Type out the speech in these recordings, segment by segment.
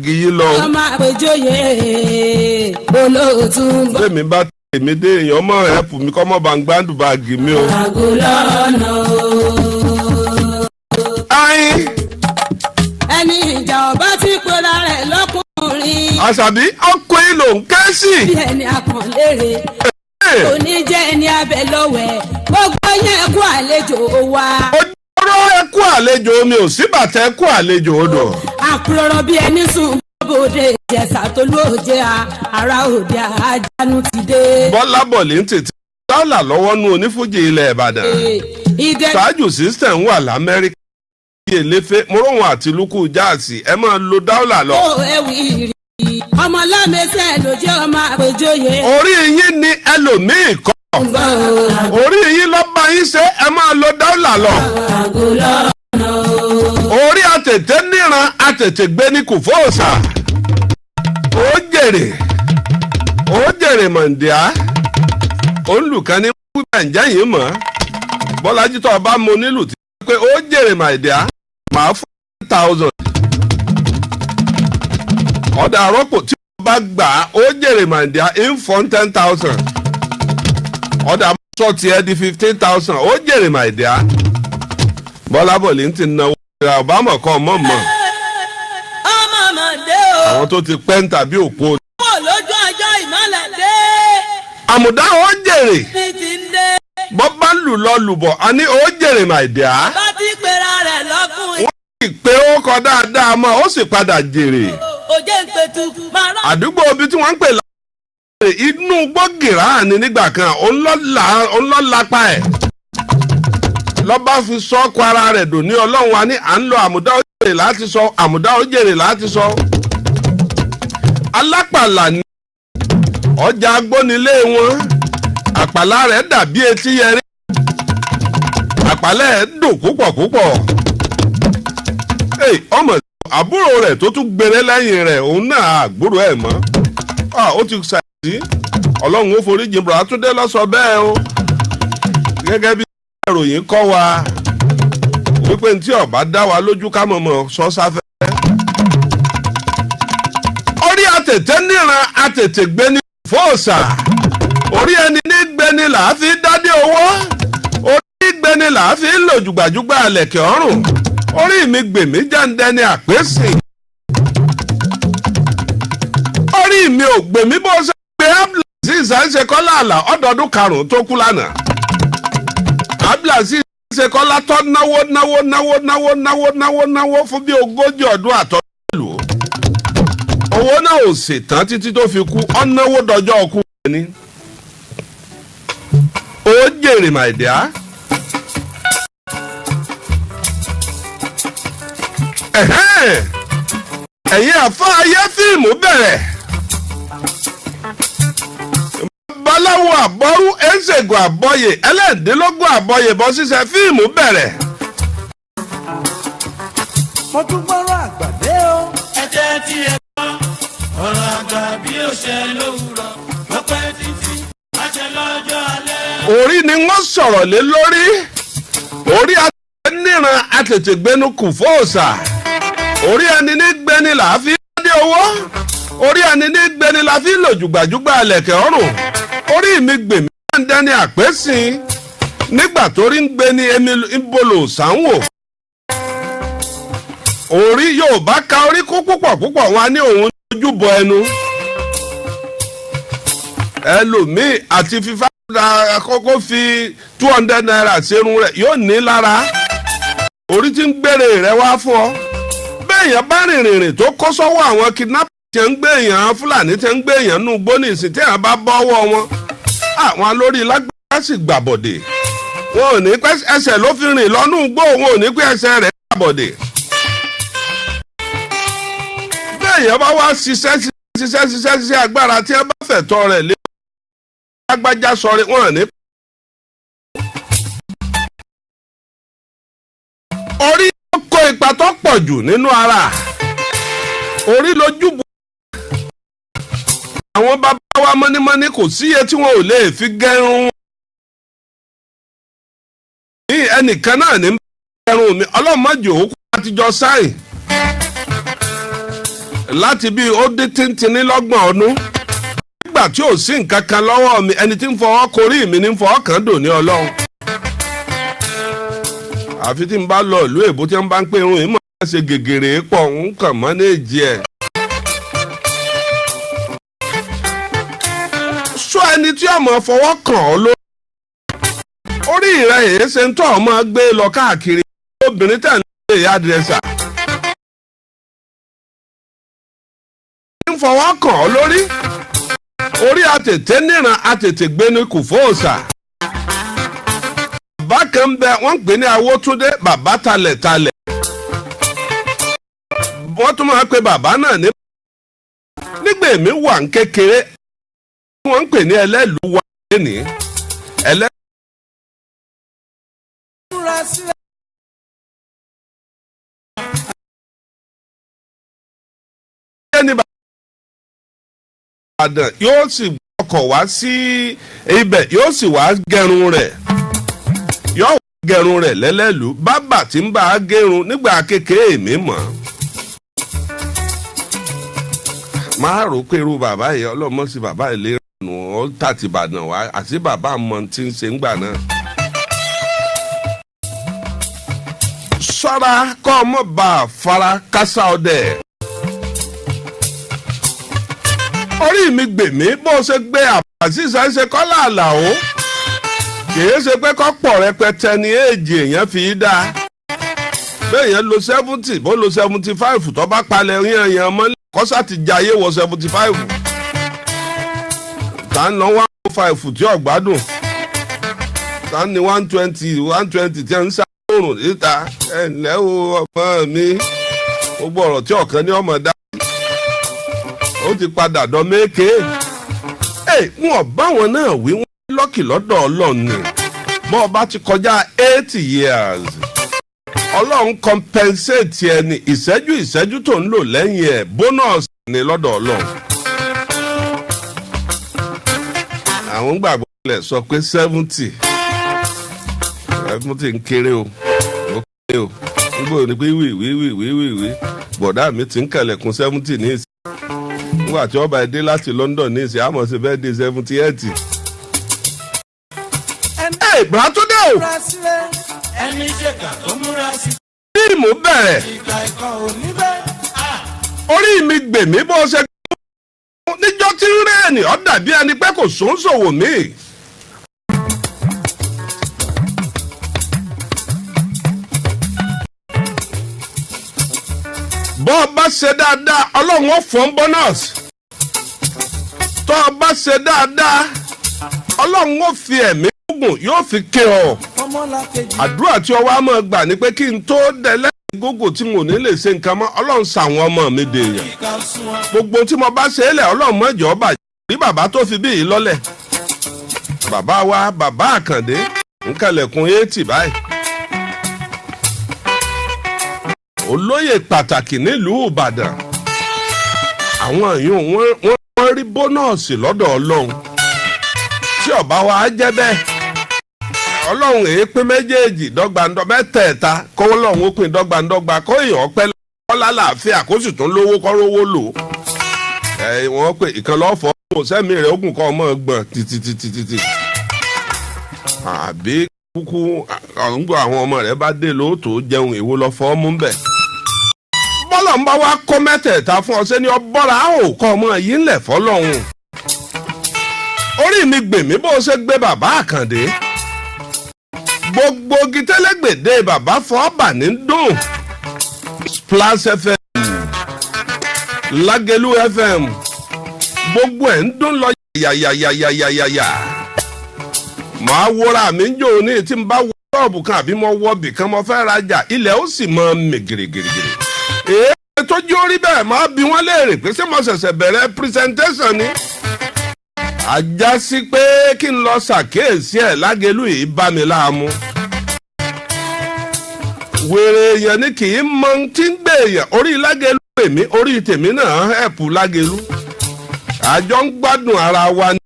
gíyí lọ. ọmọ àpèjọyè olóòtú. bẹ́ẹ̀mi bá tèmi dé èèyàn mọ̀ ẹ̀pù mi kọ́ mọ́ bá ń gbádùn báàgì mi o. àgọ́ lọ́nà o. ayin. ẹni ìjà ọba tí pera rẹ̀ lọ́kùnrin. àṣàbí ọkọ ìlò ń ké sí. bí ẹni akànlére òní jẹ́ ẹni abẹ lọ́wẹ̀ gbogbo yẹn kú àlejò wa. ojúrò ẹkú àlejò omi ò sí bàtà ẹkú àlejò odò. àkùrọ̀rọ̀ bí ẹni sùn bòde ìjẹsà tó lóòjẹ́ ara òde àjánu ti dé. bọ́lá bọ̀lì ń tètè dọ́là lọ́wọ́ nú onífújì ilẹ̀ ìbàdàn. ṣáájú system wà lamẹ́ríkà. iye léfé mọ́rọ̀wọ̀n àti lukú jáàsì ẹ máa lo dáúlà lọ. ó ẹ̀wì rí ọmọ lámẹsẹ̀ ló jẹ́ ọmọ àpèjọyè. orí yín ni ẹlòmíì kọ́. orí yín lọ́ bá yín ṣe ẹ máa lo dáúlà lọ. orí àtètè níran àtètè gbé ní kò fóòsà. ó jèrè mọ̀ǹdíá. olùkàn ní wíwẹ̀ ǹjẹ́ yìí mọ̀. bọ́lájí tó bá mo nílùú tí wọ́n pé ó jèrè mọ̀ǹdíá máa fún 1,000. ọ̀dà àrọ́pò tí wọ́n bá gbà ó jèrè mọ̀ǹdíá ń fọ́n 10,000. ọ̀dà sọ tiẹ̀ di 15,000 ó jèrè mọ̀ǹdíá. bọ́lá bọ̀lì ń ti náwó ìrà ọ̀bámọ̀ kan mọ̀ mọ̀. ọmọ màdé o. àwọn tó ti pẹ́ ń tàbí òpó. kó lójú ọjọ́ ìmọ̀lẹ̀ dé. àmùdá ó jèrè. ní ti ń dé. bọ́ bá lù lọ lùbọ̀ a ní ó jèrè mọ̀ǹdíá. bá ti pera rẹ̀ lọ́kùnrin. wọ́n sì pé ó kọ dáadáa mọ́ ó sì padà jèrè. òjé ń pẹ̀tù máa rán. àdúgbò ibi tí wọ́n ń pè láàrin inú gbọ́gìrá ni nígbà kan òun lọ́ lápá ẹ̀. lọ́ba fi sọ ọkọ ara rẹ̀ dùn ní ọlọ́run wa ní à ń lọ àmùdá ó jèrè láti sọ àmùdá ó jèrè láti sọ. alápàlà ni ọjà agbónilé wọn àpàlà rẹ̀ dàbí etí yẹrí. àpàlà ẹ̀ dùn púpọ̀ púpọ̀. ọmọ àbúrò rẹ̀ tó tún gbére lẹ́yìn rẹ̀ òun náà àgbúrò ẹ̀ mọ́. ó ti ṣàìsí ọlọ́run ó forí jìn bùrọ̀ àtúndé lọ́sọ bẹ́ẹ̀ o. gẹ́gẹ́ bí ìròyìn kọ́ wa wípé tí ọba dá wa lójú ká mọ̀mọ́ sọ sáfẹ́. orí àtètè níran àtètè gbé ní fòòsà orí ẹni ní gbéni là á fi dádé owó orí gbéni là á fi lò jùgbàjùgbà àlẹ̀kẹ̀ ọ̀rùn orí mi gbèmí jáde ní àpèsè orí mi ò gbèmí bó ṣe gbé abdulaziz ṣe kọ́lá àlà ọdọọdún karùn-ún tó kú lánàá abdulaziz ṣe kọ́lá tó náwó fún bí 40 ọdún àtọ́lù owó náà ò sì tán títí tó fi kú ọ̀náwó dọjọ́ ọkú ẹni ó jèrè màìdíá. ẹ̀yin àfa ayé fíìmù bẹ̀rẹ̀ babaláwo àbọ̀rú ẹ̀ńṣègùn àbọ̀yè ẹlẹ́ẹ̀dínlógún àbọ̀yè bọ́ ṣíṣe fíìmù bẹ̀rẹ̀. mo tún gbọ́rọ̀ àgbàdé o. ẹ jẹ́ tí ẹ gbọ́ ọ̀rọ̀ àgbà bí ó ṣe lówùrọ̀ lọ́pẹ́ títí àṣẹ lọ́jọ́ alẹ́. orí ni wọ́n sọ̀rọ̀ lé lórí orí àtẹ̀tẹ̀ níran àtẹ̀tẹ̀ gbénu kù fóòsà orí ẹni ní gbéni là á fi dé owó orí ẹni ní gbéni là á fi lò jùgbàjùgbà àlẹ̀kẹ̀ ọ̀rùn orí mi gbèmí máa ń dání àpésìn nígbà tó rí ń gbéni èmi ń bolo sànwò orí yóò bá ka orí kú púpọ̀ wọn á ní òun lójú bọ ẹnu ẹlòmíì àti fífa àkọ́kọ́ fi 200 naira ṣerun rẹ̀ yóò ní lára orí tí ń gbére rẹ̀ wá fún ọ bẹ́ẹ̀yàn bá rìnrìn tó kó sọ́wọ́ àwọn kidnapper tí ń gbé èèyàn fúlàní tí ń gbé èèyàn nù gbóni ìsìn tí èèyàn bá bọ́wọ́ wọn àwọn alórí lágbára sì gbàbọ̀dè wọn ò ní pẹ́ ẹsẹ̀ ló fi rìn lọ́nù gbó wọn ò ní pẹ́ ẹsẹ̀ rẹ̀ gbàbọ̀dè bẹ́ẹ̀yàn bá wá ṣiṣẹ́ agbára tí ẹ bá fẹ̀tọ́ rẹ̀ lé lágbájá sọrí wọn ní. orí kó ipa tó pọ̀ jù nínú ara orí lójúbọ àwọn bàbá wa mọ́nímọ́ní kò síye tí wọn ò lè fi gẹrun ní ẹnìkan náà ní gẹrun mi ọlọ́mọdé òkú àtijọ́ sáyìn láti bí ó dín tíntínílọ́gbọ̀n ọdún nígbà tí ò sí nǹkan kan lọ́wọ́ mi ẹni tí ń fọwọ́ korí mi ní fọwọ́ kan dò ní ọlọ́run àfi tí n bá lọ ìlú èbó tí wọ́n bá ń pè irun ìmọ̀ ẹ̀ ṣe gègèrè pọ̀ ń kàn mọ́ ní èjì ẹ̀. sọ ẹni tí ọmọ fọwọ́ kàn ọ́ lórí orí rẹ̀ èyí ṣe ń tọ́ ọmọ gbé lọ káàkiri obìnrin tẹ̀ ń lé ìyá dírẹ́sà. ń fọwọ́ kàn ọ́ lórí orí àtètè níran àtètè gbé ní kùfóòsà. bàbá kan bẹ wọ́n ń pè ní Awótúndé bàbá talẹ̀talẹ̀. wọ́n tún máa ń pe bàbá náà nígbà èmi wà ń kékeré wọ́n ń pè ní ẹlẹ́lùú wa ní Ìbàdàn yóò sì ọkọ̀ wá sí ibẹ̀ yóò sì wá gẹrun rẹ̀ yóò wá gẹrun rẹ̀ lẹ́lẹ́lùú bàbá tí ń bá a gẹrun nígbà kékeré mi mọ̀ máa rò pé irú bàbá yìí ọlọ́mọ sí bàbá yìí lè rìn ó tàti Ìbàdàn wá àti bàbá mọ tí ń ṣe ń gbà náà. ṣọ́ra kọ́ ọmọ bá a fara kásá ọdẹ. orí mi gbè mí bó ṣe gbé àbàṣìṣe ṣe kọ́lá àlàó kìí ṣe pé kọ́ pọ̀ rẹpẹtẹ ní èjì èèyàn fi dá bẹ́ẹ̀ yẹn lo 70 bó lo 75 tó bá palẹ̀ yẹn yẹn mọ́lẹ̀ kọ́sà ti jayé wọ 75 tá ń lọ 105 tí ọ̀gbádùn tá ń ní 120 tí ń sàrùn níta ẹ̀ ǹlẹ́ o ọmọ mi gbogbo ọ̀rọ̀ tí ọ̀kan ní ọmọ dá ó ti padà dán méke wọn báwọn náà wí wọn lọ́kì lọ́dọ̀ ọlọ́run ni bọ́ ọ bá ti kọjá 80 years ọlọ́run compensate ẹni ìṣẹ́jú tó ń lò lẹ́yìn ẹ̀ bonus ni lọ́dọ̀ ọlọ́run. àwọn gbàgbọ́ ilẹ̀ sọ pé 70 ń kéré o ó kéré o nígbà òní pé wíwí bọ̀dá mi ti ń kẹlẹ̀kùn 70 ní ìsìn nígbà tí wọ́n bá dé láti London ní ìsìn àmọ́ sí bẹ́ẹ̀ dé 78. ìgbà tó dé o. ẹni ṣèkà tó múra sí. fíìmù bẹ̀rẹ̀. ìgbà ìkan ò ní bẹ́ẹ̀. orí mi gbè mí bó ṣe níjọ́ tí ń rẹ́ẹ̀nì ọ́ dàbí ẹni pé kò sóńsòwò mí. bọ́ ọ bá ṣe dáadáa ọlọ́run ó fún bọ́nọ́s tọ́ ọ bá ṣe dáadáa ọlọ́run ó fi ẹ̀mí gúngùn yóò fi ké ọ. àdúrà tí ọwọ́ á máa gbà ní pé kí n tó dẹ̀lẹ́ gógó tí mo ní lè ṣe nǹkan mọ́ ọlọ́run ṣàwọn ọmọ mi dèèyàn gbogbo tí mo bá ṣe é lẹ̀ ọlọ́run mọ́jọ́ bàjẹ́ rí bàbá tó fi bí yìí lọ́lẹ̀ bàbá wa bàbá Àkàndé ń kẹlẹ̀kùn 80 báyìí. olóyè pàtàkì nílùú Ìbàdàn àwọn èèyàn wọ́n rí bónọ́ọ̀sì lọ́dọ̀ ọlọ́run tí ọba wa jẹ́ bẹ́ẹ̀ ọlọ́run èé pín méjèèjì dọ́gbandọ́ mẹ́tẹ̀ẹ̀ta kó ọlọ́run ó pín dọ́gbandọ́gba kó èèyàn pẹ́ lọ́lá láàfíà kó sì tún lówó kọ́ rówó lò wọ́n pè ìkan lọ́fọ̀ọ́ kò sẹ́mi rẹ̀ ogun kan ọmọ gbọ̀n títí àbí kúkú àwọn ọmọ rẹ̀ bá dé lóòótọ́ jẹun èwo lọ fọ́ mú bẹ́ẹ̀. bọ́lọ̀ ń bá wa kó mẹ́tẹ̀ẹ̀ta fún ọsẹ́ ní ọbọ̀ra ó kọ́ ọmọ yìí ńlẹ̀ fọ́lọ́hún. orí mi gbè mí bó ṣe gbé bàbá Àkàndé. gbogbo gitẹ́lẹ́gbèdé bàbá fọ́ọ̀bà ní dùn. Splash FM Lágẹ̀lú FM gbogbo ẹ̀ ń dún lọ yàyàyàyàyàyà. màá wọra mi ń jò ní tí n bá wọ ṣọ́ọ̀bù kan àbí mo wọ bì kan mo fẹ́ rajà ilẹ̀ ó sì máa mì gìrìgìrì. èyí tó jí orí bẹ́ẹ̀ máa bí wọ́n léèrè pé ṣé mo ṣẹ̀ṣẹ̀ bẹ̀rẹ̀ presentation ni. àjà sí pé kí n lọ ṣàkíyèsí ẹ̀ Lágẹ̀lú yìí bá mi láàmú. wèrè èèyàn ni kì í mọ tí ń gbé èèyàn orí Lágẹ̀lú èmi orí tèmi náà ẹ̀pù Lágẹ̀lú. àjọ ń gbádùn ara wa ni.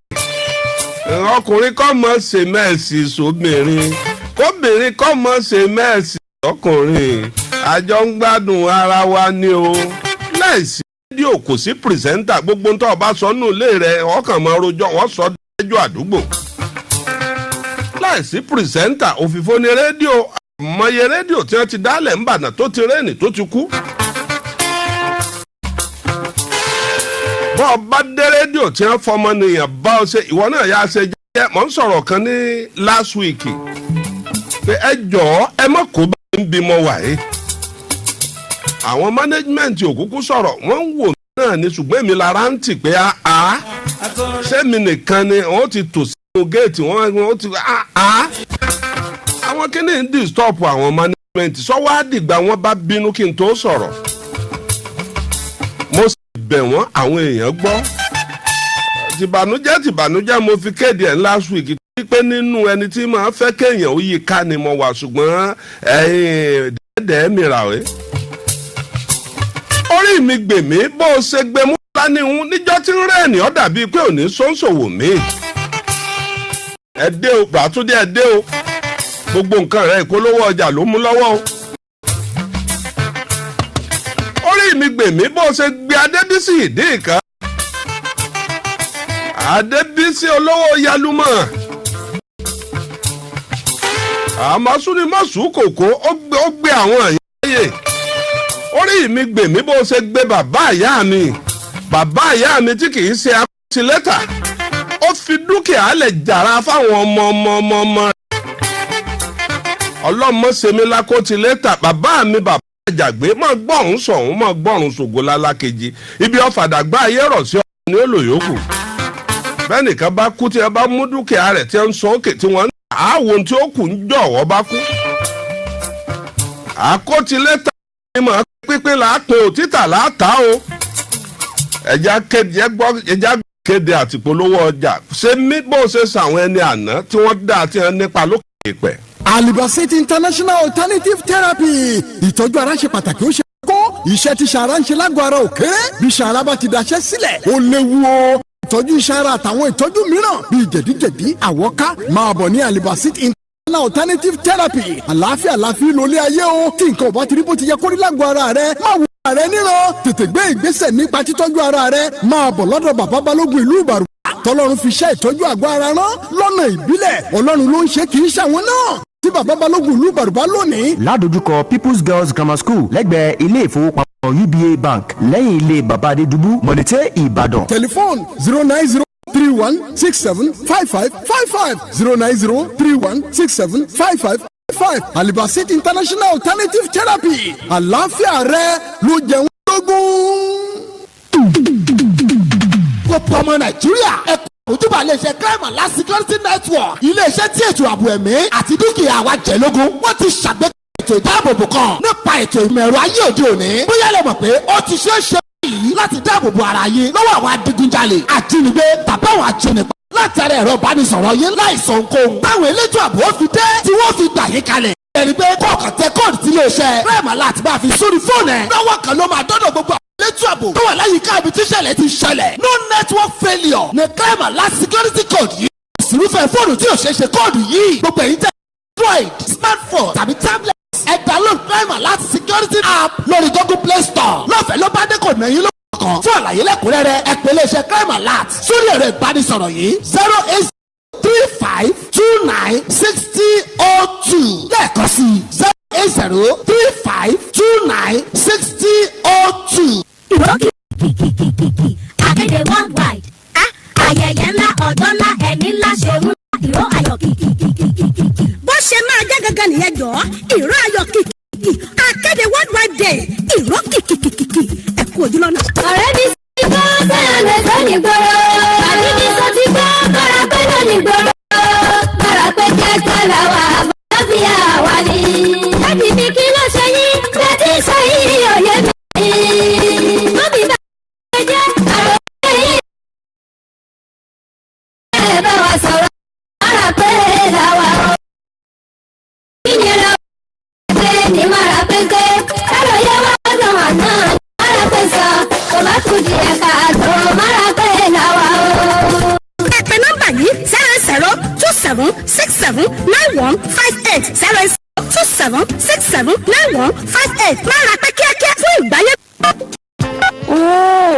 ọkùnrin kọ́ mọ̀ ṣe mẹ́ẹ̀sì sóbìnrin kóbìnrin kọ́ mọ̀ ṣe mẹ́ẹ̀sì ọkùnrin àjọ ń gbádùn ara wa ni o láìsí rédíò kò sí pìrìsẹ́ńtà gbogbo ntọ́ ọba sọ nù lé rẹ̀ ọkàn máa rojọ́ wọ́n sọ ẹjọ́ àdúgbò láìsí pìrìsẹ́ńtà òfìfo ni rédíò mọye rédíò tí wọ́n ti dálẹ̀ ń bàdàn tó ti rẹ́ẹ̀nì tó ti kú. bọ́ ọ bá dé rédíò tí wọ́n fọmọ nìyẹn bá ọ ṣe ìwọ náà yá ṣe jẹ́ mọ̀ ń sọ̀rọ̀ kan ní last week pé ẹ jọ̀ọ́ ẹ mọ̀ kó bá ń bímọ wáyé. àwọn management òkúkú sọ̀rọ̀ wọ́n ń wò náà ní ṣùgbọ́n èmi lára ń tì pé sẹ́mi nìkan ni wọ́n ti tò sínú géètì wọ́n ti àwọn kíní ń disturb àwọn management sọ́wọ́ àdìgbà wọn bá bínú kí n tó sọ̀rọ̀ mo sì bẹ̀ wọ́n àwọn èèyàn gbọ́ tìbànújẹ́ mo fi kéde ẹ̀ last week pé nínú ẹni tí màá fẹ́ kéèyàn ó yí ká ni mo wà ṣùgbọ́n dẹ́ẹ̀dẹ́ẹ́ mìíràn rẹ̀ orí mi gbèmí bó o ṣe gbé mú lánìhun níjọ́ tí ń rẹ́ẹ̀nì ọ́ dàbí pé òní sọ́nsọ̀wò mi ẹ dé o bàtúndé ẹ dé o gbogbo nǹkan rẹ̀ ìpolówó ọjà ló mú lọ́wọ́ o orí mi gbèmí bó o ṣe gbé Adébísí ìdí ìkan Adébísí olówó yalumọ̀ àmọ́ súnimọ̀sù kòkó ó gbé àwọn èèyàn yé orí mi gbèmí bó ṣe gbé bàbá ìyá mi tí kì í ṣe akọ́sílẹ́tà ó fi dúkìá lẹ̀ jàrá fáwọn ọmọ rẹ̀ ọlọ́mọ sẹ́mi lákọ́sílẹ́tà bàbá àjàgbé mọ̀ gbọ́rùn sọ̀hún mọ̀ gbọ́rùn ṣògo lálákejì ibi ọ̀fàdàgbà ayé rọ̀ sí ọ̀hún ni ó lò yòókù bẹ́ẹ̀ nìkan bá kú tí ẹ bá mú dúkìá rẹ̀ tí ẹ ń sọ òkè tí wọ́n ń àwọn tí ó kù ń jọ̀wọ́ bá kú àkọ́sílẹ́tà mọ̀ pípín láàpẹ òtítà láàtà o ẹja kéde àtìpolówó ọjà ṣé mí bó ṣe sàwọn ẹni àná tí wọ́n dá tí wọ́n nípa lókè pẹ̀. Alibasit International Alternative Therapy ìtọ́jú ara ṣe pàtàkì ó ṣe kókó iṣẹ́ tí sàrà ń ṣe lágọ̀ọ́ ara ò kéré bí sàrà bá ti daṣẹ́ sílẹ̀ ó léwu o ìtọ́jú iṣẹ́ ara àtàwọn ìtọ́jú mìíràn bíi jẹ̀díjẹ̀dí àwọ̀ká máa bọ̀ ní Alibasit Alternative Therapy àlàáfíà láfi lólé ayé o tí nǹkan ò bá ti rí bó ti yẹ kó rí lágọ̀ọ́ ara rẹ má wo ara rẹ níran tètè gbé ìgbésẹ̀ nípa títọ́jú ara rẹ máa bọ̀ lọ́dọ̀ bàbá balógun ìlú Ìbàrùbá tọ́lọ́run fi ṣe ìtọ́jú àgọ́ ara rán lọ́nà ìbílẹ̀ Ọlọ́run ló ń ṣe kì í ṣàwọn náà tí bàbá balógun ìlú Ìbàrùbá lónìí. ládojúkọ People's Girls Grammar School lẹ́gbẹ̀ẹ́ ilé ìfowópamọ́ UBA Bank lẹ́yìn ilé bàbá Adédùbú Mọ̀lété Ìbàdàn. tẹlifóònù 09031675555 09031675555 Alibasit International Alternative Therapy àlàáfíà rẹ ló jẹun lógún. gbogbo ọmọ Nàìjíríà ẹ̀kọ́ ojúbà iléeṣẹ́ crime and land security network iléeṣẹ́ tí ètò ààbò ẹ̀mí àti dúkìá wa jẹ́ lógún wọ́n ti ṣàgbékalẹ̀ ètò ìdáàbòbò kan nípa ètò ìmọ̀ ẹ̀rọ ayé òde òní bóyá lè mọ̀ pé ó ti ṣeé ṣe yìí láti dáàbòbò ara yín lọ́wọ́ àwọn adigunjalè ajínigbé tàbí àwọn ajínigbé látàrí ẹ̀rọ ìbánisọ̀rọ̀ yín láìsàn ohunkóhun táwọn elétò ààbò fi dé tí wọ́n fi gbà yín kalẹ̀ ẹ̀rí pé kọ̀ọ̀kan tẹ kóòdù tí iléeṣẹ́ crime and land ti máa fi sórí fóònù ẹ̀ lọ́wọ́ kan ló máa dọ́dọ̀ gbogbo elétò ààbò tó wà láyìíká ibi tí ìṣẹ̀lẹ̀ ti ṣẹlẹ̀ no network failure ní crime and land security code yìí ìsìrúfẹ́ fóònù tí ò ṣeé ṣe kóòdù yìí gbogbo èyí tẹ android smartphone tàbí tablet ẹ download crime and land security app lórí Google Play Store lọ́fẹ̀ẹ́ ló bá dé kò náà yín ló kan fún àlàyé lẹ́kùnrẹ́rẹ́ ẹ pè iléeṣẹ́ crime and land sórí ẹ̀rọ ìbánisọ̀rọ̀ yìí 08035296002 lẹ́ẹ̀kan sí 08035296002. ìrọ́kì akéde worldwide ayẹyẹ ńlá ọjọ́ ńlá ẹni ńlá ṣe ń ìró ayọ̀ kìkìkìkìkì. bó ṣe máa jẹ́ gangan nìyẹn jọ ìró ayọ̀ kìkìkì akéde worldwide day ìró kìkìkìkì ẹ̀kú ojúlọ́nà. ọ̀rẹ́ mi ti gbọ́ sẹ́yìn lẹ́sẹ̀ nígboro àbí mi sọ ti gbọ́ bára pẹ́ lọ nígboro bára pẹ́ jẹ́ kọ́lá wa àbáfíà wà ní. láti fi kí ló ṣe yín láti sọ yìí òye mi. mọ́mí bá a jẹ́ àròyé yìí. ẹ bá wa sọ̀rọ̀ bára pẹ́ làwà o. ìyẹn lọ pé ní bára pẹ́ pé àròyé wa dùn àná bára pẹ́ sọ kò bá kú di ẹ̀ka àtọ̀ bára pẹ́ làwà o. ẹ pè nọ́mbà yìí 08027679158 08027679158 máa ra pẹ́ kíákíá fún ìgbáyé.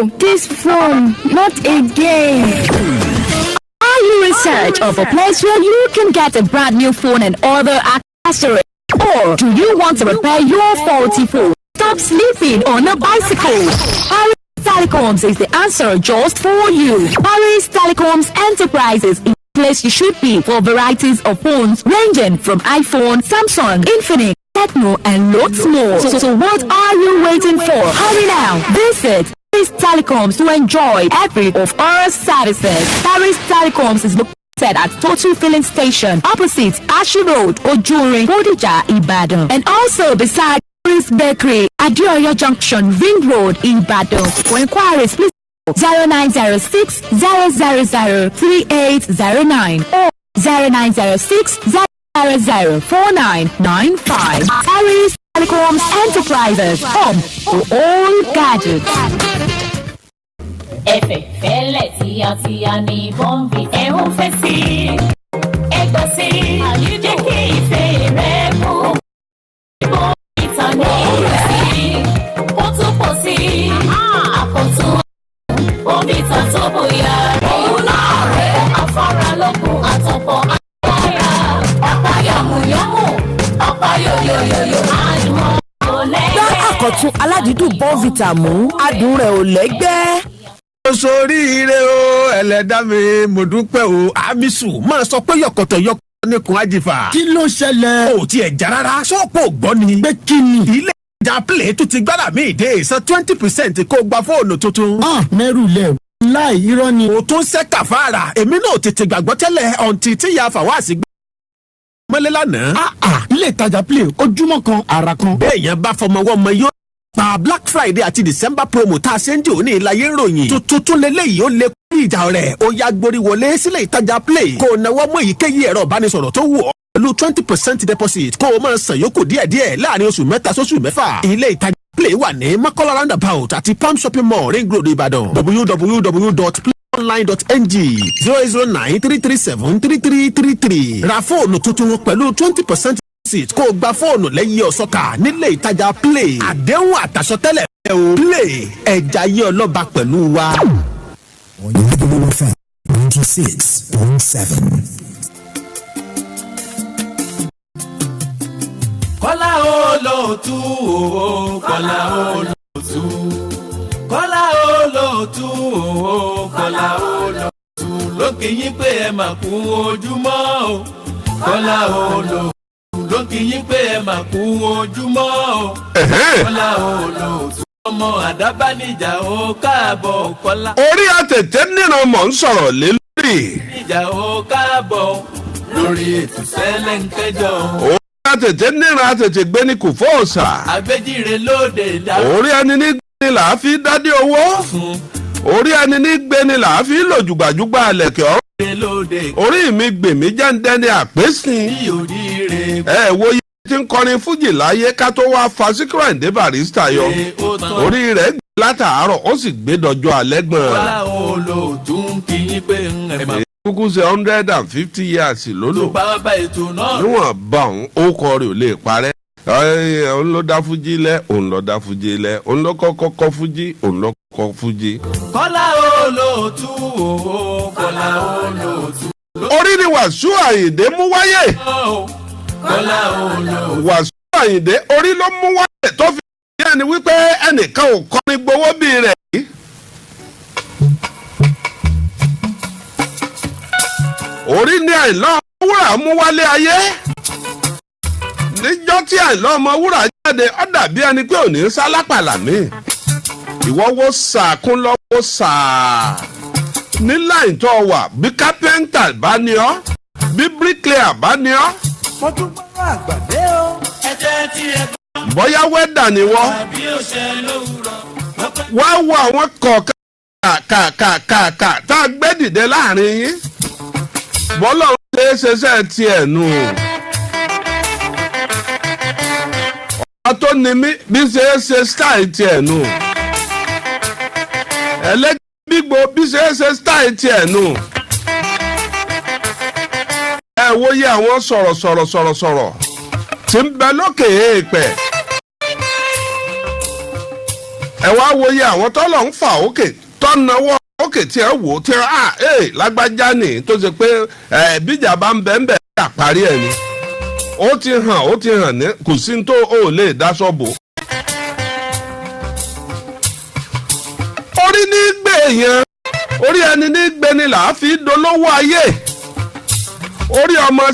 No, this phone, not again. Are you in search of a place where you can get a brand new phone and other accessories? Or do you want to repair your faulty phone? Stop sleeping on a bicycle. Paris Telecoms is the answer just for you. Paris Telecoms Enterprises is the place you should be for varieties of phones ranging from iPhone, Samsung, Infinix, Techno, and lots more. So what are you waiting for? Hurry now. Visit Paris Telecoms to enjoy every of our services. Paris Telecoms is located at Total Filling Station opposite Ashi Road, Ojurin, Bodija, Ibadan, and also beside Paris Bakery, Adioyo Junction, Ring Road, Ibadan. For inquiries, please call 0906 000 3809 or 0906 004995. Paris Telecoms Enterprises, home for all gadgets. Ẹ̀fẹ̀ fẹ́lẹ̀ tíyàtíyà ní bọ́ǹbì ẹ̀ ń fẹ́ sí i. Ẹgbẹ́ sí i, jẹ́ kí ìfẹ́ rẹ̀ kú. Bọ́ǹbì tán ní ìrẹ̀ sí i. Ó tún pọ̀ sí i. Àkọ́tún bọ́ǹbì tán tó bóyá. Òun náà rẹ̀ afáralókun àtọ̀pọ̀ agbára. Ọ̀pá yọ̀mùyọ̀mù, ọ̀pá yòyòyòyò àdùn ọ̀lẹ́gbẹ́. Dá àkọ́tún aládìídùn bọ́ǹbìtà mú adùn rẹ̀ ò lẹ́gbẹ́. Soríire o ẹlẹ́dá mi mo dúpẹ́ o Amisu máa sọ pé yọkọ̀tọ̀ yọkọ̀ nìkan àjìfà. Kí ló ṣẹlẹ̀? O tiẹ̀ já rárá sọ́ọ̀pọ̀ gbọ́ ni. Pé kí ni? Ilé ìjà Play tó ti gbára mi ìdè san 20% kó gba fóònù tuntun. Mẹ́rù lẹ̀ láì irọ́ ni. O tún ṣe kàfàrà èmi náà tètè gbàgbọ́ tẹ́lẹ̀ ọ̀ǹtì tí ya fàwáàsì gbé mọ́lẹ́ lánàá. Ilé ìtajà Play ojúmọ́ kan àrà kan. Bẹ́ẹ̀ yẹn bá fọmọ wọ́n mọ yóò pa Black Friday àti December promo tá a ṣe ń jò ní ìlàyé ìròyìn tuntun lélẹ́yìí ó lè kú ìjà rẹ̀ ó yá gborí wọlé sílẹ̀ ìtajà Play kó o náwó mọ́ èyíkéyìí ẹ̀rọ ìbánisọ̀rọ̀ tó wù ọ́ pẹ̀lú 20% deposit kó o máa san yòókù díẹ̀díẹ̀ láàrin oṣù mẹ́ta sóṣù mẹ́fà. Ilé ìtajà Play wà ní Makola roundabout àti Palm shopping mall Ring Road Ìbàdàn www.playonline.ng 08093373333 ra fóònù tuntun pẹ̀lú 20% kó o gba fóònù lẹ́yìn ọ̀sọ́kà nílé ìtajà Play àdéhùn àtàsọtẹ́lẹ̀ ẹ̀ o Play ẹ̀já yé ọlọ́ba pẹ̀lú wa. WFM 96.7. Kọ́lá Olóòtú o Kọ́lá Olóòtú Kọ́lá Olóòtú o Kọ́lá Olóòtú lókè yín pé ẹ mà kú ojúmọ́ o Kọ́lá Olóòtú lókè yín pé ẹ mà kú ojúmọ́ o Kọ́lá Olóòtú ọmọ àdábánijà o káàbọ̀ Kọ́lá. Orí àtẹ̀tẹ̀ nínú mọ̀ ń sọ̀rọ̀ lé lórí. ìjà o káàbọ̀ lórí ètò Sẹ́lẹ̀ ń kẹjọ. Àtẹ̀tẹ̀ níran àtẹ̀tẹ̀ gbé ní kò fọ́ọ̀sà. Àgbéjìrè lóde dá. Orí ẹni ní gbé là á fi dádé owó. Orí ẹni ní gbé ni là á fi lò jùgbàjùgbà àlẹ̀kẹ̀ ọ̀rọ̀. Orí mi gbèmí jẹ́ǹdẹ́ ní àpésìn. Wo yẹ ti ń kọrin fújì láyé ká tó wá fa Síkírù Àyìndé Barrister yọ. Orí rẹ̀ gbé látàárọ̀ ó sì gbé dọjọ́ alẹ́ gbọ̀n. Kọ́lá Olóòtú ń kí yín pé ń ẹ̀ máa. Kúkú ṣe 150 years lólò. Tó bá bá ètò náà. Níwọ̀n bá òun ó kọ rẹ̀ ò lè parẹ́. Òun ló dá fújì lẹ̀, òun ló dá fújì lẹ̀, òun ló kọ́kọ́ kọ́ fújì, òun ló kọ́ fújì. Kọ́lá Olóòtú o Kọ́lá Olóòtú. Orí ni Wàsíù Àyìndé mú wáyé. Kọ́lá Olóòtú. Wàsíù Àyìndé orí ló mú wáyé tó fi bí ẹni wípé ẹnìkan ò kọ́ni gbowó bíi rẹ̀ yìí. Orí ni Àìlọ́ Ọmọwúrà mú wálé ayé. Níjọ́ tí Àìlọ́ Ọmọwúrà jáde ó dàbí ẹni pé òní ń sálápàlà mi. Ìwọ wo sàkún lọ́wọ́ sàá. Ní láì tó wà bí kápẹ́ńtà bá ní ọ́ bí bíríkìlà bá ní ọ́. Mo tún gbọ́dọ̀ àgbàdé o. Ẹ jẹ́ tí ẹ gbọ́. Bóyá wẹ́dà ni wọ́n. Àbí ó ṣe lówùrọ̀. Wá wo àwọn kọ̀ọ̀kan kàkàkàkà tá a gbé dìde láàrin yín. Bọ́lá ń ṣe tiẹ̀ nù. Ọ̀pá tó ní mí bí ṣe style tiẹ̀ nù. Ẹlẹ́gbígbó bí ṣe style tiẹ̀ nù. Ẹ wo yẹ àwọn sọ̀rọ̀ tí ń bẹ lókè èèpẹ̀. ẹ wá wòye àwọn tọ́lọ̀ ń fà òkè tọ́nàwọ́ òkè tí ẹ wò tí ẹ lágbájá nì tó ṣe pé bíjà bá ń bẹ́ẹ̀ bẹ́ẹ̀ àparí ẹ̀ ni ó ti hàn ní kò sí tó o lè dáṣọ bò. orí ní gbé èèyàn orí ẹni ní gbé ni là á fi dolówó ayé orí ọmọ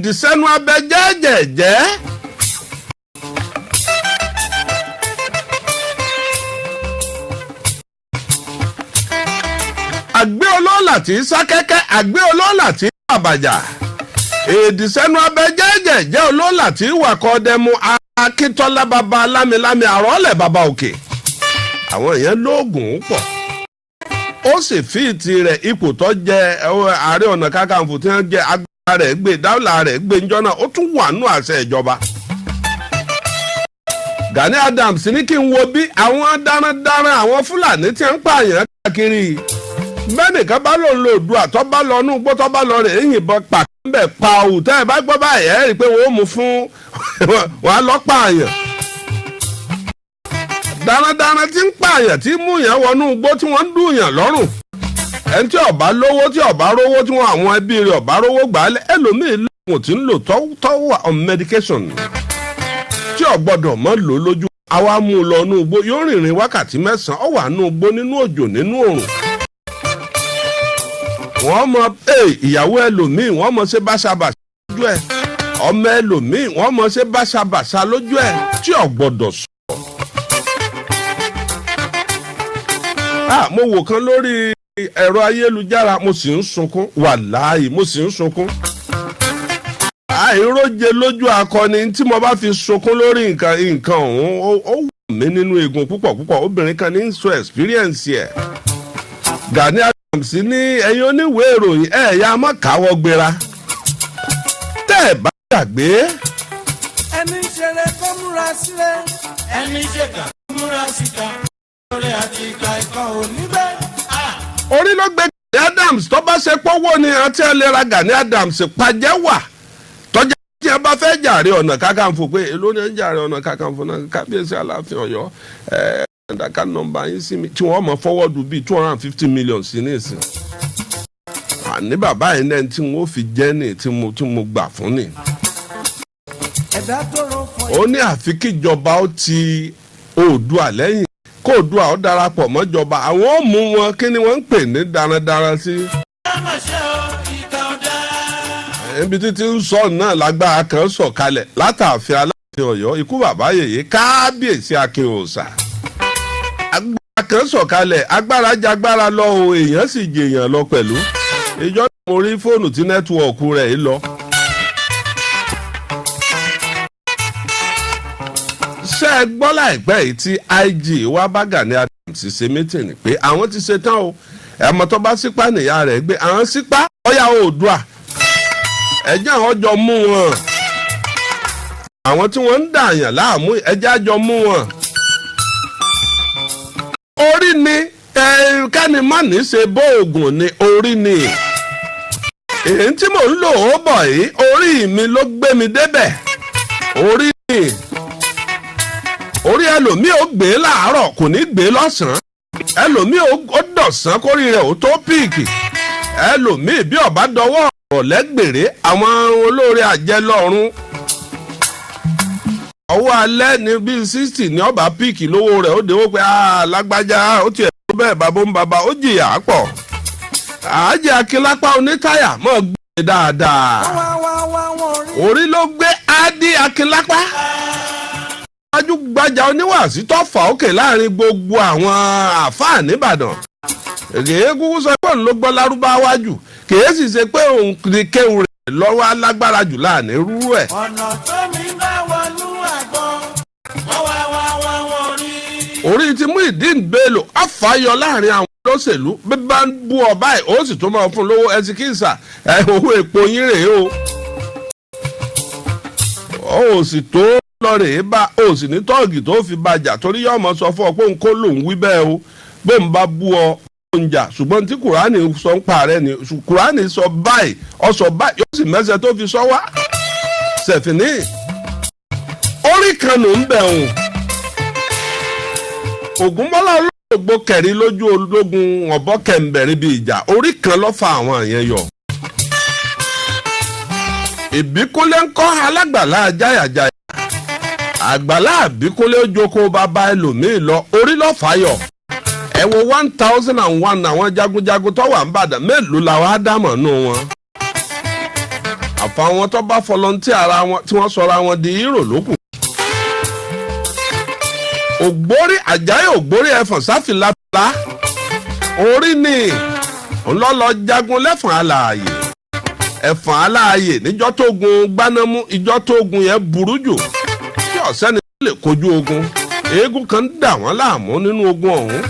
ìdìsẹ́nu abẹ jẹ́jẹ̀jẹ́. àgbẹ̀ olóòlà tí í sá kẹ́kẹ́ àgbẹ̀ olóòlà tí í bàbàjà ìdìsẹ́nu abẹ jẹ́jẹ̀jẹ́ olóòlà tí í wàkọ̀ dẹmu akíntọ́lá baba lámilámi àrọ́lẹ̀ baba òkè. àwọn èèyàn lóògùn pọ̀ ó sì fíìtì rẹ̀ ipò tó jẹ ààrẹ ọ̀nà kakanfò tí wọ́n jẹ agbára rẹ̀ gbé dáwọ́là rẹ̀ gbé njọ́ náà ó tún wà nù àṣẹ ìjọba. Gani Adams ní kí n wo bí àwọn darandaran àwọn Fúlàní tí ń pààyàn káàkiri bẹ́ẹ̀nìkan bá lòun lò du àtọ́ bá lọ nù gbọ́ tọ́ bá lọ rẹ̀ yìnbọn pàkínbẹ̀ pa òtẹ́ ẹ̀ bá gbọ́ báyìí ẹ̀ rí i pé wọ́n mú fún wọn lọ́ pààyàn. darandaran tí ń pààyàn tí mú yàn wọnú igbó tí wọ́n ń dùn yàn lọ́rùn ẹni tí ọba lówó tí ọba rówó tí wọn àwọn ẹbí rẹ̀ ọba rówó gbà á lẹ ẹlòmíín lóògùn tí ń lò tọ́wọ́ on medication tí ò gbọ́dọ̀ mọ́ lò lójú àwa mú un lọ nú igbó yóò rìnrìn wákàtí 9 ó wà nú igbó nínú òjò nínú òrùn. wọ́n mọ ìyàwó ẹlòmíín wọ́n mọ ṣe báṣabàṣà lójú ẹ̀ ọmọ ẹlòmíín wọ́n mọ ṣe báṣabàṣà lójú ẹ̀ tí ò gbọ́dọ̀ sọ. mo wò kan lórí ẹ̀rọ ayélujára mo sì ń sunkún wàláhì mo sì ń sunkún. àìróje lójú akọni tí mo bá fi sunkún lórí nǹkan ọ̀hún ó wù mí nínú eegun púpọ̀ púpọ̀ obìnrin kan ní sọ experience ẹ̀. Gani Adams ní ẹ̀yin oníwèé ìròyìn ẹ̀yà má káwọ́ gbéra tẹ́ ẹ̀ bá gbàgbé. ẹni ṣeré kó múra sílẹ̀ ẹni ṣèkà kó múra síta lórí àti ìka ẹ̀kọ́ òní bẹ́ẹ̀. orí ló gbé Gani Adams tó bá ṣe pọ́wọ́ ni àti ẹlẹ́ra Gani Adams pàjẹ́ wà tọ́jà tí ẹ bá fẹ́ jàre ọ̀nà kakanfò pé èló ni ẹ ń jàre ọ̀nà kakanfò náà kábíyèsí aláàfin Ọ̀yọ́ ẹ̀ẹ́dàkà nọ́mbà yín sí mi tí wọ́n mọ̀ fọwọ́dù bíi 250 million sí ní ìsìn. àní bàbá yìí náà tí wọ́n fi jẹ́ ní tí mo gbà fún ni. ó ní àfi kíjọba ó ti Oòduà lẹ́yìn kó Oòduà ó darapọ̀ mọ́jọba àwọn ò mú wọn kí ni wọ́n ń pè ní darandaran sí. ibi títí ń sọ náà lágbára kan sọ̀kalẹ̀ látàfin Aláàfin Ọ̀yọ́ ikú bàbá yèyé kábíyèsí Akin Òòṣà. agbára kan sọ̀kalẹ̀ agbára jagbára lọ o èèyàn sì jèèyàn lọ pẹ̀lú. ìjọ mo rí fóònù tí nẹ́tíwọ̀kù rẹ̀ yìí lọ. ṣé ẹ gbọ́ láìpẹ́ yìí tí IG wá bá Gani Adams ṣe mítìnì pé àwọn ti ṣe tán o ẹ̀mọ́ tó bá sípà nìyá rẹ̀ gbé àwọn sípà ọ̀yà Oòduà ẹ̀jẹ̀ àwọn jọ mú wọn àwọn tí wọ́n ń dààyàn láàmú ẹ̀jẹ̀ àjọ mú wọn. orí ni kẹ́ni má ní ṣe bóògùn ni orí ni èyí tí mò ń lò ó bọ̀ yìí orí mi ló gbé mi débẹ̀ orí ni orí ẹlòmíì ó gbé láàárọ̀ kò ní gbé lọ́sàn-án ẹlòmíì ó dọ̀sán kórìí rẹ̀ ó tó píìkì ẹlòmíì bí ọba dọwọ́ ọ̀lẹ́gbèrè àwọn olóore àjẹlọ́run ọwọ́ alẹ́ ní bíi 60 ní ọba píìkì lówó rẹ̀ ó déwó pé lágbájá ó tiẹ̀ tó bẹ́ẹ̀ bàbá ń bàbá ó jìyà pọ̀ àájẹ Akínlápá onítáyà mọ̀ gbé dáadáa orí ló gbé Ádì Akínlápá gbajúgbajà oníwàásí tó fà òkè láàrin gbogbo àwọn àfáà nìbàdàn èyí kúkú sọ pé òun ló gbọ́ lárúbáwá jù kìí sì ṣe pé òun ní kéwù rẹ̀ lọ́wọ́ alágbára jù láàrin irú ẹ̀. ọ̀nà tó mi bá wọnú àgbọn wọ́n rí. orí ti Muyideen Bello àfàyọ láàrin àwọn olóṣèlú bí bá ń bú ọba ẹ̀ ó sì tún máa fún lówó ẹsikísà owó epo yín rèé o ó sì tó lọ́rẹ̀ bá ó sì ní tọ́ọ̀gì tó fi bàjà torí yóò mọ̀ sọ fún ọ pé nǹkó lòún wí bẹ́ẹ̀ o bó ń bá bú ọ oúnjà ṣùgbọ́n tí Kùránì sọ ń pa rẹ̀ ni Kùránì sọ báyìí ọ sọ báyìí yóò sì mẹ́sẹ̀ tó fi sọ wá ṣẹ̀fìní orí kan ló ń bẹ̀ hùn Ògúnmọ́lá olóògbé kẹrin lójú ológun ọ̀bọ kẹ̀ǹbẹ̀rin bíi ìjà orí kan ló fa àwọn yẹn yọ. Ìbíkúnlé ń kọ́ alágbàlá jáyàjáyà àgbàlá àbíkúnlé ojoko bàbá ẹlòmíì lọ orí lọ fàyọ ẹ wo 1001 àwọn jagunjagun tó wà ń bàdàn mélòó làwọn ádámọ̀ nù wọn àfàwọn tó bá volunteer ara wọn tí wọ́n sọra wọn di hero lókù. ògbórí Àjàyí Ògbórí ẹ̀fọ̀n sáfìlàfìlà orí ni ńlọ́lọ́ jagun lẹ́fọ̀n alààyè ẹ̀fọ̀n alààyè níjọ́ tó gun gbanámú ìjọ́ tó gun yẹn burú jù tí ọ̀sẹ́ni lè kojú ogun eégún kan dà wọ́n láàmú nínú ogun ọ̀hún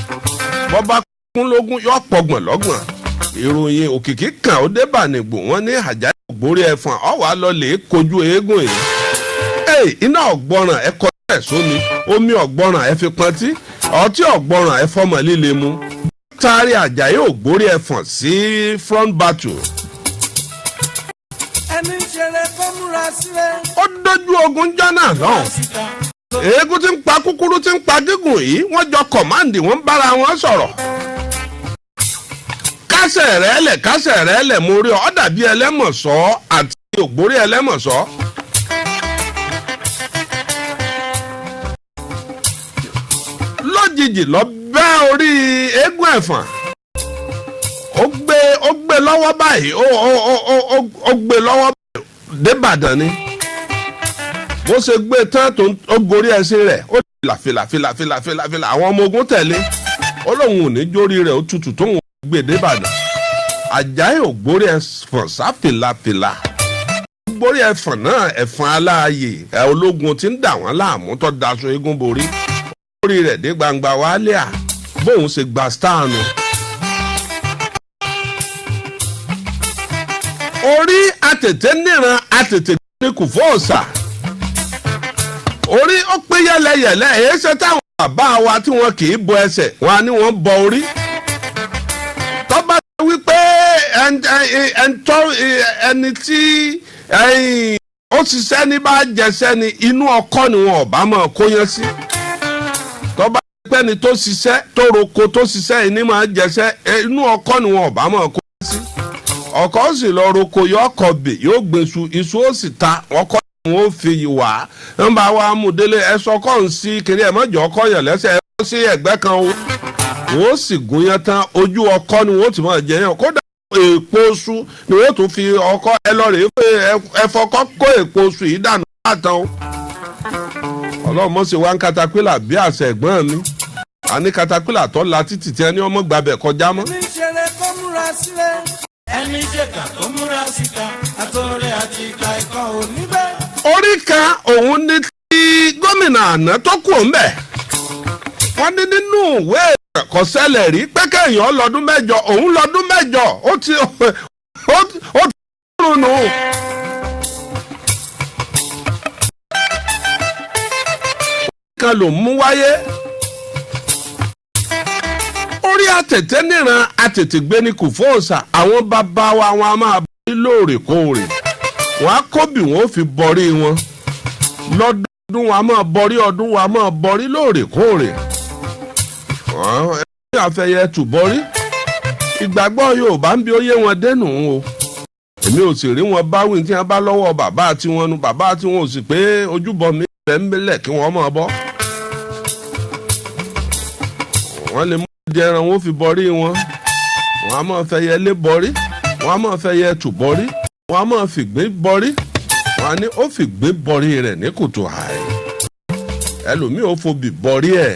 bọ́bá kún lógún yóò pọ̀gbọ̀n lọ́gbọ̀n ìròyìn òkìkí kan ó dé bànìgbò wọn ní Àjàyí Ògbórí ẹ̀fọ̀n ọ̀wá lọ lè kojú eégún yìí iná ọ̀gbọ́ràn ẹ kọ́ ẹ̀ sómi omi ọ̀gbọ́ràn ẹ fi pọntí ọtí ọ̀gbọ́ràn ẹ fọmọ líle mu taari Àjàyí Ògbórí ẹ̀fọ̀n sí front battle. ẹni ṣeré kó múra sílẹ̀. ó dojú ogun jọ́nà náà eégún tí ń pa kúkúrú tí ń pa gígùn yìí wọ́n jọ kọ̀máǹdì wọ́n bára wọn sọ̀rọ̀. kásẹ̀ rẹ̀ lẹ̀ mo rí ọ dàbí ẹlẹ́mọ̀sọ́ àti Ògbórí ẹlẹ́mọ̀sọ́. lójijì lọ bẹ́ orí eégún ẹ̀fọ̀n ó gbé lọ́wọ́ báyìí ó gbé lọ́wọ́ débàdàn ni bó ṣe gbé tán tó ó gorí ẹṣin rẹ̀ ó fìlà àwọn ọmọ ogun tẹ̀lé ó lóun ò ní jórí rẹ̀ ó tutù tóun gbé débàdàn. Àjàyí Ògbórí ẹ̀fọ̀n sáfìlàfìlà Ògbórí ẹ̀fọ̀n náà ẹ̀fọ̀n aláàyè ológun tí ń dà wọ́n láàmú tó daṣọ eégún borí orí rẹ̀ dé gbangba wálé à bóun ṣe gba star nù. orí àtètè níran àtètè ní kò fọ́ọ̀sà orí ó pé yẹlẹyẹlẹ èyí ṣe táwọn bàbá wa tí wọn kì í bọ ẹsẹ̀ wọn ni wọ́n bọ orí tọ́ba wípé ẹni tí ó ṣiṣẹ́ ní bá jẹsẹ́ ni inú ọkọ́ ni wọn ò bá máa kóyán sí tọ́ba pẹ́ni tó ṣiṣẹ́ tó roko tó ṣiṣẹ́ yìí ní máa jẹsẹ́ inú ọkọ́ ni wọn ò bá máa kóyán sí ọkọ́ sì lọ roko yóò kọ bè yóò gbèsù iṣu ó sì ta ọkọ́ wọn ò fi wà nbà wa mú délé ẹsọ kọ́ ń sí kiri ẹ̀ mọ́jọ́ ọkọ́ yàn lẹ́sẹ̀ ẹ̀ sí ẹ̀gbẹ́ kan o wọ́n sì gúnyán tán ojú ọkọ́ ni wọ́n ti máa jẹ yàn kódà èèpo oṣù ni wọ́n tún fi ọkọ́ ẹ lọ rèé pé ẹfọkọ́ kó èèpo oṣù yìí dànù látàn o ọlọ́run mọ̀ sí wa ń katapila bí àṣẹ ẹ̀gbọ́n mi àní katapila tó la títì tí ẹni ọmọ gbàbẹ̀ kọjá mọ́. ẹni ṣeré kó múra sílẹ̀. ẹni ṣèkà kó múra síta àtọ̀rẹ́ àti ìka ẹ̀kọ́ òní bẹ́ẹ̀. orí kan òun ní tí gómìnà àná tó kù ń bẹ̀ wọ́n ní nínú ìwé kò ṣẹlẹ̀ rí pé kéèyàn lọ́dún mẹ́jọ òun lọ́dún mẹ́jọ ó ti rún nù. kan ló mú wáyé orí àtètè níran àtètè gbé ní kò fóòsà àwọn bàbá wa wọn a máa bọ́ lóòrèkóòrè wọn á kó bí wọn ó fi bọrí wọn lọ́dún wọn a máa bọrí ọdún wọn a máa bọrí lóòrèkóòrè ẹni àfẹyẹ tùbọrí ìgbàgbọ́ Yorùbá ń bí ó yé wọn dẹ́nu o èmi ò sì rí wọn báwí tí wọn bá lọ́wọ́ bàbá tiwọn nu bàbá tiwọn ò sì pé ojúbọ mi bẹ́ẹ̀ ń bẹ́lẹ̀ kí wọ́n máa bọ́ wọ́n lè mú jẹran wọn fi bọrí wọn a máa fẹyẹ lé bọrí wọn a máa fẹyẹ tù bọrí wọn a máa fìgbín bọrí wọn a ní ó fìgbín bọrí rẹ̀ ní kòtò àì ẹlòmíì ó fobì bọrí ẹ̀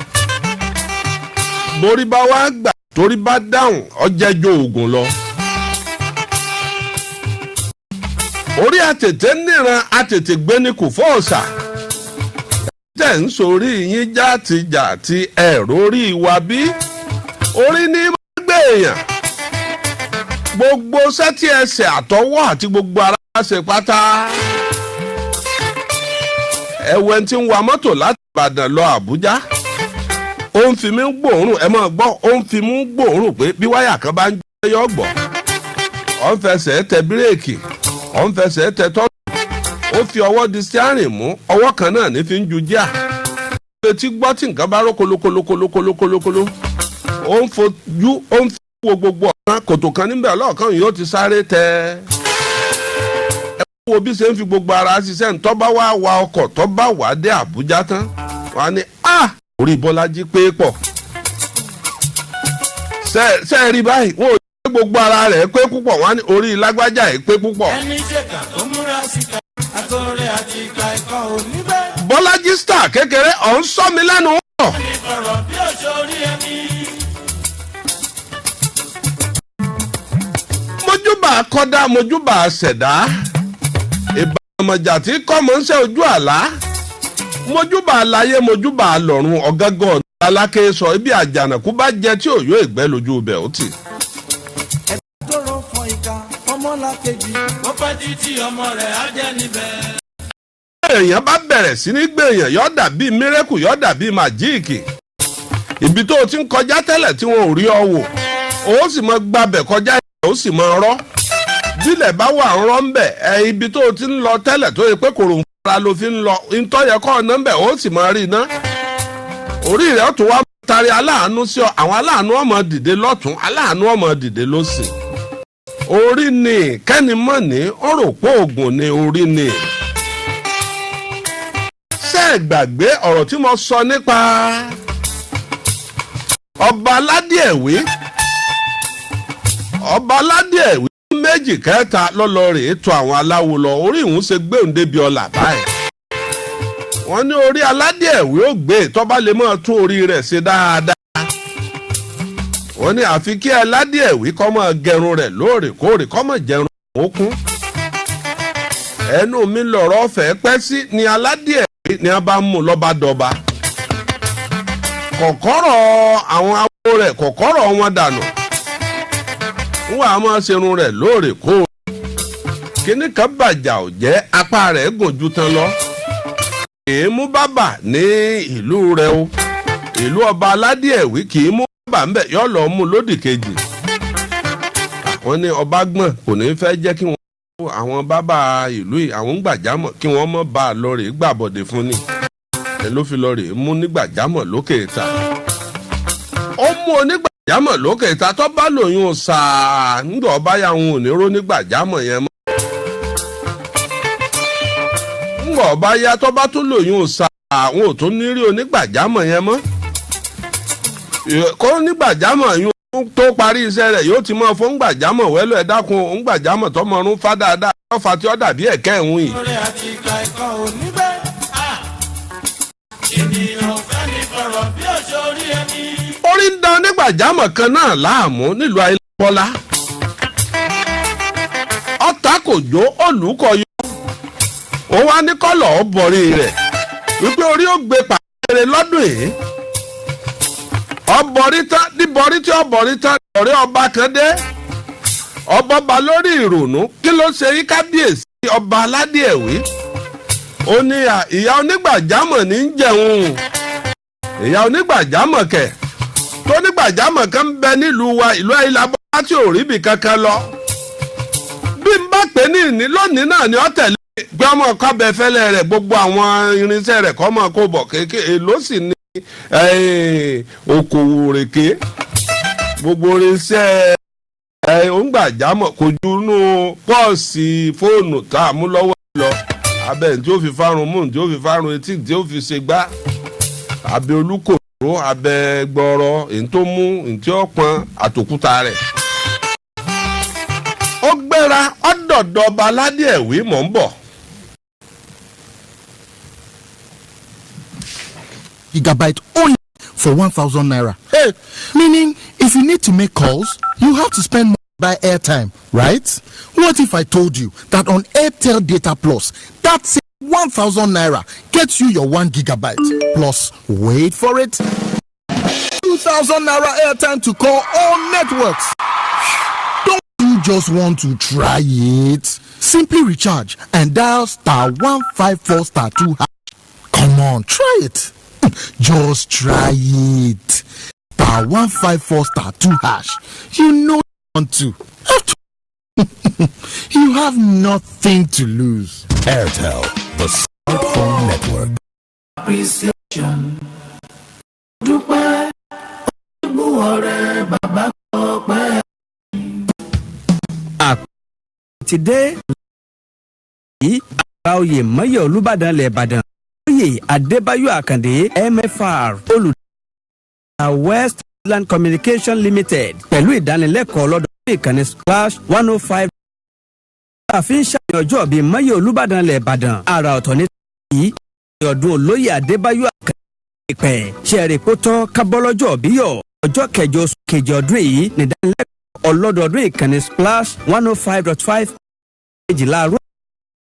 borí bá wá gbà torí bá dáhùn ọjẹjọ oògùn lọ. orí àtètè níran àtètè gbé ní kò fọ́ọ̀sà tẹ̀ ń sórí yín jàtijàti ẹ̀rọ orí wa bí orí ní gbé èèyàn gbogbo sẹ́tì ẹsẹ̀ àtọwọ́ àti gbogbo ara ṣe pátá ẹ̀wẹ̀ tí ń wa mọ́tò láti Ìbàdàn lọ Àbújá ó ń fi mí gbòòrùn ẹ máa gbọ́ ó ń fi mú gbòòrùn pé bí wáyà kan bá ń jẹ́ yọ gbọ́ ó ń fẹsẹ̀ tẹ bírèkì ó ń fẹsẹ̀ tẹ tọ́lù ó fi ọwọ́ di steering mú ọwọ́ kan náà ní fi ń ju jíà etí gbọ́ tí nǹkan bá ró kolokolokolokolokolo ó ń fojú ó ń wo gbogbo ọ̀nà kòtò kan níbẹ̀ ọlọ́ọ̀kan yóò ti sáré tẹ ẹ wo bí ṣe ń fi gbogbo ara ṣiṣẹ́ ń tọ́ba wá wa ọkọ̀ tọ́ba wá dé Àbújá tán wà ní orí Bọ́lájí pé pọ̀ ṣe rí báyìí wọ́n ò gbogbo ara rẹ̀ pé púpọ̀ wọ́n ní orí lágbájá ẹ̀ pé púpọ̀. ẹni ṣèkà tó múra síta àtọ̀rẹ́ àti ìka ẹ̀kọ́ òní bẹ́ẹ̀. Bọ́lájí star kékeré ọ̀hún sọ mi lẹ́nu wọ̀. ọ̀rọ̀ bí òṣòrí ẹni. mojúbà kọ́dá mojúbà ṣẹ̀dá ìbàmọ̀jà tí kọ́mọ ń ṣe ojú àlá mojúbà aláyé mojúbà lọ́run ọ̀gángán aláké sọ ibi àjànàkú bá jẹ tí òyò ìgbẹ́ lójú ibẹ̀ ó tì. ẹ̀dọ́rọ̀ fọ ìka ọmọlàkejì ó pẹ́ títí ọmọ rẹ̀ á jẹ́ níbẹ̀. èèyàn bá bẹ̀rẹ̀ sí ní gbé èèyàn yọ́ dàbí mírẹ́kù yọ́ dàbí màjíìkì ibi tó o ti ń kọjá tẹ́lẹ̀ tí wọn ò rí ọ wò ó sì mọ gbabẹ̀ kọjá ó sì mọ rọ́ bílẹ̀ bá wà ń rọ́ ń bẹ̀ ibi tó o ti ń lọ tẹ́lẹ̀ tó yẹ pé kòròǹfà ló fi ń lọ ntọ́yẹ kọ́ ọ̀nà ń bẹ̀ ó sì mọ rí iná orí rẹ̀ tó wá tari aláàánú sí ọ àwọn aláàánú ọmọ dìde lọ́tún aláàánú ọmọ dìde lósì orí ni kẹ́ni mọ̀ ní ọ̀rọ̀ pọ̀ ògùn ni orí ni ṣé ẹ gbàgbé ọ̀rọ̀ tí mo sọ nípa ọba aládìẹ̀wé méjì kẹta lọ́lọ́rẹ̀ ètò àwọn aláwo lọ orí ìhun ṣe gbé òun débi ọlà báyìí wọ́n ní orí aládìẹ̀wé ó gbé tọ́ba lè máa tún orí rẹ̀ ṣe dáadáa wọ́n ní àfi kí aládìẹ̀wé kó máa gẹrun rẹ̀ lóòrèkóòrè kó máa jẹrun òkun ẹnu mi lọ̀rọ̀ ọ̀fẹ́ pẹ́ sí ni aládìẹ̀wé ni a bá mú lọ́ba dọba kọ̀kọ́rọ̀ àwọn awo rẹ̀ kọ̀kọ́rọ̀ wọn dànù wọ́n á máa ṣerun rẹ̀ lóòrèkóòrè kíní kan bàjá ò jẹ́ apá rẹ̀ gùn ju tán lọ kìí mú bàbà ní ìlú rẹ̀ o ìlú ọba aládìẹ̀wé kìí mú bàbà ń bẹ̀ yọ lọ mú lódì kejì wọ́n ní ọba gbọ̀n kò ní fẹ́ jẹ́ kí wọ́n mú àwọn bàbá ìlú àwọn ń gbàjámọ̀ kí wọ́n mọ̀ bá a lọ rè gbàbọ̀dé fún ni ẹ ló fi lọ rè mú nígbàjámọ̀ lókè ìta ó mú onígbàjámọ̀ lókè ìta tó bá lòyún sáà ńgbà ọba yà wọn ò ní ró nígbàjámọ̀ yẹn mọ́ ńgbà ọba yà tó bá tún lòyún sáà àwọn ò tún ní rí onígbàjámọ̀ yẹn mọ́ kó onígbàjámọ̀ yún tó parí iṣẹ́ rẹ̀ yóò ti mọ́ fún gbàjámọ̀ wẹ́lú ẹ̀ dákun òun gbàjámọ̀ tọmọrún fádáadáa lọ́fà tí ó dàbí ẹ̀kẹ́ ẹ̀hún yìí. ọ̀rẹ́ àti ìka ẹ̀kọ́ òní bẹ́ẹ̀. ènìyàn fẹ́ ní fọ̀rọ̀ bí òṣòrí ẹni. orí ń da onígbàjámọ̀ kan náà láàmú nílùú ayélujára ọ̀tá kò jó olùkọ́yọ́ ó wá ní kọ́lọ̀ ó bọ̀rí rẹ̀ wípé orí ó gbé pàṣẹ lọ́dún yìí ọbọ̀rí tán níbọ̀rí tí ọbọ̀rí tán ọ̀rẹ́ ọba kan dé ọba ba lórí ìrònú kí ló ṣe yí kábíyèsí ọba aládìẹ̀wé ó ní ìyá onígbàjámọ̀ ní ń jẹun ìyá onígbàjámọ̀ kẹ̀ tó nígbàjámọ̀ kan ń bẹ nílùú wa ìlú ayélujára láti òríbì kankan lọ bí n bá pè ní ìní lónìí náà ni ó tẹ̀lé gbé ọmọ kọ́bẹ fẹ́lẹ́ rẹ̀ gbogbo àwọn irinṣẹ́ rẹ̀ kọ́ mọ́ kó bọ̀ kéèké èló sì ní okòwò rèké gbogbo irinṣẹ́ òǹgbàjámọ̀ kò ju inú pọ́ọ̀sì fóònù tá a mú lọ́wọ́ lọ abẹ́ tí ó fi fárun mú tí ó fi fárun etí tí ó fi ṣe gbá abẹ́ olúkòrò abẹ́ gbọ́rọ̀ èyí tó mú èyí tí ó pọn àtòkúta rẹ̀ ó gbéra ọ̀dọ̀dọ̀ ọba aládìẹ̀wé mọ̀ ń bọ̀. Gigabyte only for 1,000 naira. Hey, meaning if you need to make calls, you have to spend more to buy airtime, right? What if I told you that on Airtel Data Plus, that's 1,000 naira gets you your 1 gigabyte plus, wait for it, 2,000 naira airtime to call all networks. Don't you just want to try it? Simply recharge and dial *154*2#. Come on, try it. Just try it. *154*2#. You know you want to. You have nothing to lose. Airtel, the smartphone network. Appreciation. Dúpẹ́ ọ̀rẹ́ bàbá ọpẹ́. Ti dé yìí àgbà oyè mọ́yẹ̀ Olúbàdàn lẹ̀ Ìbàdàn oyè Adébáyọ̀ Àkàndé MFR olùdarí West Land Communication Limited pẹ̀lú ìdánilẹ́kọ̀ọ́ lọ́dọ̀ ìkànnì Splash 105. àfin ṣàyàn ọjọ́ bíi Máyọ̀ Olúbàdàn lẹ̀ Ìbàdàn àrà ọ̀tọ̀ ní yìí ọdún olóyè Adébáyọ̀ Àkàndé ìpẹ́ ṣẹ̀rì pótọ́ kábọ́lọ́jọ́ bíyọ̀ ọjọ́ kẹjọ oṣù kejì ọdún yìí nìdánilẹ́kọ̀ọ́ ọlọ́dọọdún ìkànnì Splash 105.5 kejìlá àrùn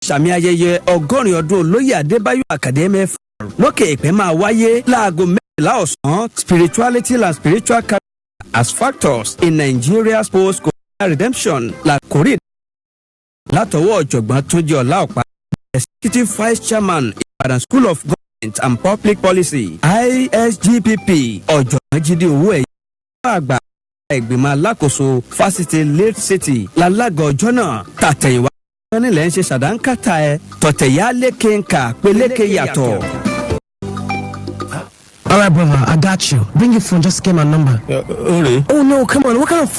sàmì ayẹyẹ 100 ọdún olóyè Adébáyọ̀ Àkàndé MFR lókè ìpẹ́ máa wáyé láago 12 ọ̀sán. Spirituality and spiritual character as factors in Nigeria's post-colonial redemption làkórí látọwọ́ ọ̀jọ̀gbọ́n Túnjí Ọláọ̀pá, Executive Vice Chairman Ibadan School of Government and Public Policy ISGPP, ọ̀jọ̀gbọ́n Jídé Owóẹ̀yẹ àgbà ìgbìmọ̀ alákòóso fásitì Lake City lálága ọjọ́ náà tàtẹ̀yìnwá nílẹ̀ ń ṣe ṣàdánkátà ẹ̀ tọ̀tẹ̀yà lékèǹkà pélékè yàtọ̀. All right, brother, I got you. Bring your phone, just get my number. Really? Oh no, come on, what kind of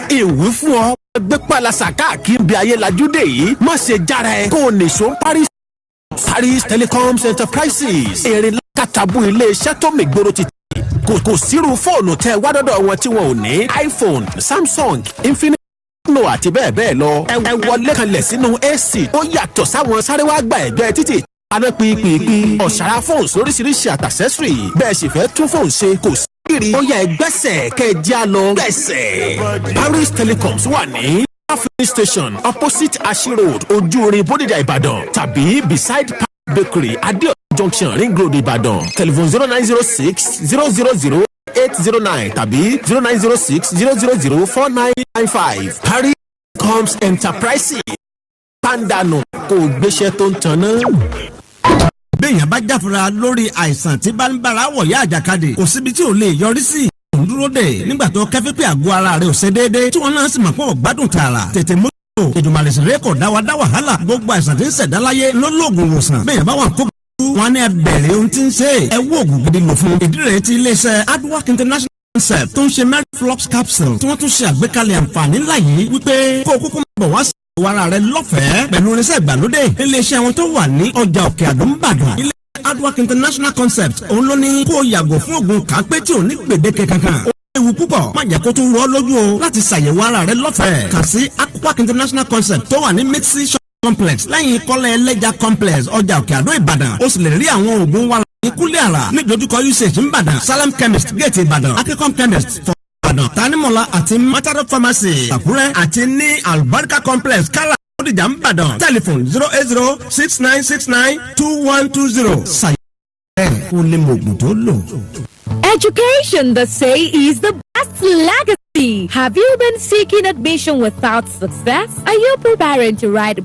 ìwé fún ọ gbé pàlàsà káàkiri bí ayé lajú dé yìí má ṣe jára ẹ kó o nìṣó Paris Telecoms Enterprises èrè lákàtàbù ilé-iṣẹ́ tó mìgboro ti kò sírú fóònù tẹ wá dọ́dọ̀ wọn tí wọn ò ní iPhone, Samsung, Infinix àti bẹ́ẹ̀ bẹ́ẹ̀ lọ ẹ wọlé kanlẹ̀ sínú AC ó yàtọ̀ sáwọn sáré wá gba ẹ̀gbẹ́ títì aná pípípí ọ̀sára fóònù lóríṣiríṣi àtàsẹ́sìrì bẹ́ẹ̀ sì fẹ́ tún fóònù ṣe kò sí. ó yá ẹgbẹ́sẹ̀ kẹjá lọ gbẹ̀sẹ̀. Paris Telecoms wà ní filling station opposite Ashi Road Ojúrin Bódìjà Ìbàdàn tàbí beside Park Bakery Adéọ̀yọ́ Junction Ring Road Ìbàdàn telephone 0906 000 809 tàbí 0906 000 4995. Paris Telecoms Enterprises pàdánù kò gbéṣẹ́ tó ń tanná. béèyàn bá jáfura lórí àìsàn tí bá ń bára wọ̀yá àjàkadì kò síbi tí ò lè yọrí sí dúró dè nígbà tó kẹ́fí pé àgọ́ ara rẹ̀ ò ṣe déédéé tí wọ́n náà sì mọ̀ pé ò gbádùn tààrà tètè mú ìdùnmọ̀lẹ́sẹ̀rẹ́ kò dá wàhálà gbogbo àìsàn tí ń ṣẹ̀dá láyé lọ́lọ́gùn wòsàn béèyàn bá wà kó wọn ní ẹbẹ̀rẹ̀ ohun tí ń ṣe ẹ wó oògùn gidi lò fún ìdí rẹ̀ ti iléeṣẹ́ Adwork International Concept tó ń ṣe Meriflox capsule tí wọ́n tún ṣe àgbékalẹ̀ àǹfààní ńlá yìí wípé kó o kúkú bọ̀ wá sí wàrà rẹ̀ lọ́fẹ̀ẹ́ pẹ̀lú irinṣẹ́ ìgbàlódé iléeṣẹ́ wọn tó wà ní ọjà Òkè Àdó Ìbàdàn ilé Adwork International Concept òun ló ní kó o yàgò fún oògùn kápẹ́ tí ò ní gbèdéke kankan ó ewu púpọ̀ má jẹ́ kó tún wọ́ lójú o láti ṣàyẹ̀wò ara rẹ̀ lọ́fẹ̀ẹ́ kàn sí Adwork International Concept tó wà ní Mixi Shop Complex lẹ́yìn kọ́lẹ̀ ẹlẹ́jà complex ọjà Òkè Àdó Ìbàdàn ó sì lè rí àwọn oògùn wàrà ní kúlẹ̀ àrà ní dojúkọ usage Ìbàdàn Salem Chemist Gate Ìbàdàn Akíkọ́m Chemist Ìbàdàn Tanimola àti Matador Pharmacy Àkúrẹ́ àti ní Albarka Complex Kala Odija Ìbàdàn telephone 08069692120. ṣàyẹ̀wò ẹ̀ kó lè mọ ògùn tó lò. Education, they say, is the best legacy. Have you been seeking admission without success? Are you preparing to write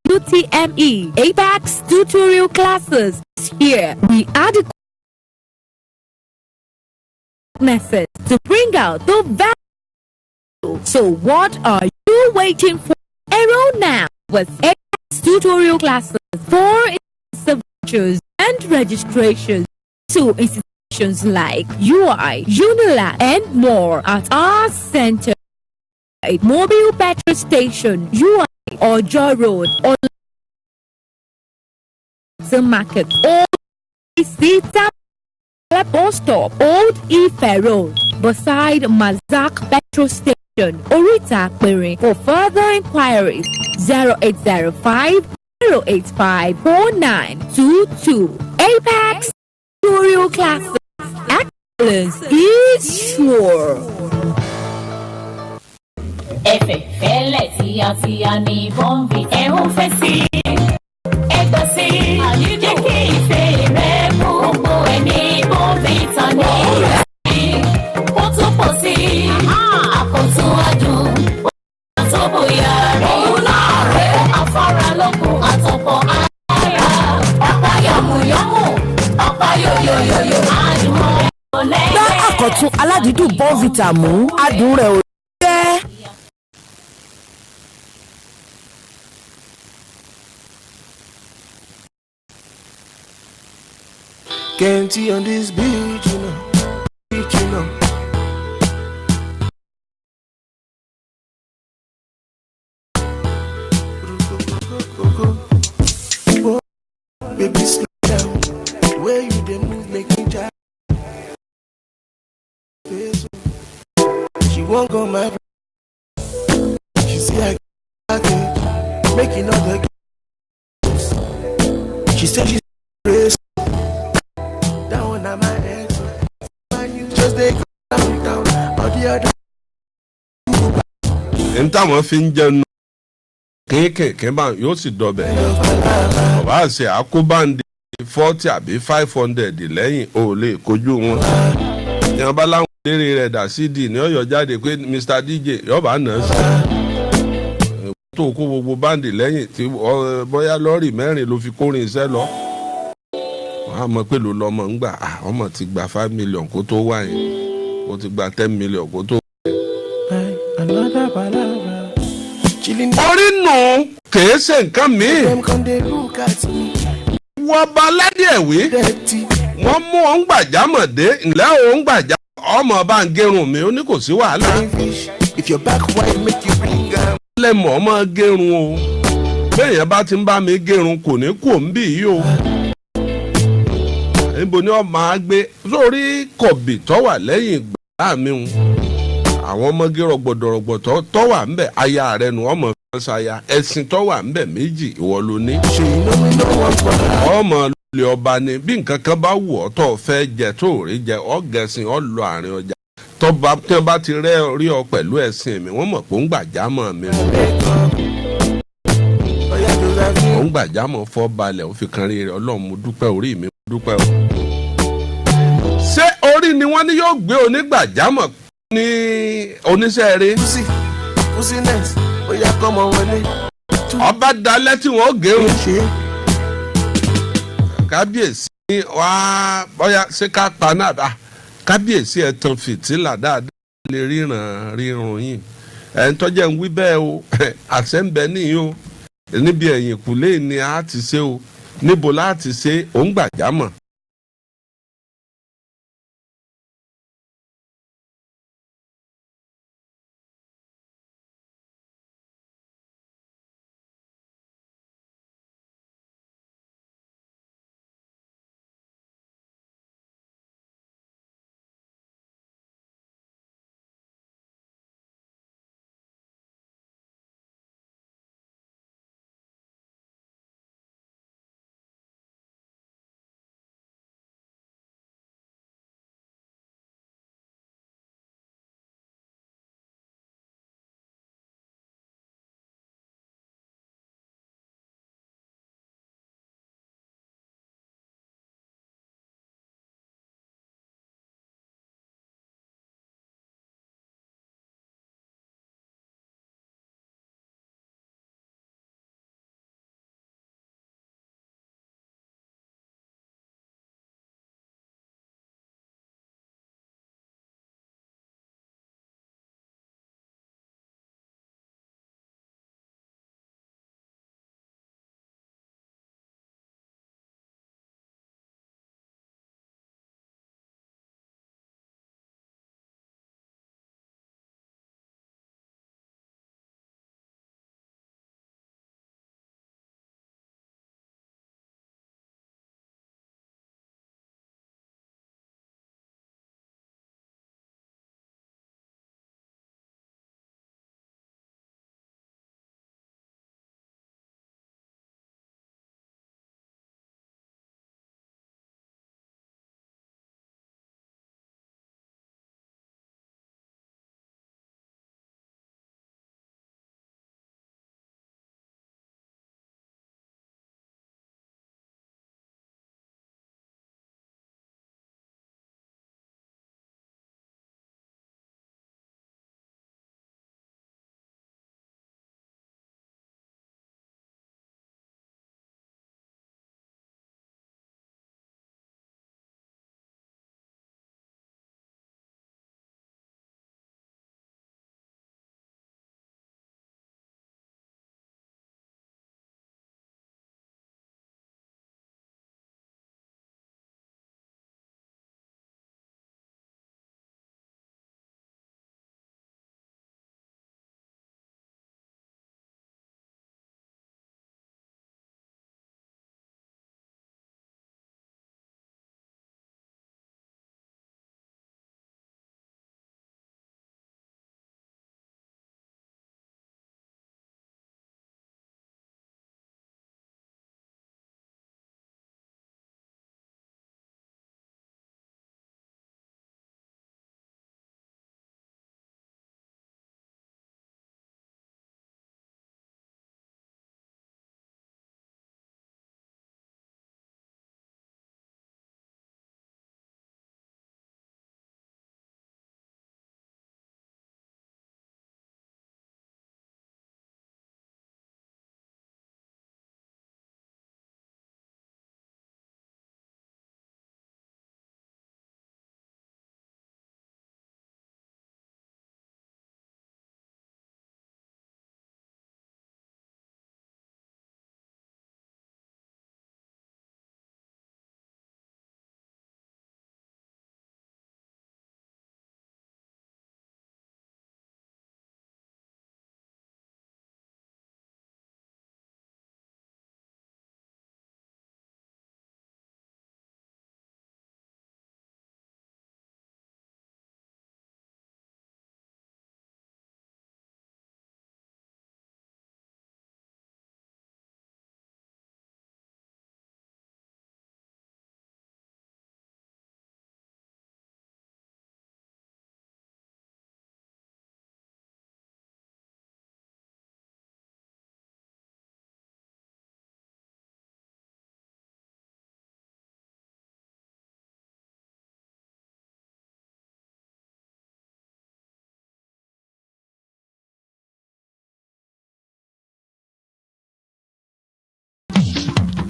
UTME, APACS tutorial classes? Here, we add methods to bring out the value. So what are you waiting for? Enroll now with APACS tutorial classes for institutions and registrations to institutions like UI, Unilag, and more at our center. Mobile petrol station, UI, Ojo Road, or the market, or Sita bus stop, Old Ife Road, beside Mazak petrol station, Orita Query. For further inquiries, 0805 085 4922. Apex tutorial classes. Excellence is sure. Ẹ̀fẹ̀ fẹ́lẹ̀ tíyàtíyà ní bọ́ǹbì ẹ̀hún fẹ́ sí. Ẹgbẹ́ sí jẹ́ kí ìfẹ́ rẹ̀ gbogbo ẹ̀mí bọ́ǹbì tán ní ìrẹsì. Ó tún pọ̀ sí àkótún adùn. Ó tó bóyá rí láàrẹ̀ afáralókun àtọ̀pọ̀ ara. Ọ̀pá yọ̀mùyọ̀mù, ọ̀pá yòyòyòyò àdùn ọ̀lẹ́. Dá àkọ̀tún aládìídùn bọ́ǹvìtà mú adùn rẹ̀ ò jẹ́. Can't see on this beach, you know. Beach, you know. Baby, slow down. Where you dey move, make me jive. She won't go my she say I got making all the she said she's race down on my ex man you just they down all the other n táwọn fi ń jẹun kéékèèké bá yóò sì dọbẹ̀ ọba àṣẹ àkóbáǹdì 40 àbí 500 lẹ́yìn ò lè kojú wọn ìyẹn bá láwọn eléré rẹ̀ dà sí di ní ọ̀yọ́ jáde pé Mr DJ yọba náà sí tó kó gbogbo báǹdì lẹ́yìn tí bóyá lọ́ọ̀rì mẹ́rin ló fi kórin iṣẹ́ lọ wọ́n á mọ̀ pé ló lọ́mọ ń gbà ọmọ ti gba 5 million kó tó wá yẹn ó ti gba 10 million kó tó. orí nù kèé ṣe nǹkan míì wọ́n bá aládé ẹ̀wé wọ́n mú òun gbàjámọ̀ dé ńlẹ́ òun gbàjámọ̀ ọmọ bá ń gẹrun mi ó ní kò sí wàhálà lẹ́mọ̀ ọmọ gẹrun o bẹ́ẹ̀yẹn bá ti ń bá mi gẹrun kò ní kò ń bì yí o níbo ni wọ́n máa gbé sórí kọ̀bì tó wà lẹ́yìn ìgbà mi o àwọn ọmọge rọgbọdọrọgbọ tó wà ńbẹ aya rẹ nu ọmọ ṣaya ẹ̀sìn tó wà ńbẹ méjì ìwọ ló ní. ọmọ lè ọba ni bí nǹkan kan bá wù ọ́ tó fẹ́ jẹ tó rí jẹ ọgẹsìn ọ lọ àárín ọjà tọba tí wọ́n bá ti rí ọ pẹ̀lú ẹ̀sìn mi wọ́n mọ̀ pé ó ń gbàjámọ̀ mi ó ń gbàjámọ̀ fọ́ balẹ̀ ó fi kan rí rẹ Ọlọ́run mo dúpẹ́ orí mi mo dúpẹ́ o. ṣé orí ni wọ́n ní yóò gbé onígbàjámọ̀ ní oníṣẹ́ rẹ̀. ọba dalẹ̀ tí wọ́n gẹ̀rùn. kábíyèsí wá bóyá ṣé ká pa náà dá kábíyèsí ẹ̀ tan fìtílà dáadáa lè ríran yìí ẹ̀ ń tọ́jú ẹ̀ ń wí bẹ́ẹ̀ o àṣẹ ń bẹ níyì o níbi ẹ̀yìn kùlé ni a ti ṣe o níbo láti ṣe òun gbàjámọ̀.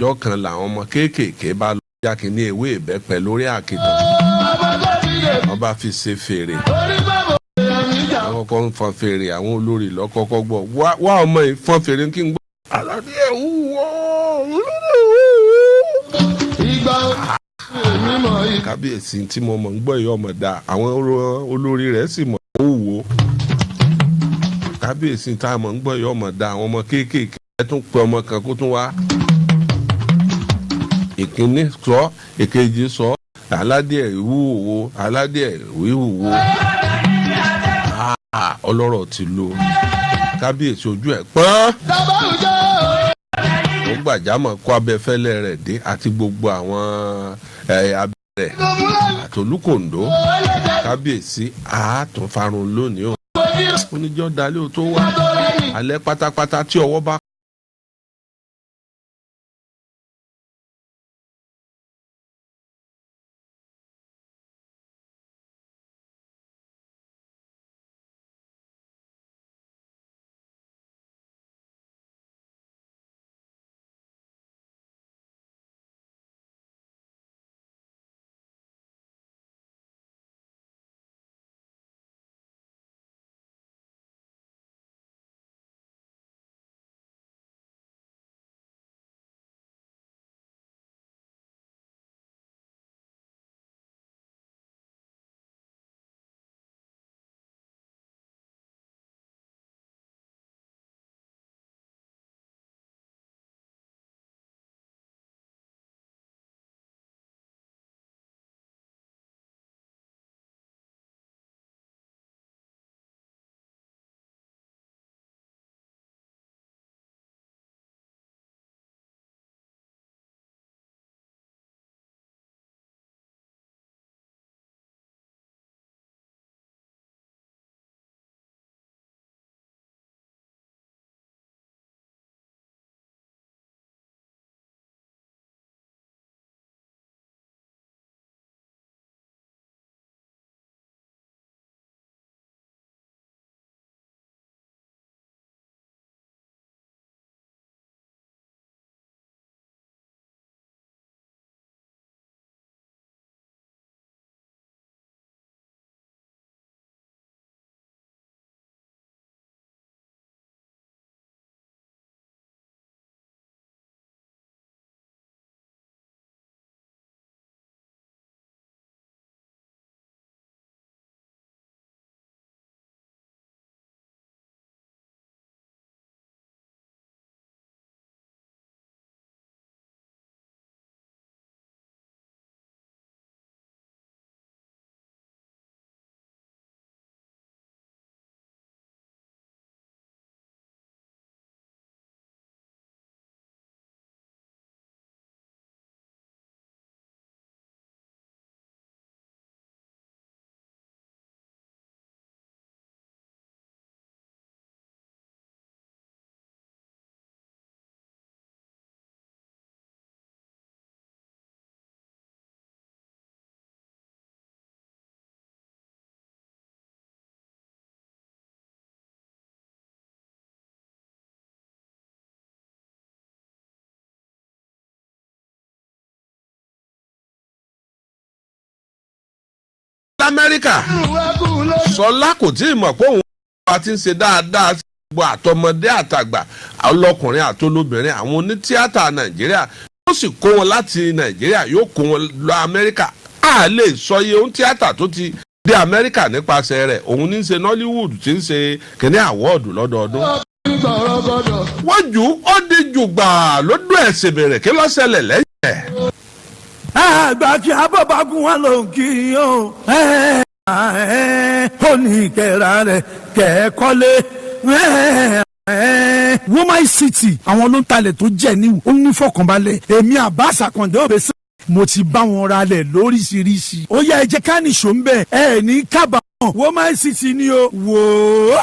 ọjọ́ kan làwọn ọmọ kéékèèké bá lọ já kínní ewé ìbẹ́pẹ lórí àkìtàn wọ́n bá fi ṣe fèrè àwọn kan ń fọn fèrè àwọn olórí lọ́kọ́kọ́ gbọ́ wá ọmọ yìí fọn fèrè kí n gbọ́. aládé ẹ̀ wúwo kábíyèsí tí mo mọ̀ ń gbọ́ yìí ọmọ dá àwọn olórí rẹ̀ sì mọ̀ ó wò ó kábíyèsí tá a mọ̀ ń gbọ́ yìí ọmọ dá àwọn ọmọ kéékèèké ẹ tún pe ọmọ kan kó tún wá ìkíní sọ èkejì sọ aládé ẹ̀ wúwo aládé ẹ̀ wíwúwo ọlọ́rọ̀ ti lo kábíyèsí ojú ẹ̀ pọ́n ó gbàjámọ̀ kó abẹ́fẹ́lẹ́ rẹ̀ dé àti gbogbo àwọn abẹ́rẹ́ àtolúkòǹdó kábíyèsí àátúnfarun lónìí o oníjọ́ dalẹ́ o tó wá alẹ́ pátápátá tí ọwọ́ bá. lamẹ́ríkà sọlá kò tí ì mọ̀ pé òun bá ti ń ṣe dáadáa sí gbogbo àtọmọdé àtàgbà ọlọ́kùnrin àtolóbìnrin àwọn onítíátà nàìjíríà yóò sì kó wọn láti nàìjíríà yóò kó wọn lọ amẹ́ríkà a lè sọ iye ohun tíátà tó ti dé amẹ́ríkà nípasẹ̀ rẹ̀ òun ní í ṣe nollywood tí ń ṣe kíní àwọ́ọ̀dù lọ́dọọdún. wọ́n jù ó di jùgbà lódò ẹ̀sìn bẹ̀rẹ̀ kí ló ṣẹlẹ̀ lẹ́yìn ẹ̀. àgbà kí abọ́bagún wọn ló ń kí o ó ní ìkẹrà rẹ̀ kẹ́ẹ̀kọ́lé. Woman City àwọn ló ń talẹ̀ tó jẹ́ ní ó ní fọkànbalẹ̀ èmi Abbas Akande Obese mo ti bá wọn ra lẹ̀ lóríṣiríṣi ó yá ẹ jẹ́ ká nìṣó ń bẹ̀ ẹ ní kábàámọ̀ Woman City ni o wò ó.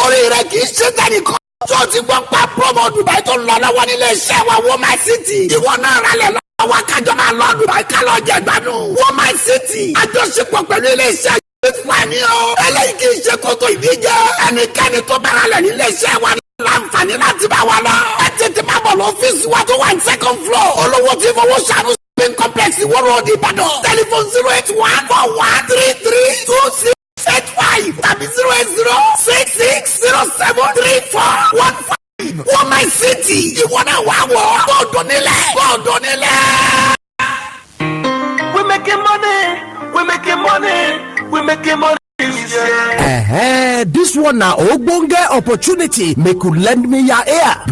orí rẹ kì í ṣe tẹnìkan tó ti gbọ́ pa promo Dubai tó lọ lọ́wọ́ nílé iṣẹ́ wa Woman City ìwọ náà ra lẹ̀ lọ́wọ́ wa kájọ máa lọ Dubai ká lọ jẹ gbádùn Woman City àjọṣepọ̀ pẹ̀lú ilé iṣẹ́ fani o eléyìí kì í ṣe kótó ìdíje ẹnikẹ́ni tó bára lẹ̀ nílé iṣẹ́ wa láǹfààní láti bá wa lọ ẹ tètè má bọ̀ lọ́fíìsì wa tó wà ní second floor olówó tí fowó ṣàánú shopping complex ìwọ́rọ̀ òdì ìbàdàn telephone 08141332685 tàbí 08066073415 wọ́n my city ìwọ náà wà wọ̀ bọ́ọ̀dọ̀ nílẹ̀. We making money, we making money, we making money. This one na ogbonge opportunity make you lend me your ear.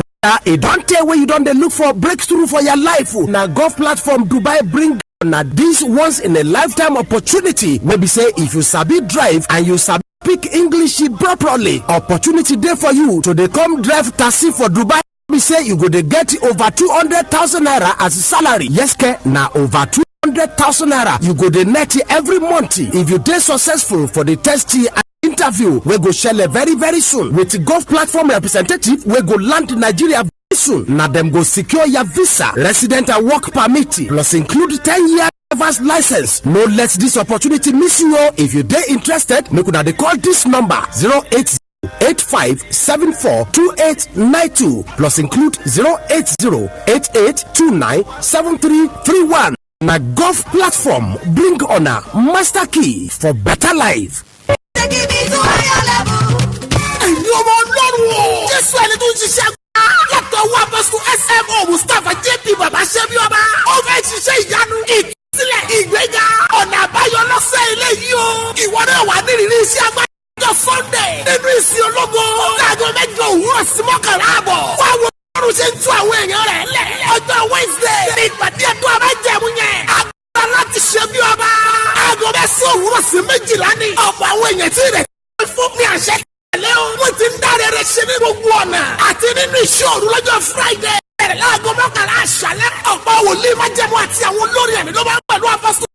E don tey wey you don dey look for breakthrough for your life. Na golf platform Dubai bring na this once in a lifetime opportunity wey be say if you sabi drive and you sabi speak English properly, opportunity dey for you to dey come drive taxi for Dubai. Be say you go dey get over 200,000 naira as salary. Yes ke na over 200,000 naira you go dey net every month if you dey successful for the test and interview wey go shele very very soon with golf platform representative wey go land Nigeria very soon. Na dem go secure your visa, resident and work permit plus include 10-year driver's license. No let this opportunity miss you. If you dey interested, make una dey call this number 08085742892 plus include 08088297331. Na golf platform bring honor master key for better life. ẹ̀yin ọmọ ọlọ́run o. jésù ẹni tó ń ṣiṣẹ́ agbára. látọ̀ wá bọ́sù smo mustapha jp baba ṣẹ́bi ọba. ó fẹ́ ṣiṣẹ́ ìyanu ìtúsílẹ̀ ìgbéga ọ̀nà àbáyọ lọ́sẹ̀ eléyìí o. ìwọ náà wà nírìírí iṣẹ́ agbára ọjọ́ sunday nínú ìsìn ológo. láago 8 òwúrọ̀ sí 11 àbọ̀. wá wo ọlọ́run ṣe ń tú àwọn èèyàn rẹ̀ lẹ̀. ọjọ́ wednesday ní ìpàdé ẹ̀tọ́ abájẹ̀mú yẹn. agbára láti ṣe bí ọba. aago 9 òwúrọ̀ sí 12 ní. ọ̀pọ̀ àwọn èèyàn tí rẹ̀ fún mi àṣẹ tẹ̀lé o. wọ́n ti ń dáre rẹ̀ ṣe ní gbogbo ọ̀nà. àti nínú iṣẹ́ òru lọ́jọ́ friday. bẹ̀rẹ̀ láago 11 àṣálẹ́. ọ̀pọ̀ wòlíì májẹ̀mú àti àwọn olórí ẹ̀mí ló máa ń pẹ̀lú apọ́sítọ̀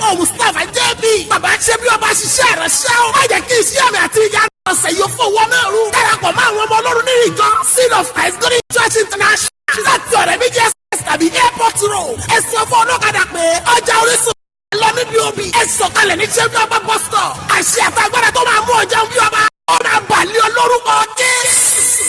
mo mustapha jb. bàbá ṣe bí ọba ṣiṣẹ́ rẹ̀ ṣẹ́ o. má jẹ́ kí iṣẹ́ mi àti ìyá ọ̀sẹ̀ yóò fowó náà rú. darapọ̀ mọ́ àwọn ọmọ ọlọ́run ní ìjọ seed of christ golden church international. láti ọ̀rẹ́ méjì ẹsẹ̀ tàbí airport road. ẹ̀sìn ọ̀fọ̀ ọlọ́kadà pé ọjà orísun lọ níbi òbí. ẹ sọ̀kalẹ̀ ní ṣẹ́bí ọba bus stop. àṣẹ àtàgbàdà tó máa mú ọjà bí ọba. ọ̀nà àbàlẹ̀ olórúkọ jésù.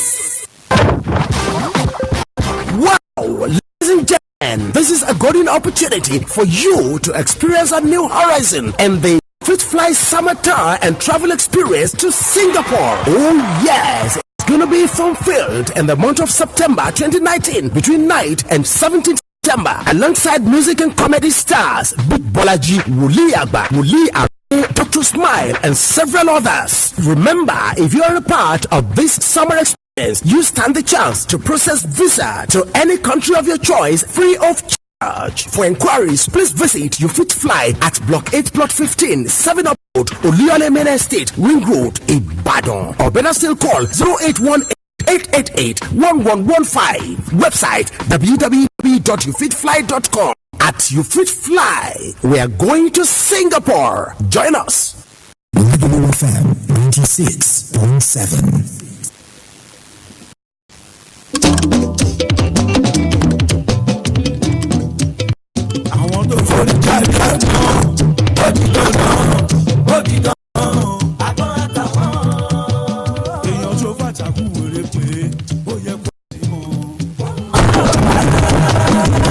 Wow, ladies and gentlemen, this is a golden opportunity for you to experience a new horizon and the FitFly Summer Tour and Travel Experience to Singapore. Oh yes, it's going to be fun-filled in the month of September 2019 between 9th and 17th September alongside music and comedy stars Big Bolaji, Wuli Agba, Wuli Agba, Dr. Smile and several others. Remember, if you are a part of this summer experience, you stand the chance to process visa to any country of your choice free of charge. For inquiries, please visit YouFitFly at Block 8, Plot 15, 7 Up Road, Oluyole Main Estate, Ring Road, Ibadan. Or better still call 0818-888-1115. Website www.youfitfly.com. At YouFitFly, we are going to Singapore. Join us. FM 96.7. àwọn tó forí jáde àtàn bọ́dí dandan àtàn àtàwọn èèyàn tó fàtàkùn wèrè pé ó yẹ kó sí mọ́.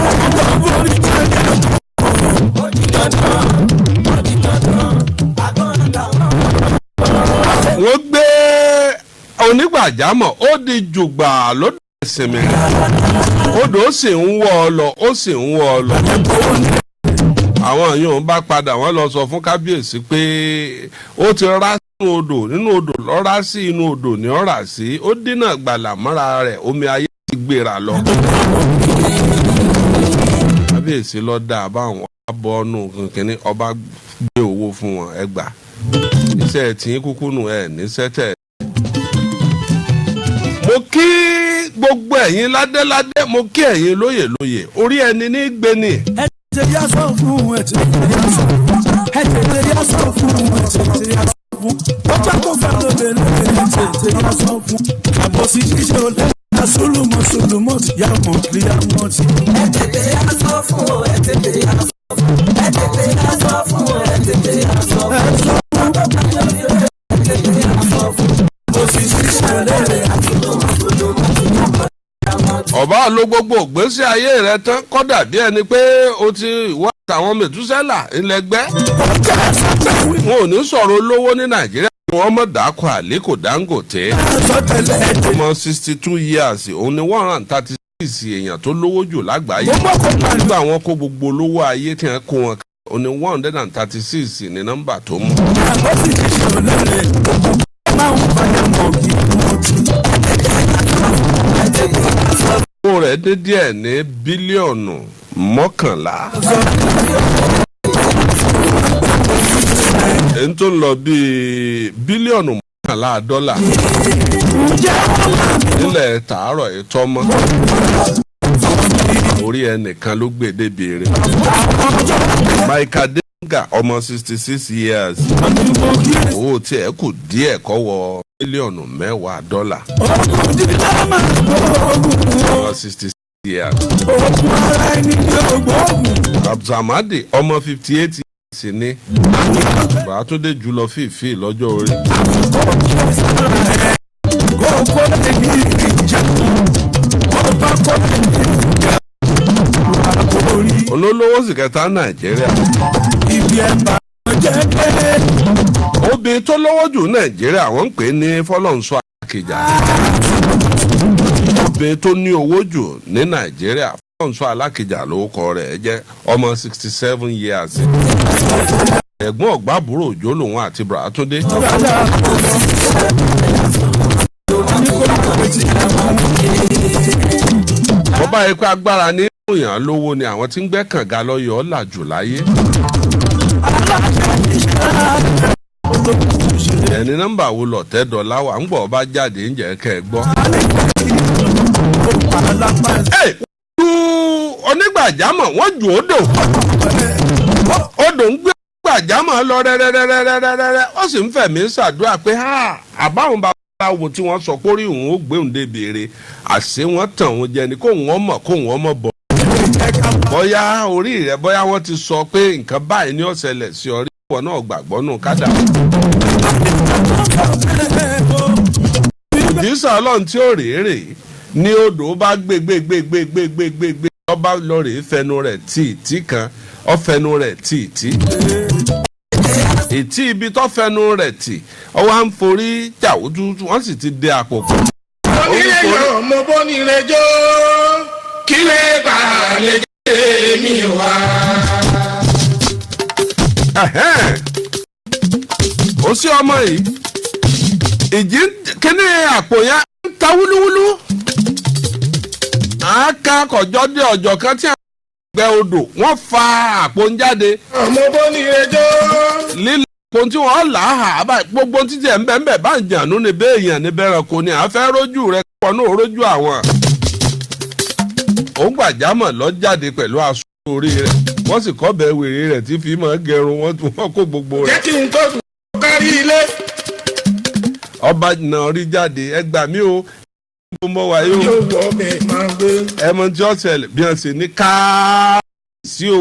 àwọn tó forí jáde àtàn bọ́dí dandan àtàn àtàwọn. wọ́n gbé onígbàjámọ̀ ó di jùgbà lóde ìsinmi odò sì ń wọ́ ọ lọ ó sì ń wọ́ ọ lọ. àwọn yòówù bá padà wọ́n lọ sọ fún kábíyèsí pé ó ti rá sínú odò nínú odò lọ́rá sí inú odò ní ọ̀rá sí ó dínà gbàlà mọ́ra rẹ̀ omi ayé ti gbéra lọ. kábíyèsí lọ dá báwọn abọ́ ọ̀nù kìnínní ọba gbé owó fún wọn ẹgbà iṣẹ́ tí kúkú nù ẹ̀ níṣẹ́ tẹ̀. mo kí gbogbo ẹ̀yin ládéládé mo kí ẹ̀yin lóyè lóyè orí ẹni ní gbéni. ẹ tètè yá sọ fún ẹ tètè yá sọ fún ẹ tètè yá sọ fún ẹ tètè yá sọ fún ọjà tó fẹ́ lóde lóde ẹ tètè yá sọ fún àbòsí ṣíṣe olè ẹ sólùmọ̀ yà mọ̀ kí yà mọ̀ tí. ẹ tètè yá sọ fún ẹ tètè yá sọ fún ẹ tètè yá sọ fún ẹ tètè yá sọ fún ẹ tètè yá sọ fún àbòsí ṣíṣe olè ẹ sólùmọ̀ ọba ló gbogbo ògbésí ayé rẹ tán kọ́dà bí ẹni pé o ti wá àtàwọn mẹ̀túsẹ́là ńlẹgbẹ́. wọn ò ní sọ̀rọ̀ olówó ní nàìjíríà wọn mọ̀ dákọ̀ àlékò dangote. ọmọ 62 years òun ni 136 èèyàn tó lówó jù lágbàáyé. nígbà wọn kó gbogbo olówó ayé tí wọn kó wọn òun ni 136 ní nọ́mbà tó mú. owó rẹ̀ dé díẹ̀ ní bílíọ̀nù 11. èyí tó ń lọ bíi bílíọ̀nù 11 dọ́là nílẹ̀ tààrọ̀ ètò ọmọ orí ẹnìkan ló gbé débi eré. Michael Denga ọmọ 66 years owó tí ẹ kù díẹ̀ kọ́wọ́ bílíọ̀nù 10 dọ́là ọmọ 66 years. Abdulhamadi ọmọ 58 years ní Bàtúndé jùlọ fìfì lọ́jọ́ orí. olólówó sì kẹta Nàìjíríà. obìnrin tó lówó jù Nàìjíríà wọ́n ń pè ní Fọlọ́nṣọ́ Alákìjà. obìnrin tó ní owó jù ní Nàìjíríà Fọlọ́nṣọ́ Alákìjà lórúkọ rẹ̀ jẹ́ ọmọ 67 years. ẹ̀gbọ́n ọ̀gbábúrò òjò lòun àti Bàtúndé. wọ́n bá yẹ pé agbára ní èèyàn lówó ni àwọn tí ń gbẹ́ kànga lọ́yọ̀ ọ́ là jù láyé. ẹni nọ́mbà wo lọ̀tẹ́ dọ́là wà ń gbọ́ bá jáde ń jẹ́ kẹ́ ẹ gbọ́. onígbàjámọ̀ wọ́n jù odò ń gbé gbàjámọ̀ lọ rẹ́rẹ́rẹ́rẹ́rẹ́rẹ́ ó sì ń fẹ̀mí ṣàdúrà pé àbáwọn bá wo tí wọ́n sọ pé orí òun ó gbé òun débèrè àṣé wọ́n tàn òun jẹ ni kóun ọmọ bọ̀. bóyá orí rẹ bóyá wọ́n ti sọ pé nǹkan báyìí ní ọ̀sẹ̀lẹ̀ sí orí ìwọ náà gbàgbọ́ nù kádà. ìdísà ọlọ́run tí ó rèé ní odò bá gbé ọba lọ rèé fẹnu rẹ̀ tí kan ọ fẹnu rẹ̀ tí. ètí ibi tó fẹnu rẹ̀ tì ọwọ́ à ń forí jàwójú wọ́n sì ti dé àpò kan. onílé yọ̀ mo bọ́ ní rẹjọ́ kí lè bá lè jẹ́ mi wá. ó sí ọmọ yìí ìjì kíní àpò yẹn ń ta wúlúwúlú. àáká kọjọ́ dé ọjọ́ kan tí gbẹ odò wọ́n fa àpò ń jáde. ọmọ bó ní ẹjọ́. lílẹ̀ àpò tí wọ́n là á hà bá gbogbo títí ẹ̀ ń bẹ̀ ń bẹ̀ bá ń jànú ní béèyàn ní bẹ̀rẹ̀ kò ní àfẹ́ rójú rẹ̀ pọ̀ náà rójú àwọn. òun gbàjámọ̀ lọ jáde pẹ̀lú aṣọ orí rẹ̀ wọ́n sì kọ́ bẹ̀ wèrè rẹ̀ tí fi máa gẹrun wọ́n kó gbogbo rẹ̀. jẹ́ kí n tó kárí ilé. ọba náà rí jáde ẹgbàá mi o mo wà yóò ẹ mọ tí ó ṣẹlẹ̀ bí wọ́n ṣe ní káàsì o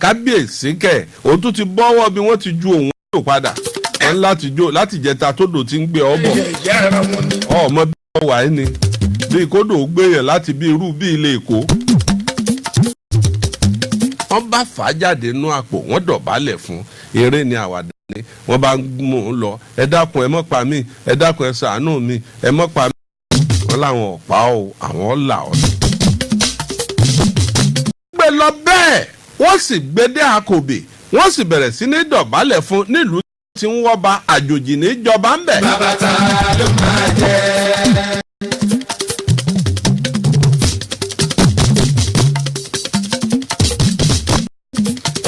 kábíyèsí kẹ̀ òun tún ti bọ́wọ́ bí wọ́n ti ju òun lò padà wọ́n láti jẹta tó dò tí ń gbé ọ bọ̀ ọmọ bí wọ́n wà ní bí kódò gbéyàn láti bí irú bí ilé Èkó. wọ́n bá fà á jáde nú àpò wọ́n dọ̀bálẹ̀ fún eré ni àwàdà ni wọ́n bá mú un lọ ẹ dákun ẹ mọ́ pa mí ẹ dákun ẹ ṣàánú mi ẹ mọ́ pa mí. wọ́n láwọn ọ̀pá o àwọn là ọ́. gbé lọ bẹ́ẹ̀ wọ́n sì gbé dé Akòbè wọ́n sì bẹ̀rẹ̀ sí ní dọ̀bálẹ̀ fún nílùú tí ń wọ́ ba àjòjì níjọba ń bẹ̀. bàbá ta ló máa jẹ́.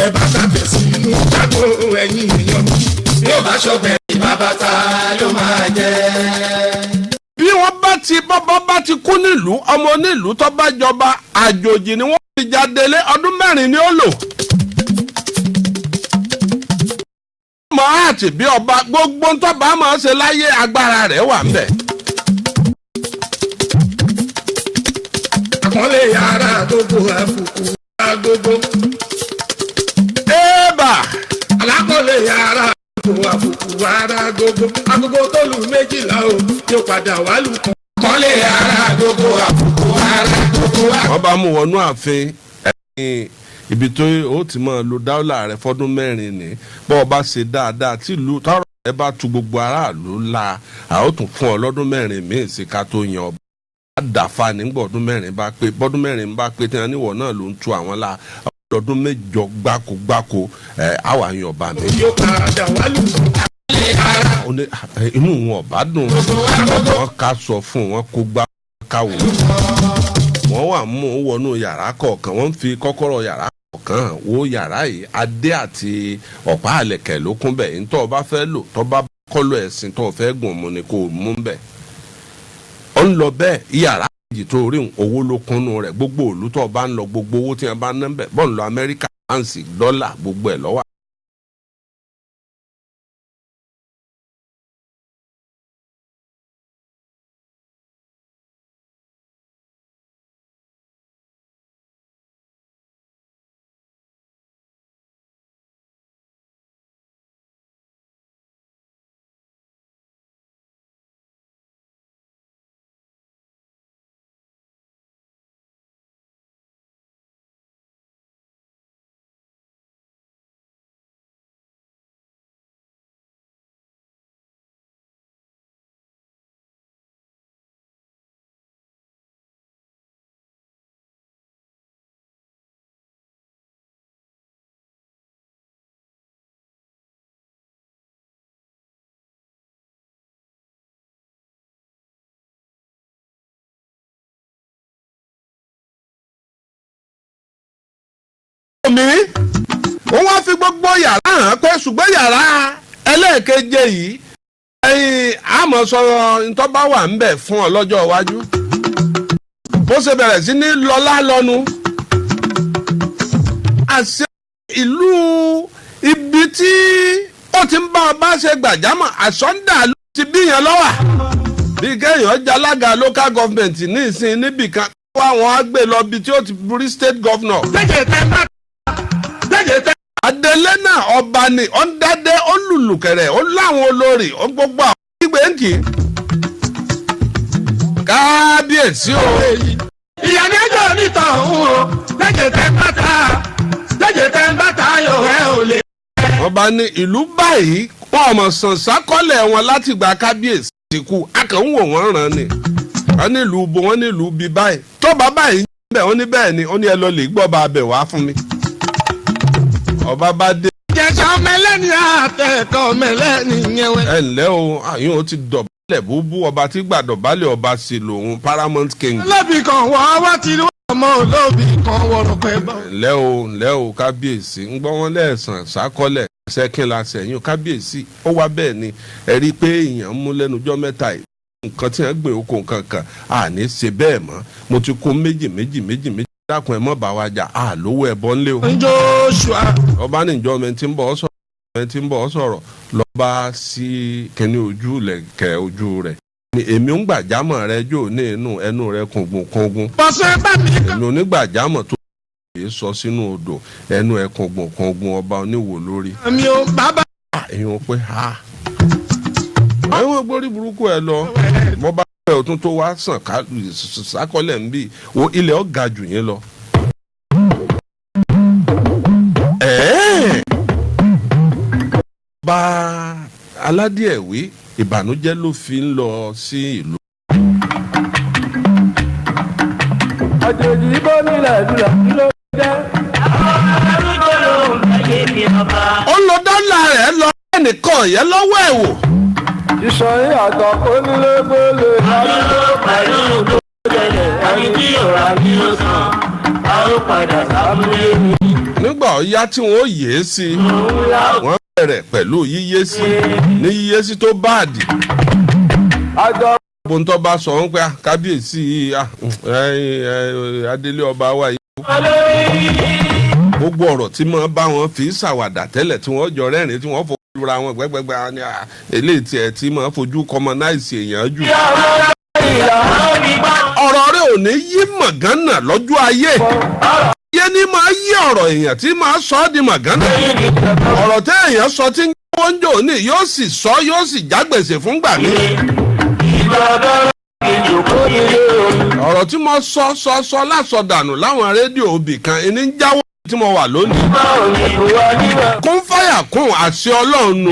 ẹ bá tàbẹ̀ sí inú jágbó ẹ̀yìn èèyàn bí ó bá ṣọ̀bẹ̀ bàbá ta ló máa jẹ́. bí wọ́n bá ti kú nílùú ọmọ nílùú tó bá jọba àjòjì ni wọ́n ti jádélé ọdún 4 ni ó lò. mọ́ àti bí ọba gbogbo tó bá máa ṣe láyé agbára rẹ̀ wà ń bẹ̀. àkọlé yàrá gbogbo àfùkù gbogbo. alákọ̀ọ́lẹ̀ yàrá gbogbo àfùkù gbogbo agogo tó lù 12 o yóò padà wá lù kan. kọ́lé yàrá gbogbo. gbogbo àbùkù ara gbogbo wa. wọ́n bá mú wọnú ààfin ibi tó o ti máa lo dáúlà rẹ fọ́dún 4 ní bọ́ ọ bá ṣe dáadáa tí ìlú tọrọ ẹ bá tu gbogbo aráàlú la a ó tún fún ọ lọ́dún 4 míì sí ká tó yan ọba àdàfà nígbà ọdún 4 bá pé bọ́dún 4 bá pé tí wọ́n níwọ̀ náà ló ń tu àwọn la ọdún 8 gbáko àwa yan ọba mi. yóò padà wá lù inú wọn ọba dùn wọn ká sọ fún wọn kó gbá káwò wọ́n wà mú wọnú yàrá kọ̀ọ̀kan wọ́n fi kọ́kọ́rọ́ yàrá kọ̀ọ̀kan wo yàrá yìí adé àti ọ̀pá àlẹ̀kẹ̀ ló kún bẹ̀ ní tó o bá fẹ́ lò tó bá kọ́lọ̀ ẹ̀sìn tó o fẹ́ gùn mu ni kò mú bẹ̀. ó ń lọ bẹ́ẹ̀ yàrá méjì tó rí owó ló kúnnú rẹ̀ gbogbo òlu tó o bá ń lọ gbogbo owó tí wọ́n bá ń ná bẹ̀ bọ́ọ̀ ń lọ Amẹ́ríkà pàǹsì dọ́là gbogbo ẹ̀ lọ́wọ́. mi wọ́n wá fi gbogbo yàrá hàn pé ṣùgbọ́n yàrá ẹlẹ́ẹ̀keje yìí àmọ́ sọ̀rọ̀ ntọ́ba wà ń bẹ̀ fún ọ lọ́jọ́ iwájú bó ṣe bẹ̀rẹ̀ sí ní lọ́lá lọ́nu àṣẹ ìlú ibi tí ó ti ń bá ọba ṣe gbàjámọ̀ àsọ̀ndà ló ti bíyàn lọ́wà bí kéèyàn jalága local government ní ìsìn níbìkan wá wọn á gbé lọ bí tí ó ti burí state governor. Adélé náà ọba ni ó ń dádé ó lùlùkẹ̀rẹ̀ ó láwọn olórí ó gbogbo àwọn ìgbé ń kì í. Kábíyèsí o. ìyàní ẹjọ́ níta òun o lẹ́jẹ̀ tẹ́ ń bàtà yóò ẹ̀ ò lè. Ọba ní ìlú báyìí wọn ọmọ sàn sákọ́lẹ̀ wọn láti gba kábíyèsí ti kú akẹ́wọ̀n wò wọ́n ràn ni. Wọ́n ní ìlú bo wọ́n ní ìlú bí báyìí tó bá báyìí ń bẹ̀ wọ́n ní bẹ́ẹ̀ ni ó ní ẹ lọ lè gbọ́ bá a bẹ̀ wá fún mi. Ọba bá dé. Jẹ̀sà mẹ́lẹ́ni àtẹ̀kọ́ mẹ́lẹ́ni yẹn wẹ́. Ẹ ǹlẹ́ o àyùn ó ti dọ̀bálẹ̀ búbú ọba tí gbà dọ̀bálẹ̀ ọba sí lòun Paramount King. Olóbì kan wọ́n wá ti rí ọmọ olóbì kan wọ̀rọ̀ pẹ́ bọ́. ǹlẹ́ o kábíyèsí ń gbọ́ wọn lẹ́ẹ̀sán sákọ́lẹ̀ sẹ́kìn la sẹ́yìn kábíyèsí ó wá bẹ́ẹ̀ ni ẹ rí i pé èèyàn mú lẹ́nujọ́ mẹ́ta yìí nǹkan tí wọ́n gbé oko kankan àní ṣe bẹ́ẹ̀ mọ́ mo ti kó méjì dákun ẹ mọ́ bá wa jà lówó ẹbọ ńlẹ̀ o. Joshua. ọba ní ìjọ ọmọ tí ń bọ̀ ọ́ sọ̀rọ̀ lọ́ba sí kẹ́ni ojú lẹ̀kẹ́ ojú rẹ̀ ni èmi ń gbàjámọ̀ rẹ jò ní inú ẹnu rẹ kùngbùn. bọ́sẹ̀ bá mi kàn. èmi ò ní gbàjámọ̀ tó yẹ sọ sínú odò ẹnu ẹ kùngbùn ọba oníwò lórí. àmì ò bàbá. èyí wọn pé ha àwọn gbórí burúkú ẹ lọ bọ́ bá fẹ́ òtún tó wá sàn sákọ́lẹ̀ ń bì wo ilẹ̀ ọ̀gá jù yín lọ. Bá aládìẹ̀wé ìbànújẹ́ ló fi ń lọ sí ìlú. àjèjì bó nílẹ̀ ìdúrà kí ló jẹ́. ó lọ dọ́là rẹ̀ lọ ẹnìkan yẹn lọ́wọ́ ẹ̀ wò. ìsọ̀rí àtọ̀ onílé gbélé ládùúgbò pẹ̀lú ìlú jẹlẹ̀ ẹni tí yóò rà ní ó sàn á ó padà sábúlé mi. nígbà ọ̀yá tí wọ́n yé sí i wọ́n bẹ̀rẹ̀ pẹ̀lú yíyé sí ní yíyé sí tó báàdì. bó ń tọ́ bá sọ wọ́n pé kábíyèsí adélé ọba wa yìí. gbogbo ọ̀rọ̀ tí wọ́n bá wọn fi ṣàwàdà tẹ́lẹ̀ tí wọ́n jọ rẹ́rìn tí wọ́n fojú ra wọn gbẹ́gbẹ́gbẹ́ ni eléyìí tiẹ̀ tí wọ́n fojú kọmọnáìsì èèyàn jù. ọ̀rọ̀ rẹ̀ ò ní yí mọ̀gánà lọ́jọ́ ayé yé ní máa yí ọ̀rọ̀ èèyàn tí máa sọ ọ́ di màgánà. ọ̀rọ̀ tẹ́ èèyàn sọ tí ń gbọ́ ń jò ní yóò sì sọ yóò sì jágbèsè fún gbà mí. ọ̀rọ̀ tí mo sọ lásọdànù láwọn rédíò òbí kan ẹni ń jáwọ́ tí mo wà lónìí. kún fàyà kún àṣẹ ọlọ́run nù.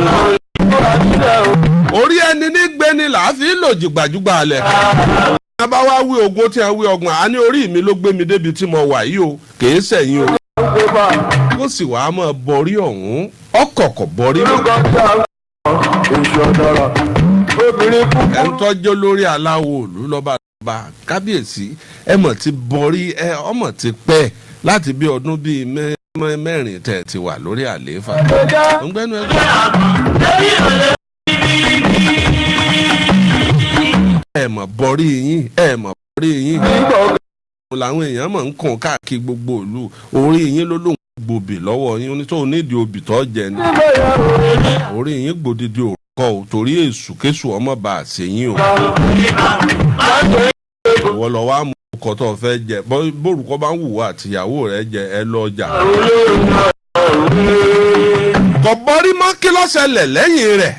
orí ẹni ní gbéni là á fi lò jìgbàjúgbà lẹ̀. a bá wá wí ogún tí a wí ọgbọ̀n a ní orí mi ló gbé mi débi tí mo wà yìí o kìí sẹ̀yìn o. kó sì wàá mọ̀ bọ̀rí ọ̀hún ọkọ̀ọ̀kọ̀ bọ̀rí mọ́. ẹ̀ ń tọ́jú lórí aláwo òlú lọ́ba kábíyèsí ẹ mọ̀ ti bọ̀rí ọmọ ti pẹ́ láti bí ọdún bíi mẹ́rin tẹ̀ ti wà lórí àlééfà. ọ̀gbẹ́ni ẹgbẹ́. ẹ mọ̀ bọ̀rí yín làwọn èèyàn mọ̀ ń kàn káàkiri gbogbo ìlú orí yín ló lóun gbòbì lọ́wọ́ yín onítọ̀ onídìí obì tó jẹ ni orí yín gbòdìdì òrùkọ ò torí èṣù kéṣù ọmọ bá a ṣe yín o. ìwọ lọ wá mú ọkọ tó fẹ́ jẹ bórúkọ bá ń wùwọ́ àtìyàwó rẹ jẹ ẹ lọ jà. kò bọ́rí mọ́ kí ló ṣẹlẹ̀ lẹ́yìn rẹ̀.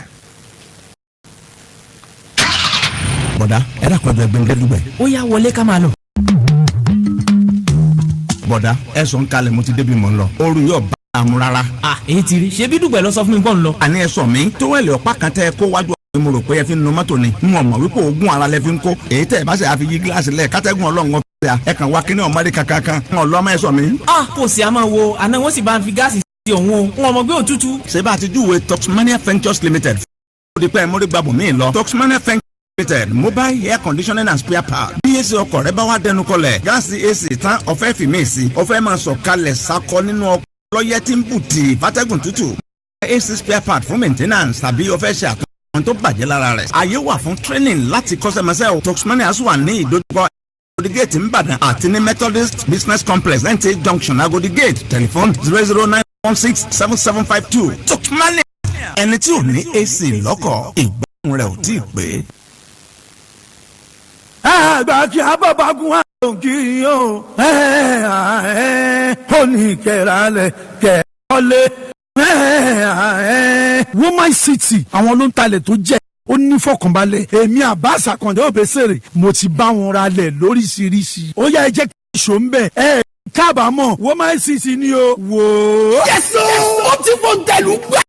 bọ̀dá ẹ dàpọ̀ ẹgbẹ́ gbẹ̀ngẹ́ dùgbẹ̀. ó yá wọlé ká máa lọ. bọ̀dá ẹ sọ ń kalẹ̀ mo ti débi mọ́ ń lọ oorun yóò bá a mú rárá. èyí ti rí ṣé bí dùgbẹ̀ lọ sọ fún mi pọ̀ ń lọ. àní ẹ sọ mi tówẹ́lì ọ̀pá kan tẹ́ kó wájú mo rò pé ẹ fi nu mọ́tò ni n ò mọ̀ wípé oògùn ara lẹ fi ń kó èyí tẹ́ ẹ bá ṣe àfi yí gíláàsì lẹ̀ kátẹ́gùn ọlọ́run ọ̀fẹ́ ẹ kàn wá kíní ọ̀mọ́dé kankan n ò lọ́ ọmọ ẹ sọ mi. kò sí a máa wo àná wọn sì bá ń fi gáàsì sí òun o wọn mọ̀ pé òtútù. ṣé bá a ti júwe Toxmania Ventures Limited fún òdìpẹ́ mórígbàbù mi lọ Toxmania Ventures Limited mobile air conditioning and spare part bí èsì ọkọ̀ rẹ bá wá dẹnu kọlẹ̀ gáàsì AC tán ọ̀fẹ́ fìmí sí ọ̀fẹ́ máa sọ̀ kalẹ̀ sakọ nínú ọkọ̀ lọ́yẹ́ tí ń bù tì fàtẹ́gùn tútù AC spare part fún maintenance tàbí ọ̀fẹ́ ṣe àtúntò àwọn tó bàjẹ́ lára rẹ̀. àyè wà fún training láti kọ́ṣẹ́mọṣẹ́ o. Toxmania wà ní ìdójúkọ Agodi Gate Ìbàdàn àti ní Methodist Business Complex NTA Junction Agodi Gate telephone 009167752. Toxmania ẹni tí ò ní AC lọ́kọ̀ ìgbóhùn rẹ̀ ò tí ì pé. àgbà kí a bàbá gun àrùn kì í o ó ní kẹrànlẹ̀ kẹrànlẹ̀. Woman City àwọn ló ń talẹ̀ tó jẹ́ ó ní fọkànbalẹ̀ èmi Abbas Akande Obesere mo ti bá wọn ra lẹ̀ lóríṣiríṣi ó yá ẹ jẹ́ kí ìṣó ń bẹ̀ kábàámọ̀ Woman City ni o wò ó. yẹ́sọ̀ ó ti fọ́n tẹ̀lú gbà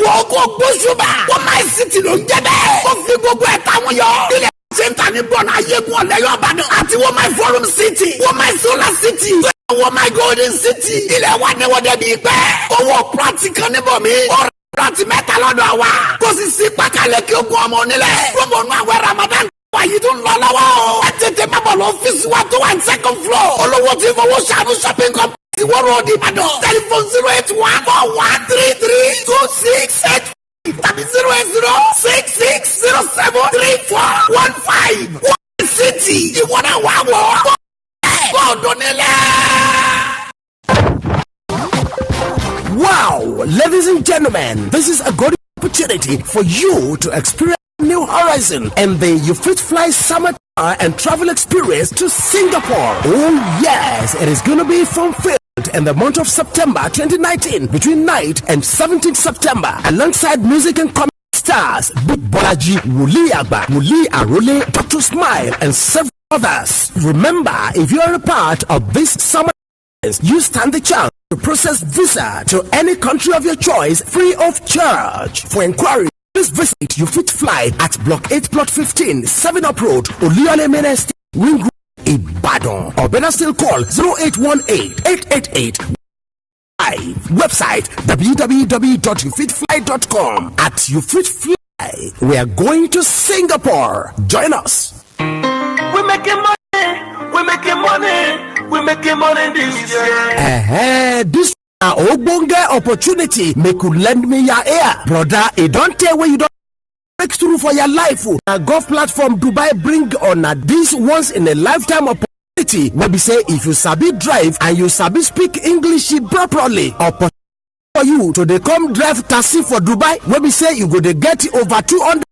wọ́n kò gbósùbà Woman City ló ń jẹ́ bẹ́ẹ̀ ó fi gbogbo ẹ̀ táwọn yọ ilẹ̀ sẹ́ńtà ní bọ́ọ̀nù ayégun ọ̀lẹ́yọ̀ Ìbàdàn àti Woman Forum City Woman Solar City Woman Golden City ilẹ̀ wa ni wọ́n débi pẹ́ owó pàtìkàn níbọ̀ mi ọ̀rẹ́ pàtì mẹ́ta lọ́dọ̀ wa kò sì sí pàkàlẹ̀ kí ogun ọmọ onílẹ̀ rọ́mọ̀nù àwẹ̀ Ramadan wà yìí tó ń lọ lọ́wọ́ ẹ tètè má bọ̀ lọ ọ́fíìsì wa tó wà ní second floor olówó tí fowó ṣàánú shopping complex Ìwọ́rọ̀ òdì Ìbàdàn telephone 08141132685 tàbí 08066073415 Woman City ìwọ́n náà wà wọ́ bọ́ọ̀dù nílẹ̀. Wow, ladies and gentlemen, this is a good opportunity for you to experience new horizon and the You Fit Fly Summer Tour and Travel Experience to Singapore. Oh yes, it is going to be fun-filled in the month of September 2019 between 9th and 17th September alongside music and comedy stars Big Bolaji, Wuli Agba, Wuli Arole, Dr. Smile and several others. Remember, if you are a part of this summer, you stand the chance to process visa to any country of your choice free of charge. For inquiry, please visit You Fit Fly at Block 8, Plot 15, 7 Up Road, Oluyole Main Estate, Ring Road, Ibadan. Or better still call 0818-888. Website www.youfitfly.com. At You Fit Fly, we are going to Singapore. Join us. We're making money. We're making money. We're making money this year. This Obonga opportunity make you lend me your ear, brother. It don't tell where you don't break through for your life. A golf platform Dubai bring on this once in a lifetime opportunity. Where we say if you sabi drive and you sabi speak English properly, opportunity for you to come drive taxi for Dubai. Where we say you go to get over 200,000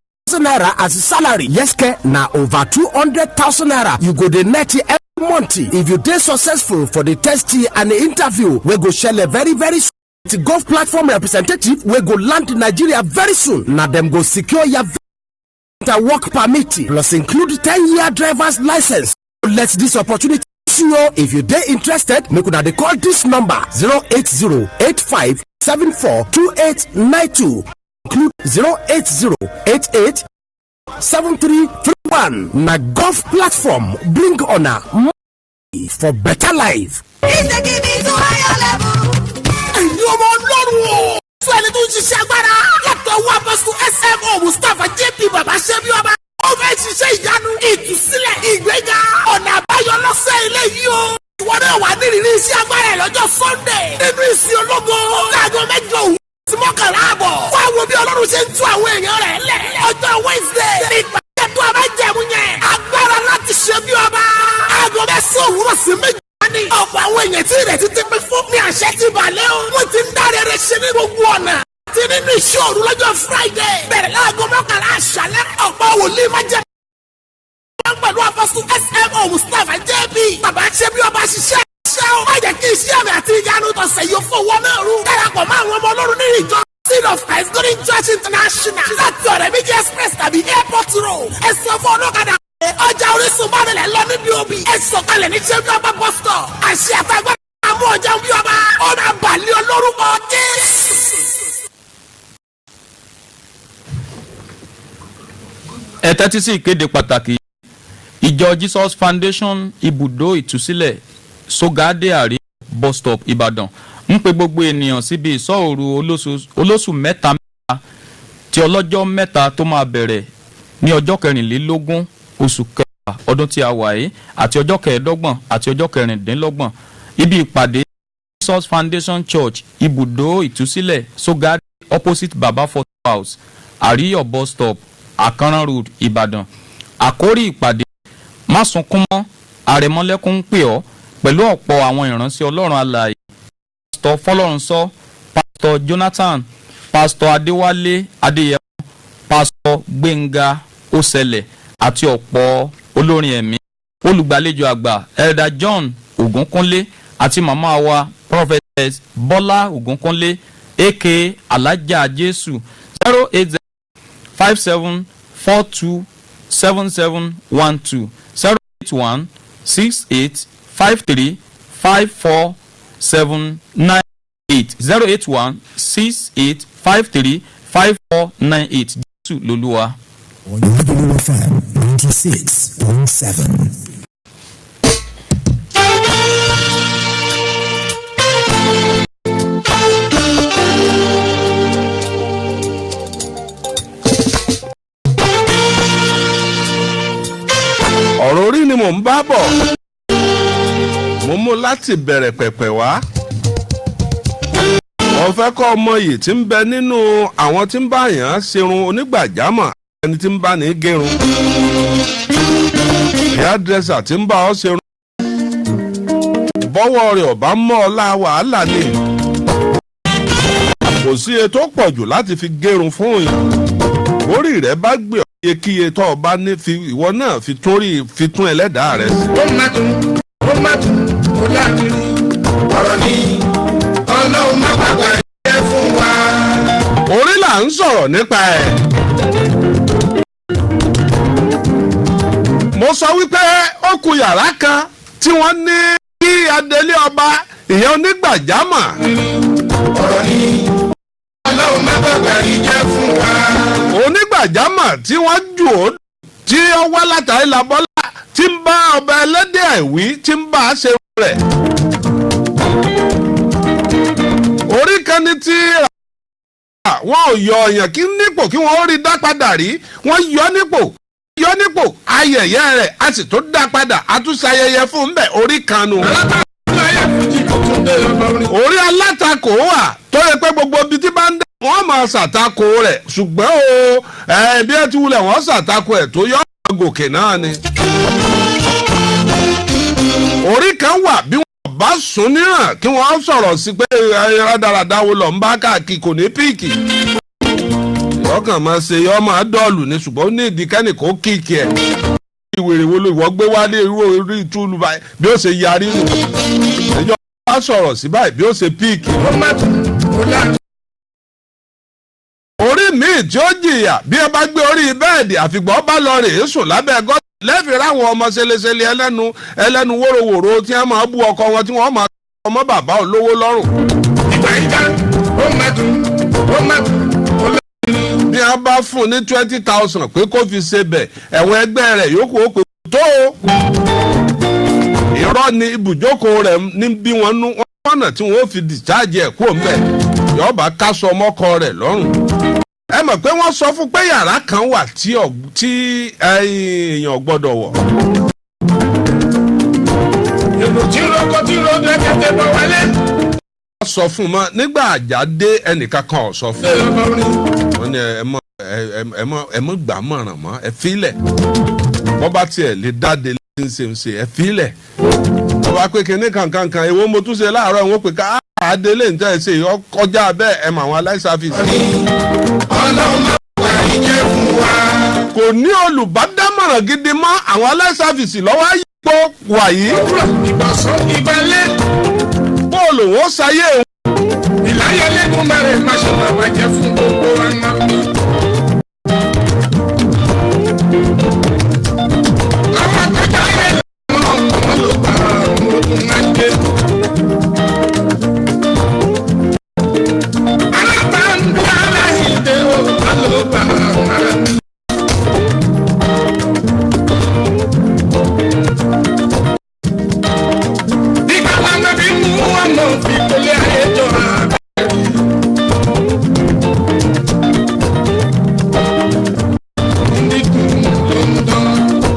naira as a salary. Yes, now over 200,000 naira you go to net month. If you dey successful for the test and the interview, we go share very soon. The golf platform representative we go land in Nigeria very soon. Now them go secure your work permit plus include 10-year driver's license. Let this opportunity sure if you dey interested, make una dey call this number 08085742892, include 080887331. Na golf platform bring honor for better life. ẹ̀yin ọmọ ọlọ́run o. fún ẹni tó ń ṣiṣẹ́ agbára látọ̀ wá apọ́sítù smo mustapha jp baba ṣẹ́bi ọba. ó fẹ́ ṣiṣẹ́ ìyanu ìtúsílẹ̀ ìgbéga ọ̀nà àbáyọ lọ́sẹ̀ ilé yìí o. ìwọ náà wà nírìírí iṣẹ́ agbára ẹ̀ lọ́jọ́ sunday nínú ìsìn ológo láago 8 òwúrọ̀ sí 11 àbọ̀. wá wo bí ọlọ́run ṣe ń tú àwọn èèyàn rẹ̀ lẹ̀. ọjọ́ wednesday ní ìpàdé tó a bá jẹ̀mú yẹn agbára láti ṣe bí ọba. aago 9 òwúrọ̀ sí 2 ní ọ̀pọ̀ àwọn èèyàn tí rẹ̀ ti pín fún ní àṣẹ ti balẹ̀ o. wọ́n ti ń dáre rẹ̀ ṣe ní gbogbo ọ̀nà. ti nínú iṣẹ́ òru lọ́jọ́ friday bẹ̀rẹ̀ láago 11 àṣálẹ́. ọ̀pọ̀ wòlíì máa jẹ́ pẹ̀lú apọ́sítù smo mustapha jb bàbá ṣe bí ọba ṣiṣẹ́ ṣẹ́ o. má jẹ́ kí iṣẹ́ àmì àti ìyanu tọ̀sẹ̀ yóò fowó náà rú. darapọ̀ mọ́ àwọn ọmọ ọlọ́run nínú ìjọ Seed of Christ Golden Church International láti ọ̀rẹ́ méjì express tàbí airport road. ẹ̀sìn ọ̀fọ̀ ọlọ́kadà ọjà orísun bá nílẹ̀ lọ níbi òbí. ẹ sọ̀kalẹ̀ ní ṣẹ́bí ọba bus stop. àṣẹ àtàgbà àmú ọjà bí ọba ọ̀nà àbàlẹ̀ olórúkọ Jésù. ẹ tẹ́tí sí ìkéde pàtàkì ìjọ Jesus Foundation ibùdó ìtúsílẹ̀ Sogade Àrí bus stop Ìbàdàn ń pe gbogbo ènìyàn síbi ìsọ́ òru olóṣù mẹ́ta tí ọlọ́jọ́ mẹ́ta tó máa bẹ̀rẹ̀ ní ọjọ́ 24 oṣù kẹfà ọdún tí a wà yìí àti ọjọ́ 25 àti ọjọ́ 26 ibi ìpàdé Jesus Foundation Church ibùdó ìtúsílẹ̀ Sogade opposite Baba Fort House Àríyọ̀ bus stop Àkànrán road Ìbàdàn. Àkórí ìpàdé má sunkún mọ́ àrẹ̀mọ́lẹ́kún ń pè ọ́ pẹ̀lú ọ̀pọ̀ àwọn ìránṣẹ́ Ọlọ́run alààyè Pastor Fọlọ́runsọ Pastor Jonathan Pastor Adéwálé Adéyẹmọ Pastor Gbénga Òsẹ̀lẹ̀ àti ọ̀pọ̀ olórin ẹ̀mí. Olùgbàlejò àgbà Elder John Ògúnkúnlé àti màmá wa Prophetess Bọ́lá Ògúnkúnlé aka Alájà Jésù 08057427712 08168535478 08168535498 Jésù lolúwa. Oyinlọ́dún FM 96.7. ọ̀rọ̀ orí ni mò ń bá bọ̀ mo mú láti bẹ̀rẹ̀ pẹ̀pẹ̀ wá wọ́n fẹ́ kọ́ ọmọ yìí tí ń bẹ nínú àwọn tí ń bá yàn án ṣerun onígbàjámọ̀ ẹni tí ń bá ní gẹrun hairdresser tí ń bá ọ ṣerun bọ́wọ́ rẹ̀ ọ̀bá mọ́ ọ lá wàhálà ni kò sí ètò pọ̀ jù láti fi gẹrun fún yìí orí rẹ̀ bá gbé iyekíye tó o bá ní fi ìwọ náà fi tún ẹlẹ́dàá rẹ sí. ó má tún ó láàkiri ọ̀rọ̀ ni ọlọ́run má pàgbà jẹ́ fún wa. orí là ń sọ̀rọ̀ nípa ẹ̀. mo sọ wípé ó kù yàrá kan tí wọ́n ní kí adelé ọba ìyẹn onígbàjámọ̀. ọ̀rọ̀ ni ọlọ́run má pàgbà jẹ́ fún wa. onígbàjámọ̀ tí wọ́n jù ó tí ó wá látàrí labọ́lá tí ń bá ọba ẹlẹ́dẹ̀ àìwí tí ń bá a ṣe rẹ̀. orí kan ní tí wọn ò yọ ọ̀yàn kí nípò kí wọ́n ó rí dá padà rí wọ́n yọ nípò ayẹyẹ rẹ̀ a sì tó dá padà a tún ṣayẹyẹ fún un bẹ́ẹ̀ orí kan nù. orí alátakò wà tó yẹ pé gbogbo ibi tí bá ń dá wọ́n máa ṣàtakò rẹ̀ ṣùgbọ́n o bí ẹ ti wulẹ̀ wọ́n ṣàtakò ẹ̀ tó yọ gòkè náà ni. orí kan wà bí wọ́n bá sùn níhàn kí wọ́n sọ̀rọ̀ sí pé rádaràda wo lọ ń bá káàkiri kò ní píìkì. ọkàn máa ṣe yọ máa dọ́ọ̀lù ni ṣùgbọ́n ó ní ìdíkẹ́nì kó kíìkì ẹ̀. ìwèrè wo ló ìwọ gbé wálé irú orí ìtúlù báyìí bí ó ṣe yarí nù. ìjọba bá sọ̀rọ̀ sí báyìí bí ó ṣe píìkì. orí míì tí ó jìyà bí ẹ bá gbé orí bẹ́ẹ̀dì àfìgbọ́ bá lọ rèé sùn lábẹ́ gọ́tà lẹ́fẹ̀ẹ́ ráwọn ọmọ ṣẹlẹ̀ṣẹlẹ̀ ẹlẹ́nu wóróworó tí wọ́n máa bú ọkọ wọn tí wọ́n máa ọmọ bàbá olówó lọ́rùn. ìgbà ìjà ó má dùn bí a bá fún ní 20,000 pé kó fi ṣe bẹ̀ ẹ̀wọ̀n ẹgbẹ́ rẹ̀ yòókù ó pè tó o. irọ́ ni ibùjókòó rẹ̀ ní bí wọ́n nú ọ̀nà tí wọ́n fi discharge ẹ̀ kúrò ńbẹ̀ yọ̀ọ́bà káṣọ ọmọkọ rẹ̀ lọ́rùn. ẹ mọ̀ pé wọ́n sọ fún pé yàrá kan wà tí èèyàn gbọ́dọ̀ wọ̀. èrò tí lóko tí ló dé kẹ́kẹ́ bọ̀ wálé. wọ́n sọ fún un mọ́ nígbà àjà dé ẹnìkan kan ò sọ fún un. wọ́n ní ẹ mọ̀ gbà mọ̀ràn mọ́ ẹ fílẹ̀ wọ́n bá tiẹ̀ lè dáde ṣe ẹ fílẹ̀ wọ́n bá pé kinní kankan èwo mo tún ṣe láàárọ̀ wọ́n pè ká àdélé ń tẹ́ ẹ ṣe kọjá bẹ́ẹ̀ ẹ mọ̀ àwọn aláìsàfíìsì. ọlọ́run máa wà ìjẹ́ fún wa. kò ní olùbádámọ̀ràn gidi mọ́ àwọn aláìsàfíìsì lọ́wọ́ ayípo wàyí. ìgbọ̀nsán ìgbàlẹ̀. bóòlù wọn ṣayé o. ìláyẹlẹ́gùn mẹ́rin má ṣe máa wájẹ́ fún gbogbo wa náà. àwọn akẹ́kọ̀ọ́ ayé lọ́wọ́ ló bá àwọn ogun náà dé. alábàánu aláìdè ó bá ló bá àwọn ará mi. nígbà wọn náà bí mú wọn náà fi kólé ayé jọ àbẹ.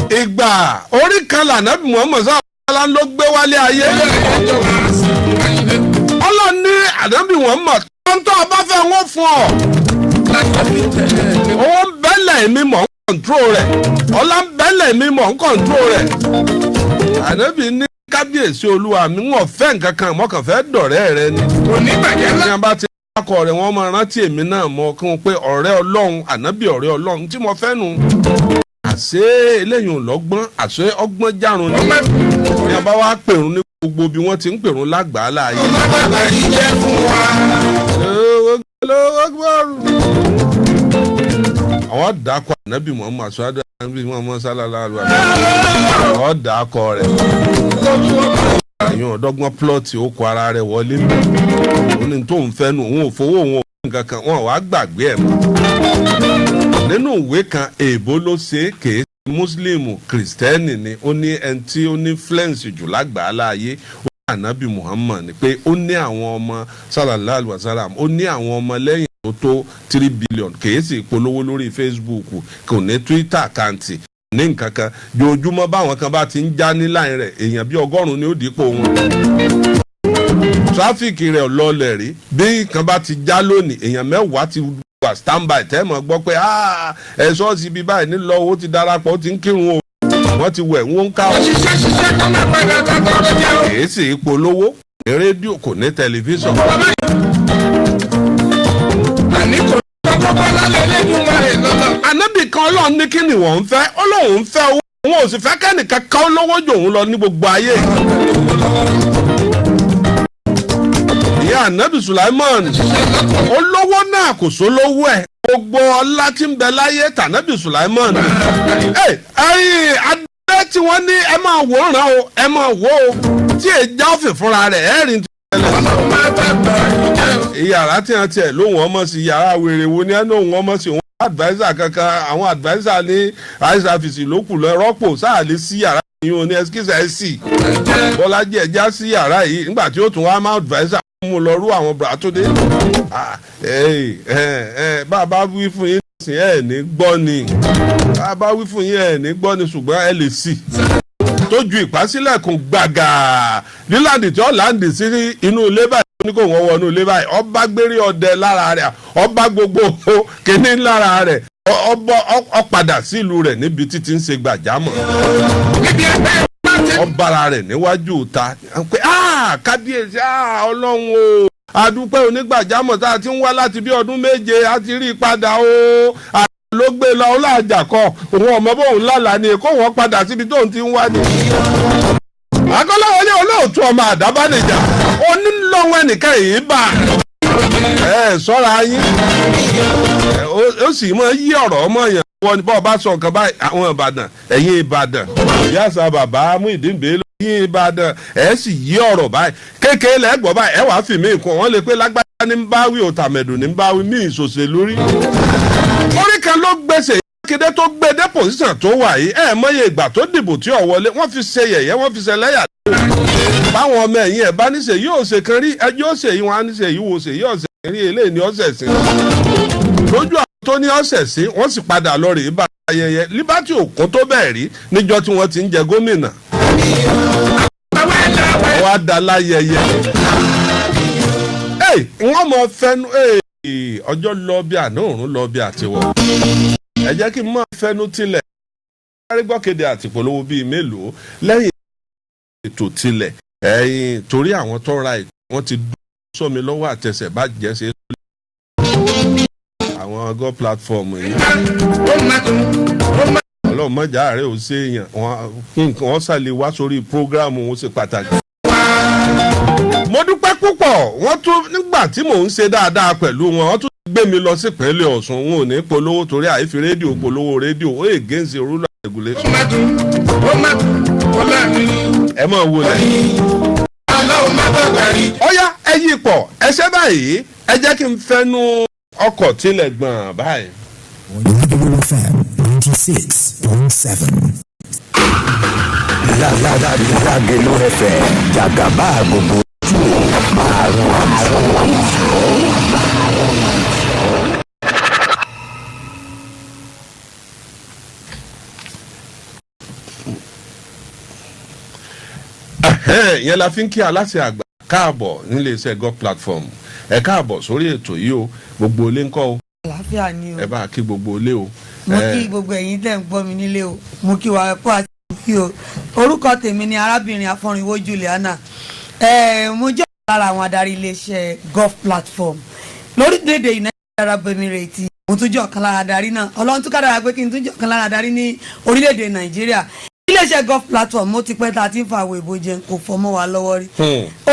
ìgbà orí kan lànàbì Muhammad sàlá ló gbé wálé ayé. ọlọ́run ní ànábì Muhammad tó ń tọ́ ọba fẹ́ wọ́n fún ọ. owó ń bẹ́lẹ̀ mi mọ̀ ń kọ̀ǹtró rẹ̀ ọlá ń bẹ́lẹ̀ mi mọ̀ ń kọ̀ǹtró rẹ̀. ànábì ní kábíyèsí olúwa mi wọ́n fẹ́ nǹkan kan mọ́kàn fẹ́ dọ̀rẹ́ rẹ ni. oníbàjẹ́ náà bá ti akọ rẹ̀ wọ́n máa rántí èmi náà mọ́ kí wọ́n pé ọ̀rẹ́ ọlọ́run ànábì ọ̀rẹ́ ọlọ́run tí mo fẹ́ nu. àṣé eléyìí ò lọ́gbọ́n àṣé ọgbọ́n járun ni ní a bá wá pèrún ní gbogbo bí wọ́n ti ń pèrún lágbàá láàyè. ọmọ bàbá yìí jẹ́ fún wa. àwọn dàkọ ànábì Muhammad sọ́dọ̀ ànábì Muhammad sallallahu alaihi wasallam àwọn dàkọ rẹ̀ èyàn ọ̀dọ́gbọ́n plọ́ọ̀tì ó kọ ara rẹ̀ wọlé òun ni tó ń fẹ́ nu òun ò fowó òun ò nǹkan kan wọn wàá gbàgbé ẹ̀ mọ́. nínú ìwé kan èèbó ló ṣe kéé muslim kristẹni ni ó ní ẹni tí ó ní influence jù lágbàá láàyè ó ní ànábì Muhammad ni pé ó ní àwọn ọmọ sallallahu alaihi wasallam ó ní àwọn ọmọ lẹ́yìn tó tó 3 billion kèé sì polówó lórí Facebook kò ní Twitter àkáǹtì ní nǹkan kan jojúmọ́ báwọn kan bá ti ń já ní láì rẹ̀ èèyàn bí 100 ni ó dípò wọn. tráfíkì rẹ̀ lọlẹ̀ rí bí kan bá ti já lónìí èèyàn 10 ti wà standby tẹ́ mọ̀ gbọ́ pé ẹ̀ ṣọ́ọ̀ṣì bíi báyìí nílò owó ti darapọ̀ ó ti ń kírun o wọ́n ti wẹ̀ wọ́n ń ká o. ṣiṣẹ́ kan máa padà tọ́tọ́ ló jẹ́ o. kìí sì polówó ní rédíò kò ní tẹlifíṣàn. àní kò tọ́kọ́ lálẹ́ lẹ́yìn máa rẹ̀ lọ́lọ́. ànábì kan ọlọ́run ní kí ni wọ́n ń fẹ́ ọlọ́run ń fẹ́ owó òun ò sì fẹ́ kẹ́nìkan ká olówó jò òun lọ ní gbogbo ayé. ìyá ànábì Sulaiman olówó náà kò sólówó ẹ̀ gbogbo ọlá tí ń bẹ láyé tànábì Sulaiman. adé tí wọ́n ní ẹ máa wòran o ẹ máa wò ó tí èjà òfin fúnra rẹ̀ ẹ̀rìn tó yàrá tí wọn tiẹ̀ lóhùn ọmọ sí yàrá wèrè wo ni ẹ lóhùn ọmọ sí wọn advisor kankan àwọn advisor ní àìsàfìsì lókù lọ rọ́pò sáàlì sí yàrá yìí wọn ní ẹsikísà ẹ sì Bọ́lájí ẹja sí yàrá yìí nígbà tí ó tún wá máa advisor mú lọ rú àwọn bùrà tó dé. bàbá wí fún yín nísìn ẹ ní gbọ́ ni bàbá wí fún yín ẹ ní gbọ́ ni ṣùgbọ́n ẹ lè sì tó ju ìpàsílẹ̀kùn gbàgà lílàndì tí ó láǹdì sí inú ilé báyìí ní kò wọ́n wọnú ilé báyìí ọba gbérí ọdẹ lára rẹ̀ ọba gbogbo kìíní lára rẹ̀ ọ̀padà sílùú rẹ̀ níbi títí ń ṣe gbàjámọ̀ ọbara rẹ̀ níwájú ta pé kábíyèsí ọlọ́run o àdúpẹ́ onígbàjámọ̀ tá a ti ń wá láti bí ọdún 7 a ti rí i padà o ló gbé lọ ọlọ́àjà kọ òun ọmọ bóun lálàá ni kó wọ́n padà síbi tóun ti ń wá ni. akọ́láwọlé olóòtú ọmọ àdábánijà onílọ́wọ́ ẹnìkan yìí bá ẹ sọ́ra yín ó sì mọ yí ọ̀rọ̀ ọmọ yẹn wọ́n ní bọ́ọ̀ bá sọ nǹkan báyìí àwọn Ìbàdàn ẹ̀yin Ìbàdàn ìyá àṣà bàbá Muyideen Bello ẹ̀yin Ìbàdàn ẹ̀ sì yí ọ̀rọ̀ báyìí kékeré lẹ́gbọ̀ọ́ báyìí ẹ̀ wàá fi mí nǹkan wọ́n lè pé lágbájá ní ń báwí òtàmẹ̀dùn ní ń báwí mí ìṣòṣèlú rí. orí kan ló gbèsè kéde tó gbé dé pòsíṣàn tó wà yìí ẹ̀ mọye ìgbà tó dìbò tí ò wọlé wọ́n fi ṣe yẹ̀yẹ́ wọ́n fi ṣe lẹ́yà báwọn ọmọ ẹ̀yìn ẹ̀ bá níṣe yóò ṣe kan rí ẹjọ́ ṣe yìí wọn á níṣe yìí wò ṣe yìí ọ̀sẹ̀ kan rí eléyìí ní ọ̀sẹ̀ sí lójú àwọn tó ní ọ̀sẹ̀ sí wọ́n sì padà lọ rèé bá ayẹyẹ Liberty òkun tó bẹ́ẹ̀ rí níjọ́ tí wọ́n ti ń jẹ gómìnà wọ́n á da láyẹyẹ wọ́n mọ fẹnu ọjọ́ lọ bí àná òrùn lọ bí àtiwọ́ ẹ jẹ́ kí n mọ fẹnu tilẹ̀ arígbọ́kéde àtìpolówó bíi mélòó lẹ́yìn ètò tilẹ̀ torí àwọn tó ra ètò wọn ti dúró sómi lọ́wọ́ àtẹsẹ̀ bá jẹ́ ṣe àwọn go platform yìí ọlọ́run mọ́jà rẹ̀ ò ṣe èèyàn wọ́n ṣàlè wá sórí prógráàmù wọn ṣe pàtàkì. mo dúpẹ́ púpọ̀ wọ́n tún nígbà tí mò ń ṣe dáadáa pẹ̀lú wọn wọ́n tún gbé mi lọ sí ìpínlẹ̀ Ọ̀ṣun wọn ò ní polówó torí àìfi rédíò polówó rédíò ó against rule and regulation. ẹ máa wo lẹ́yìn. ọ̀yá ẹ yí pọ̀ ẹṣẹ́ báyìí ẹ jẹ́ kí n fẹ́nu ọkọ̀ tilẹ̀ gbọ̀n báyìí. Lagelu FM 96.7. Lagelu FM jàgàbá gbogbo ojú máa rún yẹn la fi ń kí aláṣẹ àgbà káàbọ̀ nílé iṣẹ́ God platform ẹ káàbọ̀ sórí ètò yìí o gbogbo ilé ńkọ́ o. àlàáfíà ni o. ẹ bá kí gbogbo ilé o. mo kí gbogbo ẹ̀yin tẹ́ ń gbọ́ mi nílé o mo kí wa ẹ̀kọ́ àti ìkí o orúkọ tèmi ni arábìnrin Afọ́rinwó Juliana mo jẹ́ lára àwọn adarí iléeṣẹ́ God platform lórílẹ̀‐èdè United Arab Emirates mo tún jẹ́ ọ̀kan lára adarí náà Ọlọ́run tún kádàrá pé kí n tún jẹ́ ọ̀kan lára adarí ní orílẹ̀‐èdè Nàìjíríà iléeṣẹ́ God platform mo ti pẹ́ tá a ti ń fa àwọn èbó jẹun kò fọmọ́ wa lọ́wọ́ rí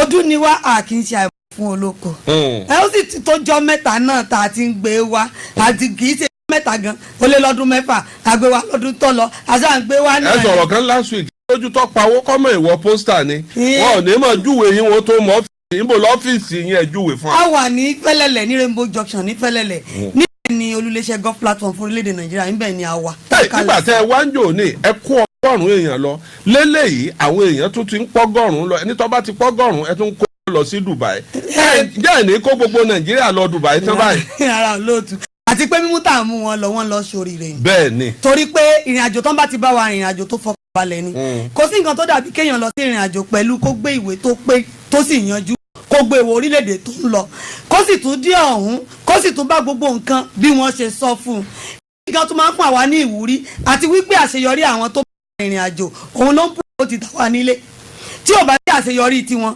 ọdún ni wá a kì í ṣe àìmọ̀ fún olóko ẹ ó sì ti tójọ́ mẹ́ta náà tá a ti ń gbé wá àti kì í ṣe mẹ́ta gan ó lé lọ́dún mẹ́fà àgbé wa lọ́dún tó lọ àṣà ń gbé wá náà. ẹ sọ̀rọ̀ kan last week lójú tó pawó kọ́mọ ìwọ pósítà ni wọn ò ní mọ̀ júwe yín wọn tó mọ̀ ọ́fíìsì níbo lọ́fíìsì yẹn júwe fún wa. a wà ní Fẹ́lẹ́lẹ̀ ní Rainbow Junction ní Fẹ́lẹ́lẹ̀ níbẹ̀ ni olùléṣẹ́ God platform fún orílẹ̀-èdè Nàìjíríà níbẹ̀ ni a wà. nígbà tẹ ẹ wá ń jò ní ẹ kó ọgọ́rùn-ún èèyàn lọ lélẹ́yìí àwọn èèyàn tún ti ń pọ́gọ́rùn-ún lọ ẹni tó bá ti pọ́gọ́rùn-ún ẹ tún kó lọ sí Dubai jẹ́ ní kó gbogbo Nàìjíríà lọ Dubai tán báyìí. ara olóòtú àti pé mímú tá à ń mú wọn lọ sóríire ni. bẹ́ẹ̀ ni. torí pé ìrìn àjò tán bá ti bá wa ìrìn àjò tó fọkàn balẹ̀ ni kò sí nǹkan tó dàbí kéèyàn lọ sí ìrìn àjò pẹ̀lú kó gbé ìwé tó pé tó sì yanjú kó gbé ìwé orílẹ̀-èdè tó ń lọ kó sì tún dé ọ̀hún kó sì tún bá gbogbo nǹkan bí wọ́n ṣe sọ fún un. nǹkan tó máa ń fún àwa ní ìwúrí àti wípé àṣeyọrí àwọn tó bá ìrìn àjò òun ló ń pò ti tà wá nílé tí ò bá dé àṣeyọrí tiwọn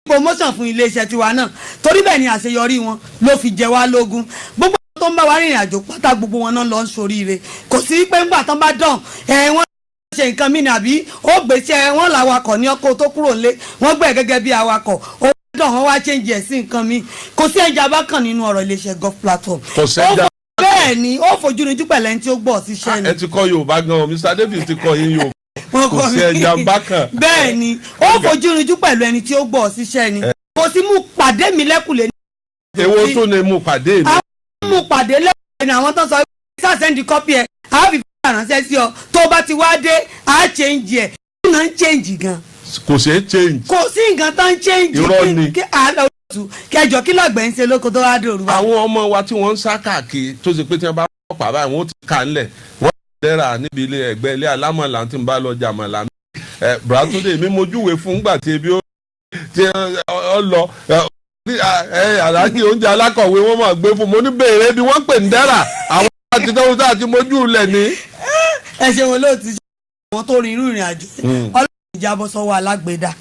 promotion fún iléeṣẹ́ tiwa náà torí bẹ́ẹ̀ ni àṣeyọrí wọn ló fi jẹ wá lógún gbogbo tó ń bá wa rìnrìn àjò pátá gbogbo wọn náà lọ ń soríire kò sí pé ńgbà tán bá dán wọ́n ṣe nǹkan mí ni àbí ó gbèsè wọn làwakọ̀ ní ọkọ̀ tó kúrò nílé wọ́n gbé gẹ́gẹ́ bí awakọ̀ ó dán wọn wá change ẹ̀ sí nǹkan mi kò sí ẹja bá kàn nínú ọ̀rọ̀ iléeṣẹ́ God platform. kò sẹ́jà bẹ́ẹ̀ ni ó fojú níjú pẹ̀lẹ́ ní tí ó gbọ́ síṣẹ́ ni. ẹ ti kọ́ Yorùbá gan Mr Davis ti kọ́ yín Yorùbá kò sí ẹja bá kàn. bẹ́ẹ̀ ni ó fojú níjú pẹ̀lú ẹni tí ó gbọ́ síṣẹ́ ni kò sí mú pàdé mi lẹ́kùlé. èwo tó ni mú pàdé mi. àwọn mú pàdé lẹ́kùlé ni àwọn tó sọ pé sàṣẹ́ndì kọ́pì ẹ̀ á fi fún àránṣẹ́ sí ọ tó bá ti wá dé á change ẹ̀ kí náà ń change gan. kò sí change. kò sí nǹkan tó ń change. irọ́ ni. kẹjọ kí lọ́gbẹ̀ ń ṣe lóko tó wá dé òru. àwọn ọmọ wa tí wọ́n ń sá káàkiri tó ṣe pé tí wọ́n bá pọ̀ báyìí wọ́n ti kà ńlẹ̀ wọ́n ti dẹ́ra níbi ilé ẹgbẹ́ ilé alámọ̀lá tí ń bá lọ jàmọ̀lá mi. Bùrátúndé mi mojúwe fún gbà tí ebi ó lọ aláàjì oúnjẹ alákọ̀wé wọ́n máa gbé fún mo ní béèrè bí wọ́n pè ń dẹ́ra àwọn àti tó tá àti mojú lẹ̀ ní. ẹ ṣe wọn lóòótọ́ ṣe àwọn tó rin irú ìrìn àjò ọlọ́run ìjábọ̀ sọ́wọ́ alágbèédá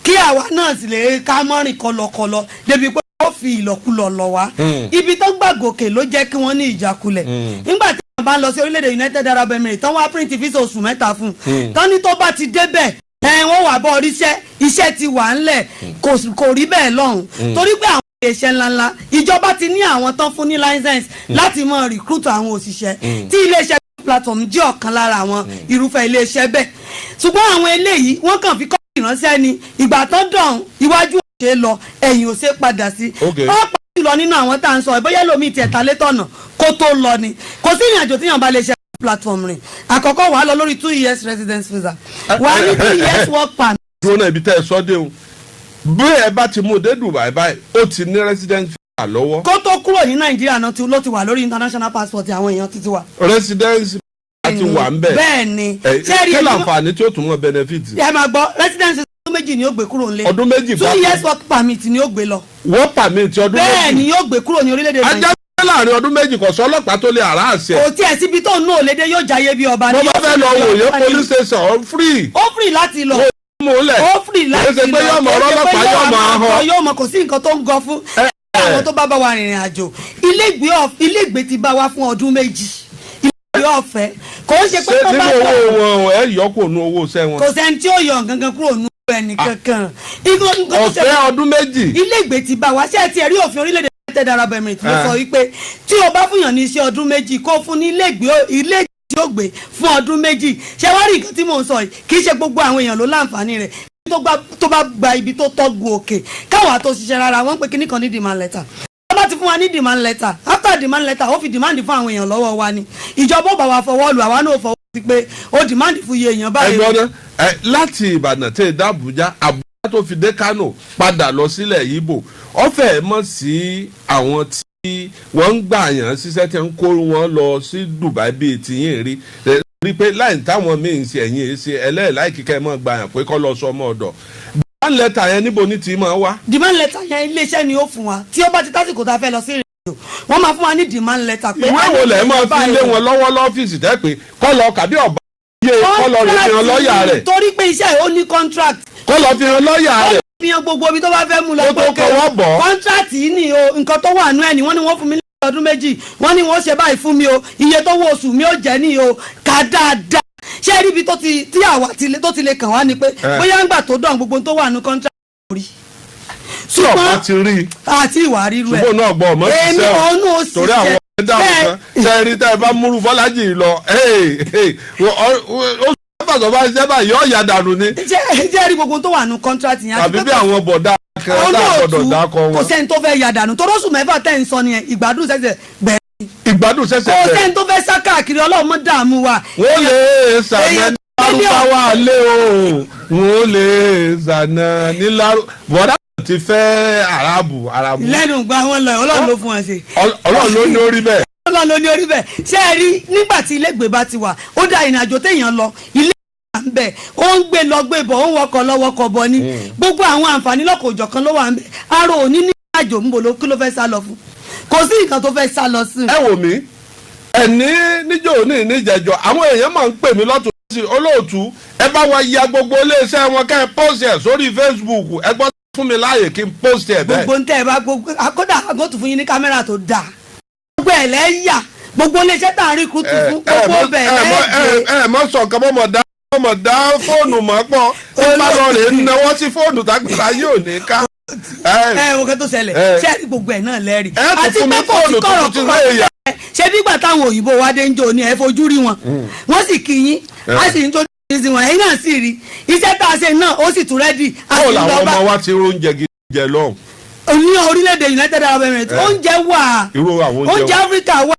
kí àwa náà sì lè ká mọ́rin kọlọkọlọ débi pé wọ́n fi ìlọkulọ̀ lọ wá ibi tó gbàgòkè ló jẹ́ kí wọ́n ní ìjákulẹ̀ nígbà tí wọ́n bá lọ sí orílẹ̀-èdè United Arab Emirates tán wá print visa oṣù mẹ́ta fún tán ní tó bá ti débẹ̀ wọ́n wà bọ́ iṣẹ́ ti wà ńlẹ̀ kò rí bẹ́ẹ̀ lọ́hùn torí pé àwọn iléeṣẹ́ ńláńlá ìjọba ti ní àwọn tán fún ní license láti mọ recruit àwọn òṣìṣẹ́ tí iléeṣẹ́ platform jẹ́ ọ̀kan lára àwọn irúfẹ́ iléeṣẹ́ bẹ́ẹ̀ ṣùgbọ́n àwọn eléyìí wọ́n kàn fi kọ́ ìránṣẹ́ ni ìgbà tán dọ̀hún iwájú ò ṣe lọ ẹ̀yìn ò ṣe padà sí wọ́n pàṣẹ lọ nínú àwọn tá à ń sọ ìbóyá lómi tiẹ̀ ta létọ̀nà kó tó lọ ni kò sí ìrìnàjò tíyàn bá lè ṣe platform rìn àkọ́kọ́ wàá lọ lórí 2 years residence visa wàá ní 2 years work permit. dúró náà ibi tẹ́ ẹ sọ dé o bí ẹ bá ti mú dé Dubai báyìí ó ti ní residence visa lọ́wọ́. kó tó kúrò ní Nàìjíríà náà ló ti wà lórí international passport àwọn èèyàn ti wà. residence visa ti wà ń bẹ̀. bẹ́ẹ̀ ni kí láǹfààní tí ó tún mọ benefit. ẹ máa gbọ́ residence ọdún méjì ni ó gbé kúrò nílé. ọdún méjì bá 2 years work permit ni ó gbé lọ. work permit ọdún méjì. bẹ́ẹ̀ ni yóò gbé kúrò ní orílẹ̀-èdè Nàìjíríà. ajá láàrin ọdún méjì kò sọ ọlọ́pàá tó lè àrá àṣẹ. kò tiẹ̀ síbi tó ń ná òlédè yóò jayé bí ọba. mo bá fẹ́ lọ wòye police station ó free. ó free láti lọ. ó free láti lọ. èsè pé yóò mọ ọlọ́pàá yóò mọ ahọ́. yóò mọ kò sí nǹkan tó ń gọ fún. àwọn tó bá wa rìnrìn àjò ilé ìgbé ti bá wa fún ọdún méjì ilé ọ̀fẹ́ kò ń ṣe pé tó bá tẹ̀. nínú owó wọn ẹ yọ kó nu owó sẹ́wọ̀n. kò sẹ́ni tí ó yọ gangan kúrò nù ẹnì kankan. ọ̀fẹ́ ọdún méjì. ilé ìgbé ti bá wa ṣé ẹ ti rí òfin orílẹ̀-èdè United Arab Emirates ló sọ wípé tí o bá fúnyàn ní iṣẹ́ ọdún méjì kó fún ní ilé ìgbé tí ó gbé fún ọdún méjì ṣé wá rí nǹkan tí mò ń sọ yìí kì í ṣe gbogbo àwọn èèyàn ló láǹfààní rẹ̀ tó bá gba ibi tó tọ́gun òkè káwọn àtò ṣiṣẹ́ rárá wọ́n pè kíní kan ní demand letter wọ́n bá ti fún wa ní demand letter after demand letter ó fi demand fún àwọn èèyàn lọ́wọ́ wa ni ìjọba ò bá wa fọwọ́ lù àwa náà fọwọ́ sí pé ó demand fún iye èèyàn báyìí. ẹgbẹ́ ọ̀nà láti Ìbàdàn tẹ̀ dá Àbújá tó fi dé Kánò padà lọ sílẹ̀ Ìgbò ọ̀fẹ́ mọ̀ sí àwọn tí wọ́n ń gbà yàn ṣiṣẹ́ tí ń kó wọn lọ sí Dubai bíi tìyín rí pé láì táwọn míì ń ṣe ẹ̀yìn èsì ẹlẹ́ẹ̀láì kíkẹ́ mọ́ gbà yàn pé kọ́ lọ sọ ọmọ ọ̀dọ̀ demand letter yẹn níbo ní ti máa wá. demand letter yẹn iléeṣẹ́ ni ó fún wa tí ó bá ti tásìkò tá a fẹ́ lọ sí ìrìnàjò wọ́n máa fún wa ní demand letter pé. ìwé wo lẹ̀ máa fi lé wọn lọ́wọ́ lọ́fíìsì tẹ́ pé kọ́ lọ kàbí ọ̀bá yé kọ́ lọ rè fi hàn lọ́ọ̀yà rẹ̀. torí pé iṣẹ́ ó ní contract. kọ́ lọ fi hàn lọ́ọ̀yà rẹ̀. fi hàn gbogbo ibi tó bá fẹ́ mú lọ pé contract yìí ni o nǹkan tó wà nú ẹ̀ ni wọ́n ní wọ́n fún mi lọ́dún méjì wọ́n ní wọ́n ṣe báyìí fún mi o iye tó wo oṣù mi ó jẹ́ ní o ká dáadáa ṣé ẹ rí ibi tó ti lè kàn wá ni pé bóyá ń gbà tó dán gbogbo tó wà nú contract rí. ṣùgbọ́n ti rí àti ìwà ríru ẹ̀ ṣùgbọ́n náà gbọ́ ọmọ ṣiṣẹ́ torí àwọn ẹ̀dá kan ṣe rí tẹ́ ẹ bá múrú Bọ́lájì lọ ó sọ́fàṣọ́ bá ṣiṣẹ́ báyìí yóò yà dànù ni. jẹ́ rí gbogbo tó wà nú contract yẹn. tàbí bí àwọn bọ̀dá gbọ́dọ̀ dákọ̀ wọn. kò sẹ́ni tó fẹ́ yà dànù torósù mẹ́fà tẹ́ ń sọ nìyẹn ìgbádùn ṣẹ̀ṣẹ̀ bẹ̀rẹ̀. ìgbádùn ṣẹ̀ṣẹ̀ bẹ̀rẹ̀. kò sẹ́ni tó fẹ́ sá káàkiri Ọlọ́run mọ́ dààmú wa. wọ́n lè sàmẹ́ lárúbáwá lé o wọ́n lè sànà ní lárú bọ̀dá ti fẹ́ arabu. lẹ́nu gba wọn lọ Ọlọ́run ló fún wọn ṣe. Ọlọ́run ló ní orí bẹ́ẹ̀. Ọlọ́run ló ní orí bẹ́ẹ̀ ṣé ẹ rí nígbà tí ilé ìgbé bá ti wà ó dá ìrìnàjò téèyàn lọ ilé ìgbà ń bẹ̀ ó ń gbé lọ gbé bọ̀ ó ń wọkọ̀ lọ wọkọ̀ bọ̀ ni gbogbo àwọn àǹfààní lọ́kọ̀ òjọ̀kan ló wà ń bẹ̀ aró òní ní àjò ń bò ló kí ló fẹ́ sá lọ fún kò sí nǹkan tó fẹ́ sá lọ sí. ẹ wò mí ẹni níjó ní ìníjẹjọ àwọn èèyàn máa ń pè mí lọ́tún sí olóòtú ẹ bá wa ya gbogbo iléeṣẹ́ wọn kẹ́ ẹ post ẹ̀ sórí Facebook ẹ gbọ́ fún mi láàyè kí n post ẹ̀ bẹ́ẹ̀. gbogbo ń tẹ́ ẹ bá gbogbo akọ́dà àgọ́tù fún yín ní kámẹ́rà tó dáa gbogbo ẹ̀ lẹ́yà gbogbo iléeṣẹ́ tá à ń rí kùtù fún gbogbo bẹ̀ lẹ́yà. ẹ mọ sọ nǹkan mọ̀ dá fóònù mọ́ pọ̀ ó bá lọ rè é náwó sí fóònù tágbàlá yóò ní ká. o kẹ́ tó ṣẹlẹ̀ ṣé gbogbo ẹ̀ náà lẹ́rìí. àti pé kò sí kọ̀rọ̀ kọ̀rọ̀ ṣé nígbà táwọn òyìnbó wa dé ń jò ní ẹ fojú rí wọn wọ́n sì kí yín a sì ń tó ìsìn wọn ẹ̀yin náà sì rí iṣẹ́ tá a ṣe náà ó sì tún rẹ́dì. báwo làwọn ọmọ wa ti róúnjẹ gidi jẹ lọ́hùn. ní orílẹ̀-èdè United Arab Emirates oúnjẹ wà oúnjẹ Áfíríkà wà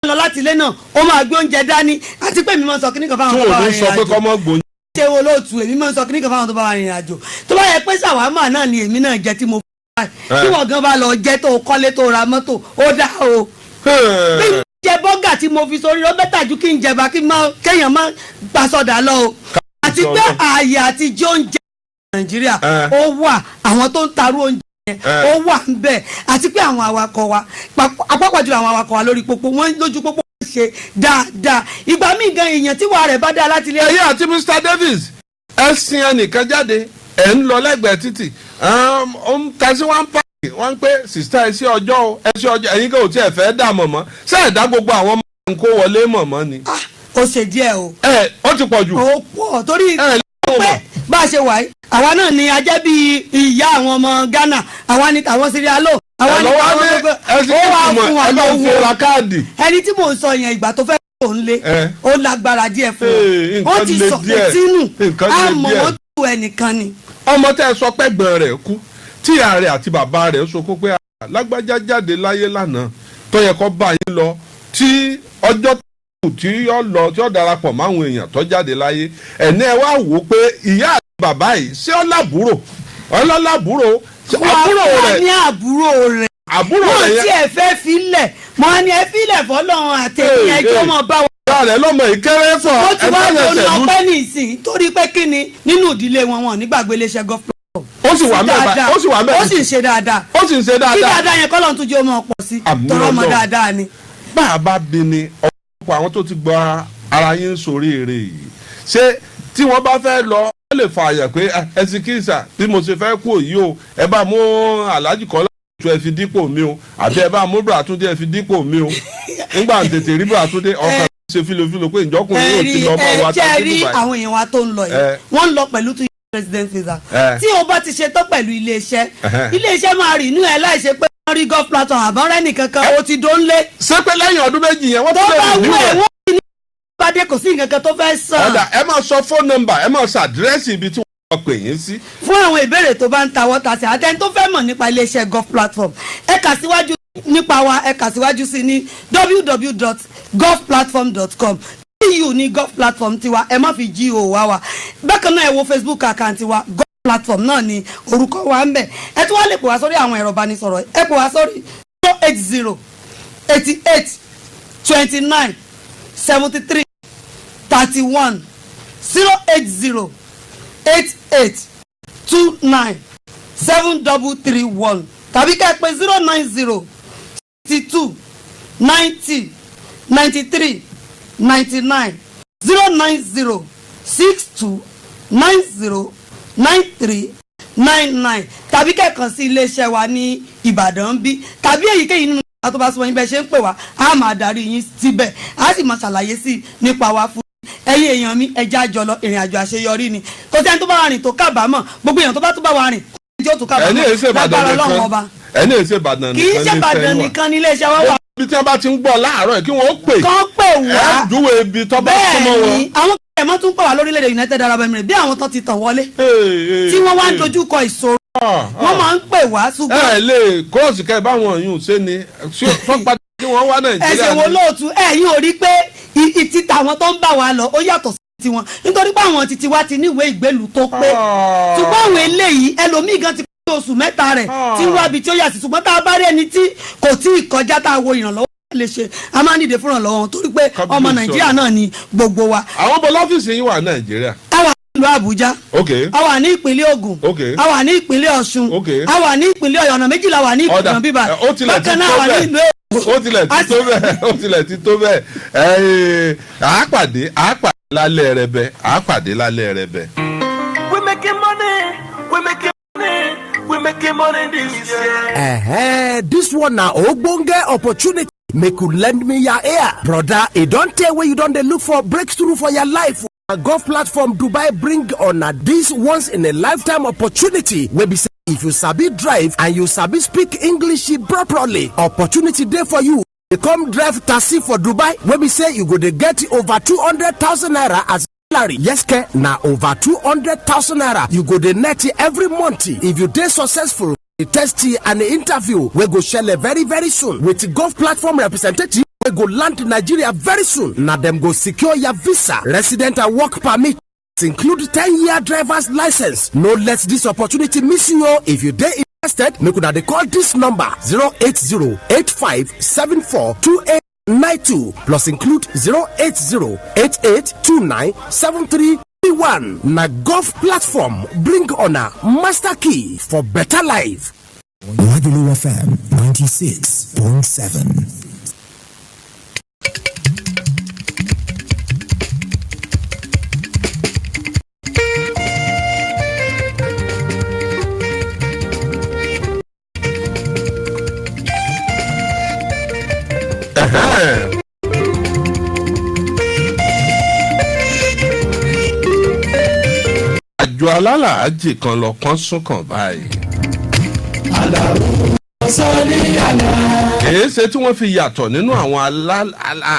lọ láti ilé náà ó máa gbé oúnjẹ dání àti pé mi máa ń sọ kíní kan fáwọn tó bá wà rìnrìn àjò ṣé wo lóòtú èmi máa ń sọ kíní kan fáwọn tó bá wà rìnrìn àjò tó bá yẹ pé ṣàwámà náà ni èmi náà jẹ tí mo fún wa tí wọ́n gan bá lọ jẹ tó kọ́lé tó ra mọ́tò ó dá o bí mo jẹ bọ́gà tí mo fi sórí ó bẹ́tà ju kí n jẹba kéèyàn má gbàsọdà lọ o àti pé ààyè àti jẹ oúnjẹ Nàìjíríà ó wà àwọn tó ń tarú oúnjẹ ó wà ń bẹ àti pé àwọn awakọ̀ wa apápá jùlọ àwọn awakọ̀ wa lórí pópó wọn lójú pópó wọn ṣe dáadáa ìgbà míì gan èèyàn tí wàá rẹ̀ bá dáa láti ilé. ẹ̀yin àti Mr Davis ẹ sin ẹnìkan jáde ẹ̀ ń lọ lẹ́gbẹ̀ẹ́ títì tẹ̀sí wọn pààkì wọn pé sista ẹ sí ọjọ́ ẹ̀yin kò tiẹ̀ fẹ́ dà mọ̀mọ́ ṣé ẹ̀ dá gbogbo àwọn ọmọ nǹkó wọlé mọ̀mọ́ ni. ó ṣe díẹ̀ o. ó ti pọ̀ jù. ó pọ̀ torí pé bá a ṣe wà yìí àwa náà ni a jẹ́ bí ìyá àwọn ọmọ Ghana àwa ni tàwọn Sierra Leone àwa ni tàwọn gbogbo ó wà fún wa lọ́wọ́ ẹni tí mò ń sọ yẹn ìgbà tó fẹ́ kó ń lé ó lágbára díẹ̀ fún wa ó ti sọ pé tínú àmọ́ ó tu ẹnìkan ni. ọmọ tẹ́ ẹ sọ pé ẹ̀gbọ́n rẹ̀ kú tí ìyá rẹ̀ àti bàbá rẹ̀ sọ pé lágbájá jáde láyé lánàá tó yẹ kó bá yín lọ tí ọjọ́ tí yọ lọ tí yọ darapọ̀ máwọn èèyàn tó jáde láyé ẹ̀ní ẹ wá wò ó pé ìyá àti bàbá yìí ṣé ó lábúrò àbúrò rẹ̀ ní àbúrò rẹ̀ wọ́n ti ẹ̀ fẹ́ filẹ̀ mọ́ ni ẹ filẹ̀ fọlọ́run àtẹ̀yìn ẹjọ́ mọ́ bá wọn. ìyá rẹ̀ lọ́mọ ìkéré fọ ó ti wá lórí ọpẹ́ nìsín torí pé kí ni nínú ìdílé wọn nígbàgbé iléeṣẹ́ gọ́fúnà. ó sì wà mẹ́ta ó sì ń ṣe dáadáa kí dáadáa yẹn kọ́lọ́run tún jẹ́ ọmọ pọ̀ sí tọrọ ọmọ dáadáa ni. bá a bá bí ni ọ̀pọ̀ àwọn tó ti gba ara yín sórí èrè yìí ṣé tí wọ́n bá fẹ́ lọ wọ́n lè fa àyà pé ẹsikísà bí mo ṣe fẹ́ kú òyì o ẹ bá mú Alhaji Kọ́lá tó ẹ fi dípò mi o àbí ẹ bá mú Bùràtúndé ẹ fi dípò mi o nígbà tètè rí Bùràtúndé ọkàn ṣe fílofílo pé ìjọkùnrin yóò ti lọ bá wa tá a ti dùbà. àwọn èèyàn wa tó ń lọ yìí wọ́n ń lọ pẹ̀lú tó yẹ president visa tí o bá ti ṣetán pẹ̀lú iléeṣẹ́ máa rí inú ẹ̀ láìṣe pé wọ́n rí golf platform àbọ̀rẹ́ nìkankan o ti dó ń lé. ṣé pé lẹ́yìn ọdún méjì yẹn wọ́n tún lè rí inú ẹ̀. bàdé kò sí nǹkan kan tó fẹ́ sàn. ọ̀dà ẹ máa sọ fóònù nọ́mbà ẹ máa sọ àdírẹ́sì ibi tí wọ́n pè yín sí. fún àwọn ìbéèrè tó bá ń tawọ́ ta sí àtẹni tó fẹ́ mọ̀ nípa iléeṣẹ́ golf platform ẹ kà síwájú nípa wa ẹ kà síwájú sí ní www.golfplatform.com eu ní golf platform tiwa ẹ má fi go wa bákan náà ẹ wo Facebook account wa golf platform náà ni orúkọ wa ń bẹ ẹ tún wá lè pè wá sórí àwọn ẹ̀rọ ìbánisọ̀rọ̀ ẹ pè wá sórí 080 88 29 73 31 080 88 29 7331 tàbí ká ẹ pè 090 62 90 93 99 090 62 90 93 99 tàbí kẹ́kàn sí iléeṣẹ́ wa ní Ìbàdàn bí tàbí èyíkéyìí nínú ìgbà tó bá sọ yín bẹ́ẹ̀ ṣe ń pè wá a máa darí yín síbẹ̀ a sì máa ṣàlàyé sí nípa wa fún ẹ̀yin èèyàn mi ẹja àjọlọ ìrìn àjò àṣeyọrí ni kò sẹ́ni tó bá wa rìn tó kábàámọ̀ gbogbo èèyàn tó bá wa rìn tí ó tó kábàámọ̀ lágbára Ọlọ́run ọba ẹni èsè Ìbàdàn kì í ṣe Ìbàdàn nìkan ní iléeṣẹ́ wa wà. ibi tí wọ́n bá ti ń gbọ́ láàárọ̀ kí wọ́n pè kán pè wá ẹ̀ dúró ibi tó bá súnmọ́ wọn. bẹ́ẹ̀ni àwọn ẹ̀mọ́ tún pè wá lórílẹ̀‐èdè United Arab Emirates bí àwọn tó ti tàn wọlé tí wọ́n wá ń dojú kọ ìṣòro wọ́n máa ń pè wá ṣùgbọ́n. ẹ lè kóòsì kẹ báwọn yìí ṣe ni fọ́npadà tí wọ́n wá Nàìjíríà. ẹ̀sìn wo lóòtú ẹ̀yin ò rí pé ìtì tàwọn tó ń bá wa lọ ó yàtọ̀ sí tiwọn nítorí pé àwọn títí wa ti níwèé ìgbélú tó pé ṣùgbọ́n àwọn eléyìí ẹlòmíì gan ti pé oṣù mẹ́ta rẹ̀ tí ń wá ibi tí ó yà sí ṣùgbọ́n tá a bá rí ẹni tí kò tí ì kọjá tá a wo ìrànlọ́wọ́ lè ṣe a máa ń dìde fún ìrànlọ́wọ́ torí pé ọmọ Nàìjíríà náà ni gbogbo wa. àwọn bọ́lá ọ́fíìsì yìí wà Nàìjíríà. a wà nílùú Àbújá a wà ní ìpínlẹ̀ Ògùn a wà ní ìpínlẹ̀ Ọ̀ṣun a wà ní ìpínlẹ̀ Ọ̀yọ́ ọ̀nà méjìlá wà ní ìpínlẹ̀ bíbá bákan náà wà ní ìlú ó tilẹ̀ ti tó bẹ́ẹ̀ àápàdé lálẹ́ rẹ bẹ́ẹ̀ àápàdé lálẹ́ rẹ bẹ́ẹ̀. We making money this year. This one na ogbonge opportunity. Make you lend me your ear. Brother, it don't tell where you don't look for breakthrough for your life. A golf platform Dubai bring on this once in a lifetime opportunity. Where be say if you sabi drive and you sabi speak English properly, opportunity there for you. You come drive taxi for Dubai. Where be say you go to get over 200,000 naira as salary. Yes, ke na over 200,000 naira. You go the net every month. If you dey successful, the test and the interview we go share very very soon with the golf platform representative. We go land in Nigeria very soon. Now them go secure your visa, resident and work permit. Include 10-year driver's license. No let this opportunity miss you. If you dey interested, make una dey call this number 080-8574-2892 plus include 080-8829-7331. Na golf platform bring honor master key for better life. Lagelu FM 96.7. àjọ alálàájì kan lọ kán sún kàn báyìí. kìí ṣe tí wọ́n fi yàtọ̀ nínú àwọn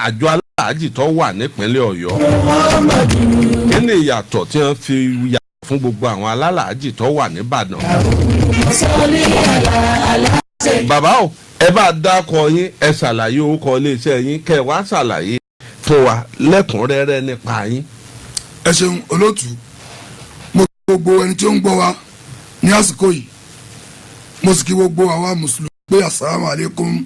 àjọ alálàájì tó wà nípínlẹ̀ ọ̀yọ́. kí ni ìyàtọ̀ tí wọ́n fi yàtọ̀ fún gbogbo àwọn alálàájì tó wà níbàdàn. bàbá o ẹ bá dákọ yín ẹ ṣàlàyé orúkọ iléeṣẹ́ yín kẹ́ ẹ wá ṣàlàyé fún wa lẹ́kùnrẹ́rẹ́ nípa yín. ẹ ṣeun olóòtú mo kí gbogbo ẹni tí ó ń gbọ́ wa ní àsìkò yìí mo sì kí gbogbo àwa mùsùlùmí pé asalaamu aleykum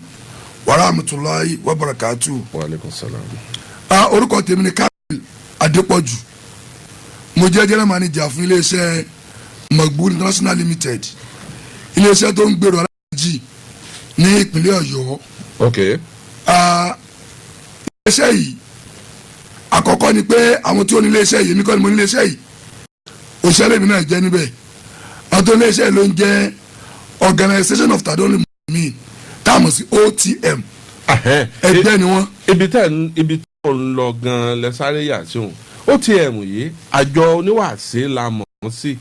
wa rahmatulahi wa barakatu. wa aleykum salaam. orúkọ tèmi ni Kamil Adépọ̀jù mo jẹ́ general manager fún iléeṣẹ́ Magbul International Limited iléeṣẹ́ tó ń gbèrò aláàjì ní ìpínlẹ̀ Ọ̀yọ́. ok. iléeṣẹ́ yìí àkọ́kọ́ ni pé àwọn tí ó ní iléeṣẹ́ yìí èmi kọ́ ni mo ní iléeṣẹ́ yìí òṣèlú mi náà jẹ́ níbẹ̀ àwọn tó ní iléeṣẹ́ ló ń jẹ́ Organization of Tadoli Muslimin táàmù sí OTM ẹgbẹ́ ni wọ́n. ibi tó ń lọ gan-an lẹ́sàrẹ́ yà sí òun OTM yìí àjọ oníwàásí la mọ̀ wọ́n sí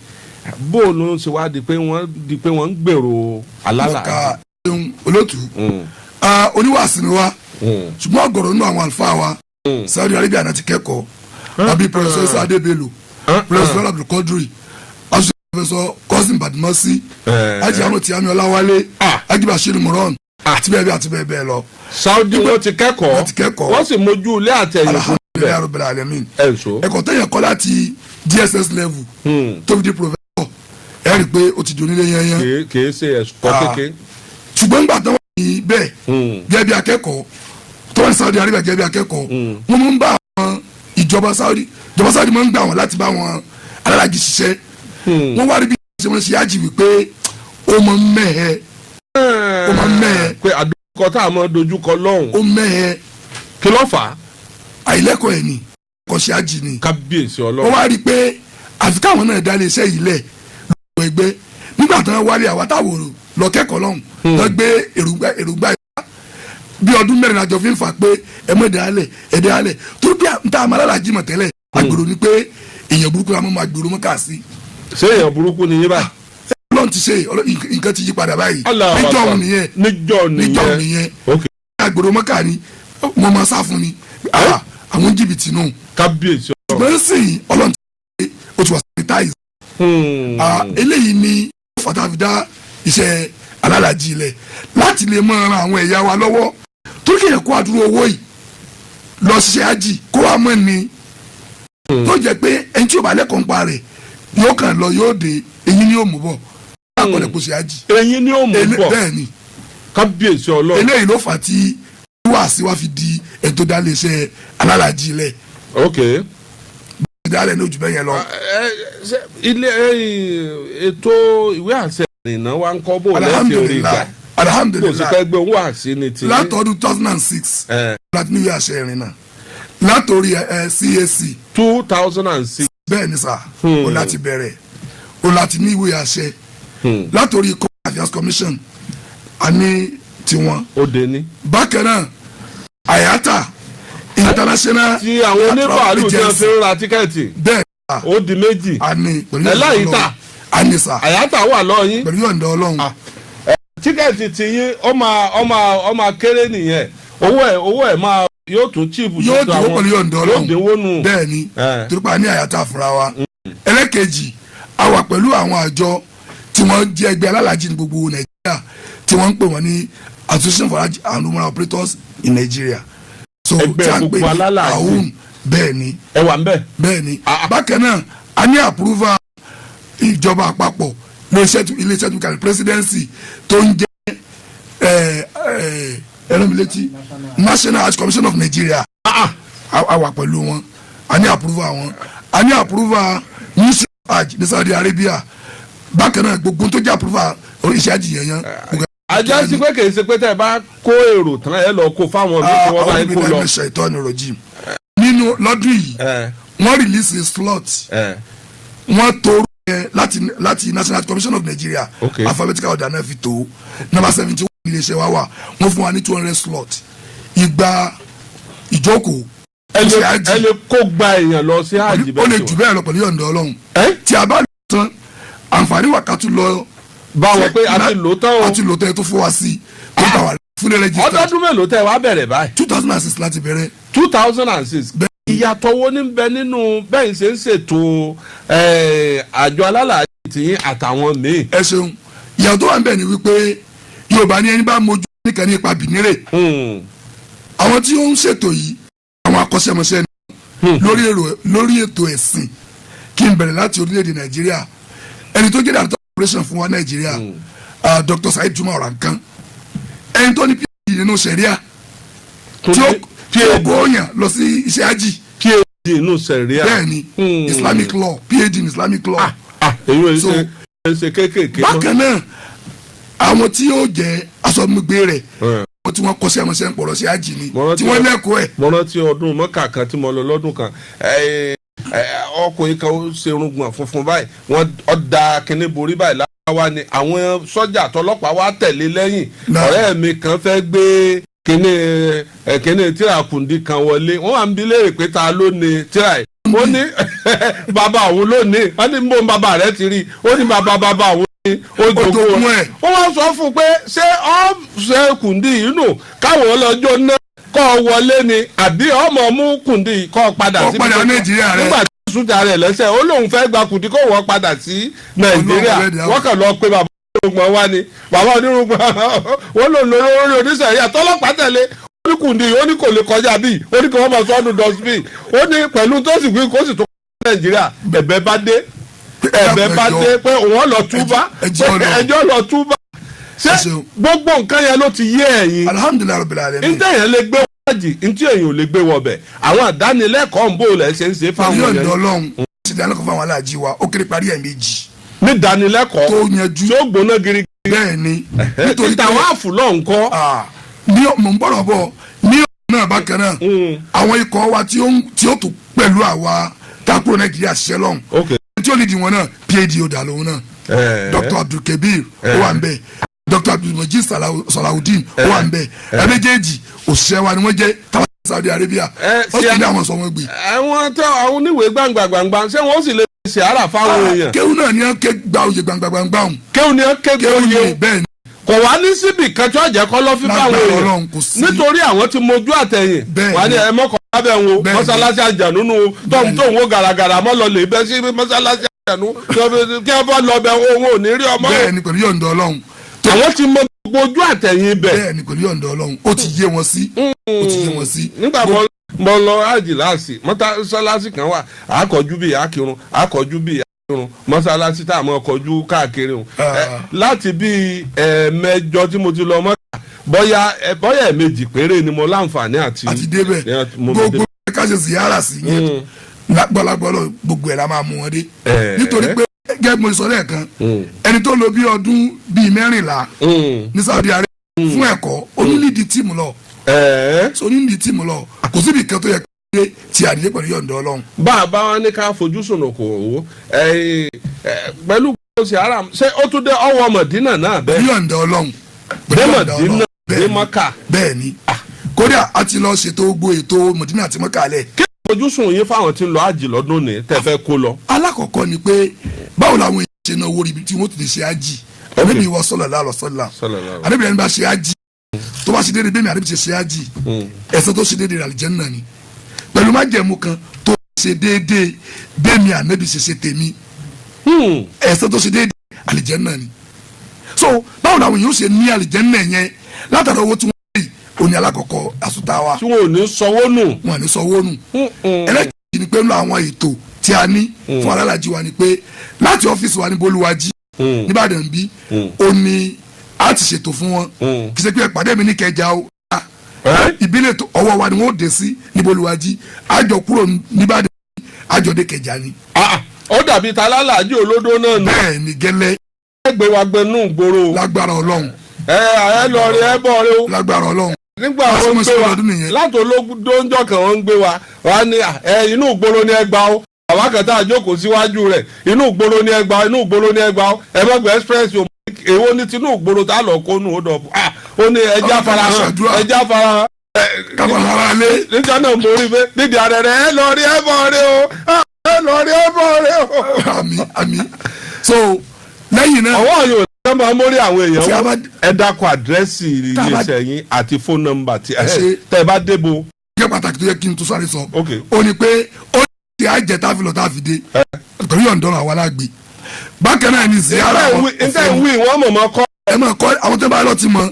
bóòlù ṣe wá di pé wọ́n ń gbèrò alálàájì. olóòtú oníwàásí ni wá ṣùgbọ́n ọ̀gọ̀rọ̀ nínú àwọn àlùfáà wa Saudi Arabia náà ti kẹ́kọ̀ọ́ àbí Professor Adébélò Professor Abdulkadri Professor Cousin Badimosi Ajiano Tiami Ọláwálé Ajibashiru Moron àti bẹ́ẹ̀ bẹ́ẹ̀ lọ. Saudi wọ́n ti kẹ́kọ̀ọ́ wọ́n sì mójú ilé àtẹ̀yìn fún alhamdulilayi rabbil alamin ẹ̀kọ́ tẹ̀yàn kọ́ láti DSS level tó fi di professor ẹ̀ rí i pé ó ti di onílé yẹn. kìí ṣe ẹ̀kọ́ kéke. ṣùgbọ́n nígbà tó wọ́n ní bẹ́ẹ̀ gẹ́gẹ́ bí akẹ́kọ̀ọ́ tó wọ́n ní Saudi Arabia gẹ́gẹ́ bí akẹ́kọ̀ọ́ wọ́n mú ń bá àwọn ìjọba Saudi máa ń gbà wọ́n láti bá wọn alálàájì ṣiṣẹ́ wọ́n wá rí bí ṣe wọ́n ṣe ájì wípé ó mọ mẹ́hẹ́ pé àdókò tá a mọ dojúkọ lọ́hùn. ó mẹ́hẹ́ kí ló fà á. àìlẹ́kọ̀ọ́ ẹ̀ ni kò ṣe ájì ni. kábíyèsí ọlọ́run. wọ́n wá rí i pé àfi káwọn náà dá iléeṣẹ́ yìí lẹ̀ lọ́wọ́ ẹgbẹ́ nígbà tí wọ́n wálé àwa táwọn lọ kẹ́kọ̀ọ́ lọ́hùn lọ gbé èròǹgbà ìgbà bí ọdún mẹ́rin àjọ fi ń fà pé ẹ̀mọ́ ẹ̀dẹ̀ alẹ̀ tó bí ta àmàlàjì mọ̀ tẹ́lẹ̀ agbèrò ni pé èèyàn burúkú la mọ̀ agbèrò mọ́ kà sí. ṣé èèyàn burúkú ni yín báyìí. ọlọ́run ti ṣe nǹkan ti yí padà báyìí níjọ́ nìyẹn agbèrò mọ́ kà ni mo máa sá fún ni àwọn jìbìtì náà. kábíyèsí ọlọ́run. ṣùgbọ́n sì ọlọ́run ti ṣe o ti wà sanitize. eléyìí ni fàtàfi dá iṣẹ́ alálàájì ilẹ̀ láti lè máa ran àwọn ẹ̀yà wa lọ́wọ́ torí kéèyàn kó àdúró owó yìí lọ ṣiṣẹ́ ájì kó wa mọ̀ ni tó jẹ́ pé ẹni tí yóò bá lẹ́kọ̀ọ́ ń pa rẹ̀ yóò kàn lọ yóò dé eyín ni yóò mú bọ̀ àkọlẹ̀ kò ṣe ájì. eyín ni yóò mú bọ̀ bẹ́ẹ̀ ni kábíyèsí ọlọ́run. eléyìí ló fà á tí wàásí wa fi di ètò ìdálẹ́sẹ̀ alálàájì ilẹ̀. ok. ìdálẹ́ ní ojú bẹ́ẹ̀ yẹn lọ. ilé ètò ìwé àṣẹ ìrìnnà wa ń kọ́ bò lẹ́sìn orí ìgbà. alhamdulilayi kò sí pẹ́ gbé owó àṣì ni ti. látọdún 2006 láti ní ìwé àṣẹ ìrìnnà látòrí CAC. 2006. bẹ́ẹ̀ ni sà o láti bẹ̀rẹ̀ o láti ní ìwé àṣẹ látòrí Corporate Affairs Commission a ní tiwọn. ó dé ní. bákan náà àyàtà international. ti àwọn oníbàálù tí wọ́n fi ń ra tíkẹ́ẹ̀tì. bẹ́ẹ̀ ó di méjì. a ní pẹ̀lú ẹ̀ láyìí tà. a ní sà. àyàtà wà lọ́yìn. pẹ̀lú yọ̀ǹda ọlọ́run. tíkẹ́ẹ̀tì ti yín ọmọ kéré nìyẹn owó ẹ̀ máa yóò tún chíìpù. yóò dínwó pẹ̀lú yọ̀ǹda ọlọ́run. yóò dínwó nù. bẹ́ẹ̀ ni torípa ní àyàtà fúnra wa. ẹlẹ́kejì a wà pẹ̀lú àwọn àjọ tí wọ́n jẹ́ ẹgbẹ́ alálàájì ní gbogbo Nàìjíríà tí wọ́n ń pè wọ́n ní Association for Hajj and Umrah Operators in Nigeria. so tí a ń pè ní AHUN bẹ́ẹ̀ ni. ẹ wà ń bẹ̀. bẹ́ẹ̀ ni bákan náà a ní àpúrúfà ìjọba àpapọ̀ iléeṣẹ́ tó kàrí presidency tó ń jẹ́ ẹlẹ́mìlétí National Hajj Commission of Nigeria a wà pẹ̀lú wọn a ní àpúrúfà wọn a ní àpúrúfà Ministry of Hajj ní Saudi Arabia bákan náà gbogbo tó jẹ́ àpúrúfà oríṣi hajj yẹn yẹn. ajá sí pé kì í ṣe pé tẹ́ ẹ bá kó èrò tán ẹ lọ kó fáwọn ọdún tí wọ́n bá ń kó lọ. àwọn ìṣe ìtọ́ni rojim nínú lọ́dún yìí wọ́n release a slot wọ́n tó láti National Commission of Nigeria alphabetical order náà fi tó number 71 iléeṣẹ́ wa wà wọ́n fún wa ní 200 slot ìgbà ìjókòó. ẹ lè kó gba èèyàn lọ sí hajj bẹ́ẹ̀ ó lè jù bẹ́ẹ̀ lọ pẹ̀lú yọ̀ǹda ọlọ́run tí a bá lè tán àǹfààní wà ká tún lọ. báwo pé a ti lò tán o. a ti lò tán ẹ tó fún wa sí i tó bá wà fúnlẹ̀ rẹ́gísítà. ọdọọdún mélòó tẹ wàá bẹ̀rẹ̀ báyìí. 2006 láti bẹ̀rẹ̀. 2006. ìyàtọ̀ wo ní bẹ nínú bẹ́ẹ̀ ṣe ń ṣètò àjọ alálàájì tí àtàwọn míì. ẹ ṣeun ìyàtọ̀ wà ń bẹ̀ ni wípé Yorùbá ní ẹni bá mojú nìkan ní ipa bìnírè. àwọn tí ó ń ṣètò yìí àwọn akọ́ṣẹ́mọṣẹ́ ni lórí ètò ẹ̀sìn kí n bẹ̀rẹ̀ láti orílẹ̀-èdè Nàìjíríà ẹni tó jẹ́ director operation fún wa Nàìjíríà Dr. Saheed Juma Orankan ẹni tó ní PhD nínú sẹ̀ríà tí ó gbóyàn lọ sí iṣẹ́ hajj. PhD nínú sẹ̀ríà. bẹ́ẹ̀ni Islamic law PhD in Islamic law. èyí ò ṣe kéékèèké. bákan náà àwọn tí yóò jẹ́ aṣọ́gbé rẹ̀ wọ́n tí wọ́n kọ́ṣẹ́ ọmọṣẹ́ ń pọ̀rọ̀ sí hajj ni tí wọ́n lẹ́kọ̀ọ́ ẹ̀. mo rántí ọdún mọ́kà kan tí mo lọ lọ́dún kan ọkùnrin kan ó ṣe irùngbọ̀n funfun báyìí wọ́n ọ̀dà kínní borí báyìí láwa ni àwọn sọ́jà tọlọ́pàá wa tẹ̀lé lẹ́yìn ọ̀rẹ́ mi kan fẹ́ gbé kínní tírakùndí kan wọlé wọ́n wà ń bi léèrè pé ta ló ní tíra yìí ó ní bàbá òun ló ní wọ́n ní bó bàbá rẹ̀ ti rí ó ní bàbá òun ní ojoogun ẹ̀ ó wá sọ fún un pé ṣé ọ́ ṣe kùndí yìí nù káwọn ọlọ́jọ́ náà kọ́ wọlé ni àbí ọmọ mú kùndí kọ́ padà sí Nàìjíríà rẹ̀ nígbà tí sùjà rẹ̀ lẹ́sẹ̀ ó lóun fẹ́ gba kùndí kó wọ́n padà sí Nàìjíríà wọ́n kàn lọ pé bàbá onírúgbọ̀n wá ni bàbá onírúgbọ̀n wọ́n lò lórí oníṣẹ̀yà tọ́lọ́pàá tẹ̀lé ó ní kùndí ó ní kò lè kọjá bíi ó ní kí wọ́n máa sọ́ọ́nù dustbin ó ní pẹ̀lú tó sì wí kó sì tó kọ́ Nàìjíríà ẹ̀bẹ̀ bá dé pé òun lọ túbá ẹjọ́ lọ túbá ṣé gbogbo nǹkan yẹn ló ti yé ẹ̀yin. Alhamdulillah Rabbil Alamin. ntẹ yẹn lè gbé wájì ntí èyàn ò lè gbé wọbẹ̀ àwọn àdánilẹ́kọ̀ọ́ ń bò lẹ́ ṣe ń ṣe fáwọn yẹn. pẹ̀lú Ọlọ́run ṣe ìdánilẹ́kọ̀ọ́ fáwọn aláàjì wa ó kéré parí ẹ̀ méjì. ní ìdánilẹ́kọ̀ọ́ tó yanjú tó gbóná girigiri. bẹ́ẹ̀ ni nítorí táwọn àfùlọ́ nǹkan. ní mò ń bọ̀rọ̀ bọ̀ ní ọ̀nà náà bákan náà àwọn ikọ̀ wa tí ó tún pẹ̀lú àwa takuro Nàìjíríà ṣiṣẹ́ lọ́hùn tí ó lè di wọn náà PhD ó dà lóhun náà Dr. Abdulkabir ó wà ń bẹ Dr. Abdulmajid Salawudeen ó wà ń bẹ ẹ̀ẹ́dẹ́jì òṣìṣẹ́ wa ni wọ́n jẹ́ táwọn Saudi Arabia ó sì ní àwọn sọ wọn gbé. àwọn oníwèé gbàngbàngbà ṣé wọ́n sì lè ṣe àrà fáwọn èèyàn. kéwù náà ni wọ́n ké gba oyè gbàngbàngbà ọ̀hún. kéwù ni wọ́n ké gba oyè bẹ́ẹ̀ ni. kò wá ní síbì kan tí wọ́n jẹ́ kọ́ lọ́ fi fáwọn èèyàn nítorí àwọn tí mojú àtẹ̀yìn wà ní ẹ̀mọ́kọ̀ lábẹ́ wọn mọ́sálásí àjànú tóun wo gàràgàrà mọ́ lọ lè bẹ́ sí mọ́sálásí àjànú kí wọ́n bá lọ bẹ òun ò ní rí ọmọ. bẹ́ẹ̀ ni pẹ̀lú yọ̀ǹda Ọlọ́run. àwọn tí mo gbójú àtẹ̀yìn bẹ̀. bẹ́ẹ̀ ni pẹ̀lú yọ̀ǹda Ọlọ́run ó ti yé wọn sí. nígbà mo lọ àjìláàsì mọ́sálásí kan wà àkọ́jú bíi àkírun àkọ́jú bíi àkírun mọ́sálásí tá a mọ̀ kọjú káàkiri o. láti bíi ẹ̀ẹ̀mẹjọ tí mo ti lọ mọ́ta bọ́yá ẹ̀ẹ̀mejì péré ni mo láǹfààní àti débẹ̀ gbogbo ká ṣe ziyara sí yẹn lágbọ́lágbọ́lọ́ gbogbo ẹ̀ la máa mú wọn dé nítorí pé gẹ́gẹ́ mo sọ lẹ́ẹ̀kan ẹni tó lò bí ọdún bíi 14 ní Saudi Arabia fún ẹ̀kọ́ onílìdí tíìmù lọ onílìdí tíìmù lọ kò síbi kan tó yẹ pé tí àdìyẹ pẹ̀lú yọ̀ǹda Ọlọ́run. bá a ní ká fojú sùn kò wò pẹ̀lú gbogbo ṣe ara ṣé ó tún dé ọwọ́ Mọ̀dínà náà bẹ́ẹ̀. pẹ̀lú yọ̀ǹda Ọlọ́run dé Mọ̀dínà dé Mọ́kà. bẹ́ẹ̀ ni kódà a ti lọ ṣètò gbogbo ètò Mọ̀dínà àti Mọ́kà lẹ̀. ojúsùn yín fáwọn tí ń lọ àjì lọ́dún ní tẹ́ fẹ́ kó lọ. alákọ̀ọ́kọ́ ni pé báwo làwọn èèyàn ṣe náà owó ribi tí wọ́n ti lè ṣe àjì ànábì wa sallallahu alaihi wasallam ànábì ẹni bá ṣe àjì tó bá ṣe déédéé bẹ́ẹ̀ ni ànábì ṣe àjì ẹ̀san tó ṣe déédéé àlìjẹ́nnà ni pẹ̀lú májẹ̀mú kan tó ṣe déédéé bẹ́ẹ̀ ni ànábì ṣe tèmi ẹ̀san tó ṣe déédéé àlìjẹ́nnà ni so báwo làwọn èèyàn ṣe ní àlìjẹ́nnà yẹn látara owó tí òní alákọ̀ọ́kọ́ àsùtá wa. tí wọn ò ní sanwó nù. wọn ò ní sanwó nù. ẹlẹ́kìtì ni pé nínú àwọn ètò tí a ní fún alálàájì wa ni pé láti ọ́fíìsì wa ní Bolúwájí nìbàdàn bí ó ní a ti ṣètò fún wọn kì í ṣe pé ìpàdé mi ní Kẹjà o ìbílẹ̀ ọwọ́ wa ni wọ́n dé sí ní Bolúwájí àjọ kúrò nìbàdàn àjọ dé Kẹjà ni. ó dàbí találàájì olódó náà nù. bẹ́ẹ̀ ni gẹ́lẹ́. ẹgbẹ́ wa gbẹnú gbòòrò. lágbára Ọlọ́run. ẹ lọ rí ẹ bọ̀ rí o. lágbára Ọlọ́run nígbà wọn ń gbé wa láti olóńjọ kan wọn ń gbé wa wá ní inú ìgboro ní ẹgbà ó àwa kan tá a jókòó síwájú rẹ̀ inú ìgboro ní ẹgbà inú ìgboro ní ẹgbà ó ẹgbẹgbẹ express yòó èwo ní tinú ìgboro tá a lọ kó nù ó dọ̀ ó ní ẹja farahàn ẹja farahàn. kábàárà lé. níjà náà mo rí i pé nídìí àrẹ̀rẹ̀ ẹ lọ rí ẹ bọ̀ rí o ẹ lọ rí ẹ bọ̀ rí o. àmín àmín so lẹ́yìn náà. ọwọ́ yóò ṣe máa mórí àwọn èèyàn ẹ dákọ̀ àdírẹ́sì iléeṣẹ́ yín àti fóònù nọ́mbà tí tẹ́ ẹ bá débo. jẹ́ pàtàkì tó yẹ kí n tó sáré sọ. ó ní pé ó ti àjẹ tá a fi lọ tá a fi dé torí ọ̀ǹdọ́rọ̀ àwa lágbè. bákan náà ni ziyara àwọn ǹjẹ́ ìwé wọn mọ̀ mọ́ kọ́. ẹ máa kọ́ àwọn tó bá lọ ti mọ.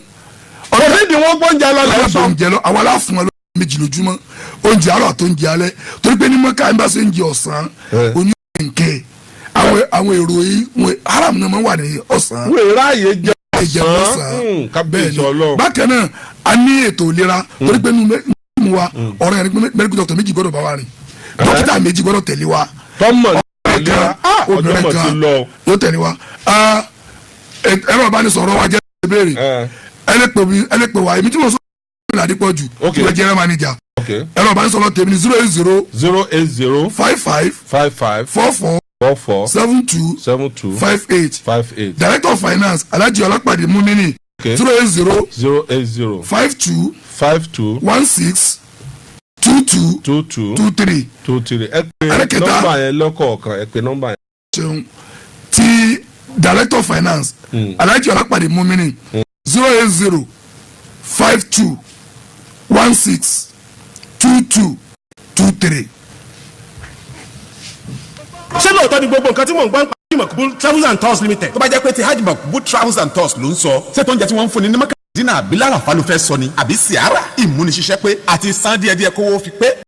ọ̀rọ̀ nídìí wọn gbọ́njẹ lọ lọ́sọ̀. oúnjẹ lọ àwọn aláfún wọn méjì lójúmọ́ oúnjẹ àárọ̀ àti oúnjẹ alẹ́ torí pé ní mọ́ká ẹ̀ bá ṣe ń jẹ ọ̀sán oní nkẹ́ àwọn èrò yìí haram náà máa wà ní ọ̀sán. wọ́n ráàyè jẹ ọ̀sán kábíyèsí ọlọ́run. bákan náà a ní ètò ìlera torí pé nínú wa ọ̀rọ̀ yẹn ni medical doctor méjì gbọ́dọ̀ bá wa rìn dókítà méjì gbọ́dọ̀ tẹ̀lé wa obìnrin kan yóò tẹ̀lé wa ẹ̀rọ ìbánisọ̀rọ̀ wa jẹ́ ìbéèrè ẹ lè pè wá èmi tí mo sọ Ládìpọ̀ jù ìwé general manager ẹ̀rọ ìbánisọ̀rọ̀ tèmi ní 080 55 44 72 58 director of finance Alhaji Ọlápàdé Mumini 080 52 16 22 ẹ pè nọ́mbà yẹn lọ́kọ̀ọ̀kan ẹ pè nọ́mbà yẹn. ṣeun ti director of finance Alhaji Ọlápàdé Mumini 080 52 16 22 23. ṣé lóòótọ́ ni gbogbo nǹkan tí mò ń gbọ́ ń pa Hajj Makbul Travels and Tours Limited tó bá jẹ́ pé ti Hajj Makbul Travels and Tours ló ń sọ ṣé tó ń jẹ́ tí wọ́n ń fún ni ní mọ́kàndínlá àbí lára àfa ló fẹ́ sọ ni àbí Sìárà ìmúniṣiṣẹ́ pé àti san díẹ̀díẹ̀ kówó fi pé